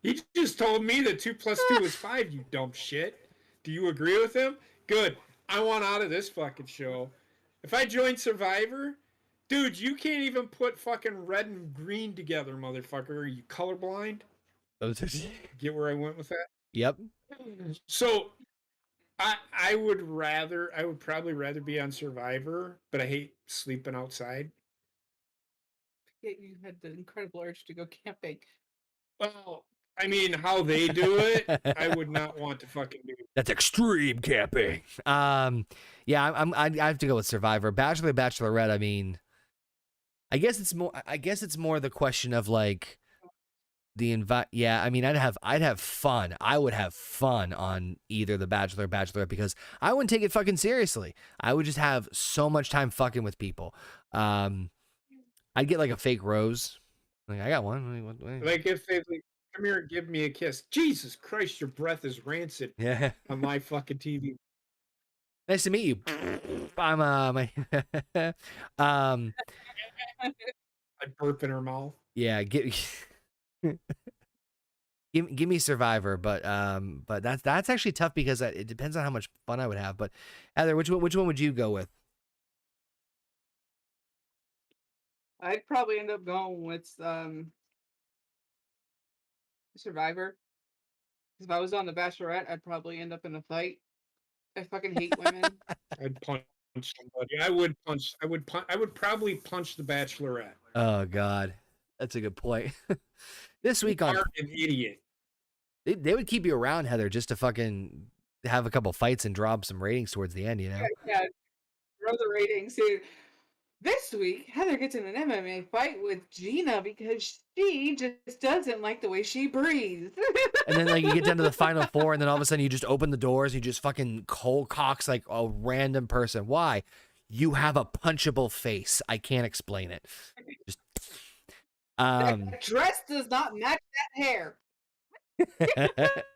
He just told me that 2 + 2 is 5, you dumb shit. Do you agree with him? Good. I want out of this fucking show. If I join Survivor, dude, you can't even put fucking red and green together, motherfucker. Are you colorblind? Get where I went with that? Yep. So I would probably rather be on Survivor, but I hate sleeping outside. Yet you had the incredible urge to go camping. Well, I mean, how they do it, I would not want to fucking do. That's extreme camping. Yeah, I have to go with Survivor. Bachelor, Bachelorette. I mean, I guess it's more the question of like the invite. Yeah, I mean, I'd have fun. I would have fun on either the Bachelor or Bachelorette, because I wouldn't take it fucking seriously. I would just have so much time fucking with people. I'd get like a fake rose. Like, I got one. Like if they like, come here and give me a kiss. Jesus Christ, your breath is rancid. Yeah. On my fucking TV. Nice to meet you. I'm I burp in her mouth. Yeah, give me Survivor, but that's actually tough, because it depends on how much fun I would have. But Heather, which one would you go with? I'd probably end up going with Survivor. If I was on the Bachelorette, I'd probably end up in a fight. I fucking hate women. I'd punch somebody. I would probably punch the Bachelorette. Oh God, that's a good point. This week on an idiot. They would keep you around, Heather, just to fucking have a couple fights and drop some ratings towards the end, you know? Yeah, throw the ratings, dude. This week, Heather gets in an MMA fight with Gina because she just doesn't like the way she breathes. And then like you get down to the final four, and then all of a sudden you just open the doors, and you just fucking cold cocks like a random person. Why? You have a punchable face. I can't explain it. Just That dress does not match that hair.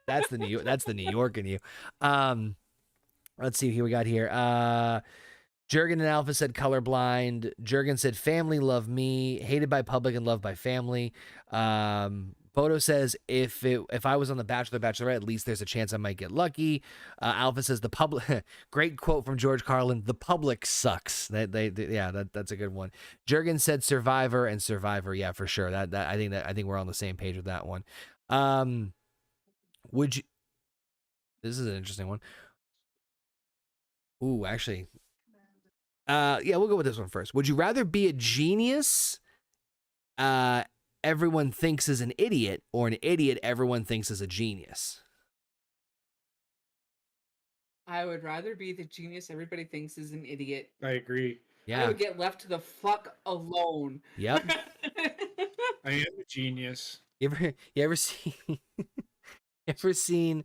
that's the New York in you. Let's see who we got here. Jurgen and Alpha said colorblind. Jurgen said family, love me, hated by public and loved by family. Bodo says if I was on the Bachelor, Bachelorette, at least there's a chance I might get lucky. Alpha says the public. Great quote from George Carlin. The public sucks. That's a good one. Jurgen said Survivor and Survivor. Yeah, for sure. I think we're on the same page with that one. Would you? This is an interesting one. Ooh, actually. Yeah, we'll go with this one first. Would you rather be a genius everyone thinks is an idiot, or an idiot everyone thinks is a genius? I would rather be the genius everybody thinks is an idiot. I agree. Yeah. I would get left to the fuck alone. Yep. I am a genius. You ever seen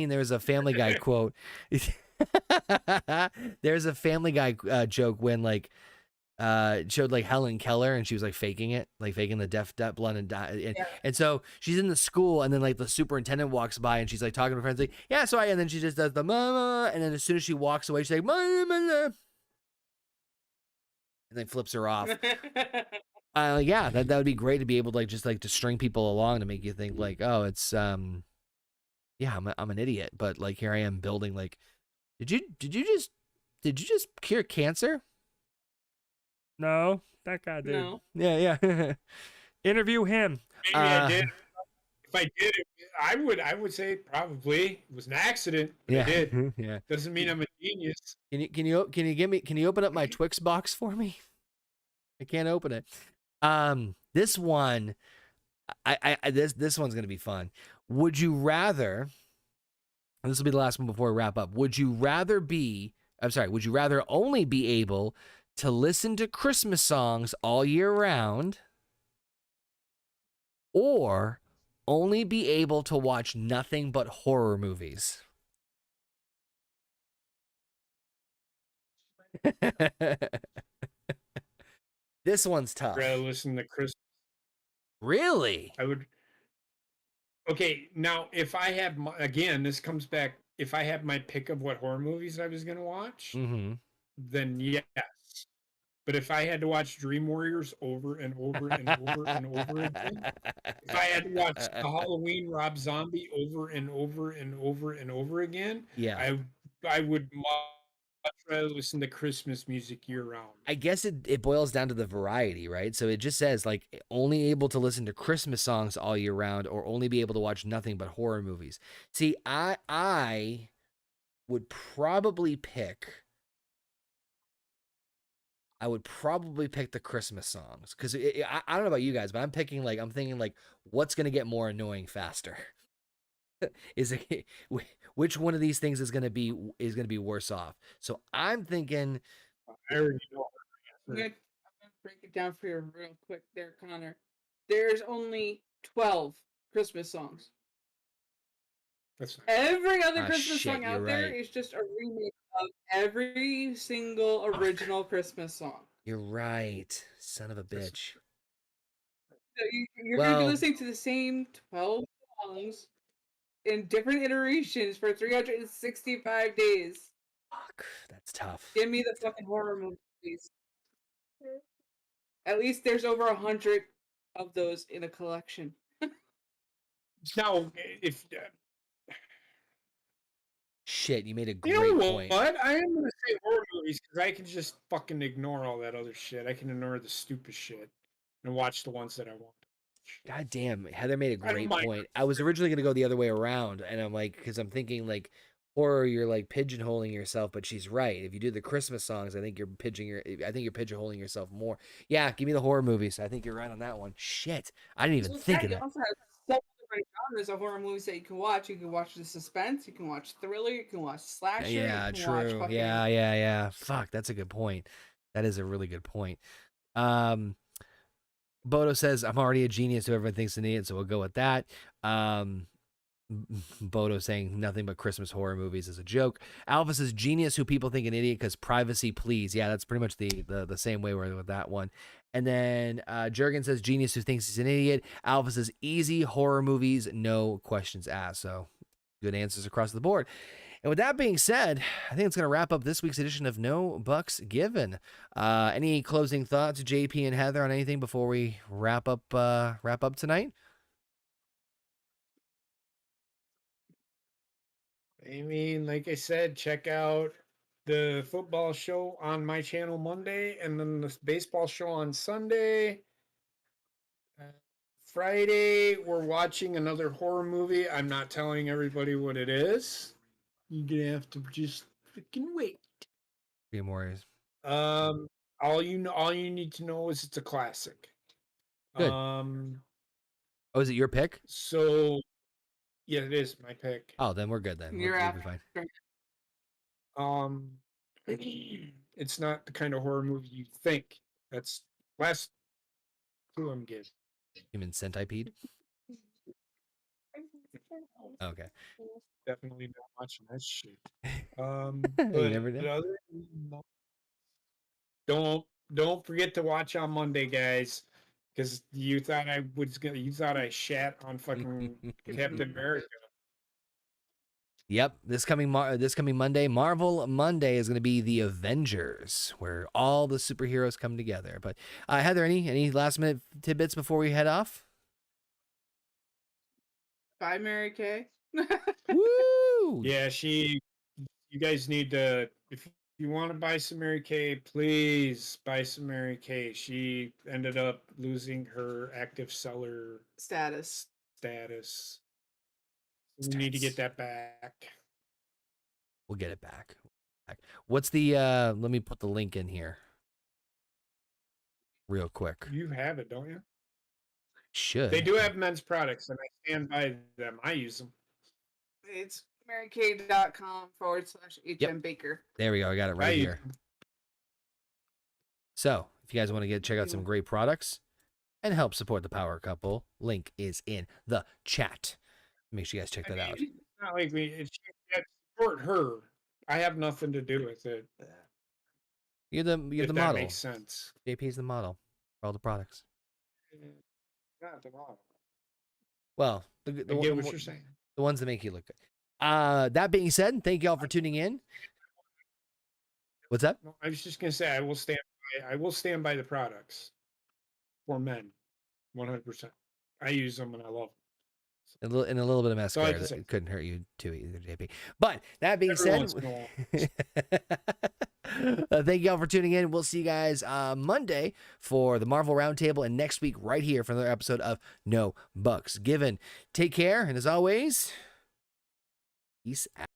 there was a Family Guy quote. There's a Family Guy joke when like showed like Helen Keller, and she was like faking the deaf, blind, and so she's in the school, and then like the superintendent walks by, and she's like talking to her friends, like, yeah, so and then she just does the mama, and then as soon as she walks away, she's like mama, and then flips her off. Yeah, that would be great to be able to like just like to string people along to make you think like, oh, it's yeah, I'm an idiot, but like here I am building like, did you just cure cancer? No, that guy did. No. Yeah. Interview him. Maybe I did. If I did, I would say probably it was an accident. But I did. Yeah. Doesn't mean I'm a genius. Can you open up my Twix box for me? I can't open it. This one, this one's gonna be fun. Would you rather? This will be the last one before we wrap up. Would you rather only be able to listen to Christmas songs all year round, or only be able to watch nothing but horror movies? This one's tough. I'd rather listen to Christmas. Really? I would. Okay, now if I had again, this comes back. If I had my pick of what horror movies I was going to watch, then yes. But if I had to watch Dream Warriors over and over and over and over again, if I had to watch the Halloween Rob Zombie over and over and over and over again, yeah, I would much rather listen to Christmas music year round. I guess it boils down to the variety, right? So it just says like only able to listen to Christmas songs all year round, or only be able to watch nothing but horror movies. See, I would probably pick the Christmas songs, because I don't know about you guys, but I'm thinking like what's gonna get more annoying faster? Is it which one of these things is gonna be worse off? So I'm thinking. I already know. I'm gonna break it down for you real quick there, Connor. There's only 12 Christmas songs. Every other Christmas song out there is just a remake of every single original Christmas song. You're right, son of a bitch. So you're going to be listening to the same 12 songs in different iterations for 365 days. Fuck, that's tough. Give me the fucking horror movies. At least there's over 100 of those in a collection. Now, if shit, you made a great point. What? I am gonna say horror movies because I can just fucking ignore all that other shit. I can ignore the stupid shit and watch the ones that I want. God damn, Heather made a great point. I was originally gonna go the other way around, and I'm like, because I'm thinking like horror, you're like pigeonholing yourself, but she's right. If you do the Christmas songs, I think you're pigeonholing yourself more. Yeah, give me the horror movies. I think you're right on that one. Shit, I didn't even think of that. Also have several different genres of horror movies that you can watch. You can watch the suspense, you can watch thriller, you can watch slasher. Yeah, true. Yeah. Fuck, that's a good point. That is a really good point. Bodo says, I'm already a genius, so everyone thinks an idiot, so we'll go with that. Bodo saying nothing but Christmas horror movies is a joke. Alpha says, genius who people think an idiot because privacy, please. Yeah, that's pretty much the same way we're with that one. And then Jurgen says, genius who thinks he's an idiot. Alpha says, easy horror movies, no questions asked. So good answers across the board. And with that being said, I think it's going to wrap up this week's edition of No Bucks Given. Any closing thoughts, JP and Heather, on anything before we wrap up tonight? I mean, like I said, check out the football show on my channel Monday, and then the baseball show on Sunday. Friday, we're watching another horror movie. I'm not telling everybody what it is. You're gonna have to just freaking wait. Dream Warriors. All you need to know is it's a classic. Good. Oh, is it your pick? So, yeah, it is my pick. Oh, then we're good. Then You're we'll be fine. It's not the kind of horror movie you think. That's last clue I'm getting. Human Centipede. Okay. Definitely not watching that shit. You never know. Don't forget to watch on Monday, guys, because you thought I shat on fucking Captain America. Yep, this coming Monday, Marvel Monday, is going to be the Avengers, where all the superheroes come together. But Heather, any last minute tidbits before we head off? Bye, Mary Kay. Woo! Yeah, you guys need to, if you want to buy some Mary Kay, please buy some Mary Kay. She ended up losing her active seller Status. We need to get that back. We'll get it back. What's the let me put the link in here real quick. You have it, don't you? Should. They do have men's products, and I stand by them. I use them. It's marykay.com/HM Baker. There we go. I got it right here. So if you guys want to check out some great products and help support the Power Couple, link is in the chat. Make sure you guys check that out. It's not like support her. I have nothing to do with it. You're the model. That makes sense. JP's the model for all the products. Not the model. Well, I get what you're saying. The ones that make you look good. That being said, thank you all for tuning in. What's that? No, I was just gonna say I will stand by the products for men, 100%. I use them and I love them. And a little bit of mascara that couldn't hurt you too either, JP. But that being said, thank you all for tuning in. We'll see you guys Monday for the Marvel Roundtable, and next week right here for another episode of No Bucks Given. Take care, and as always, peace out.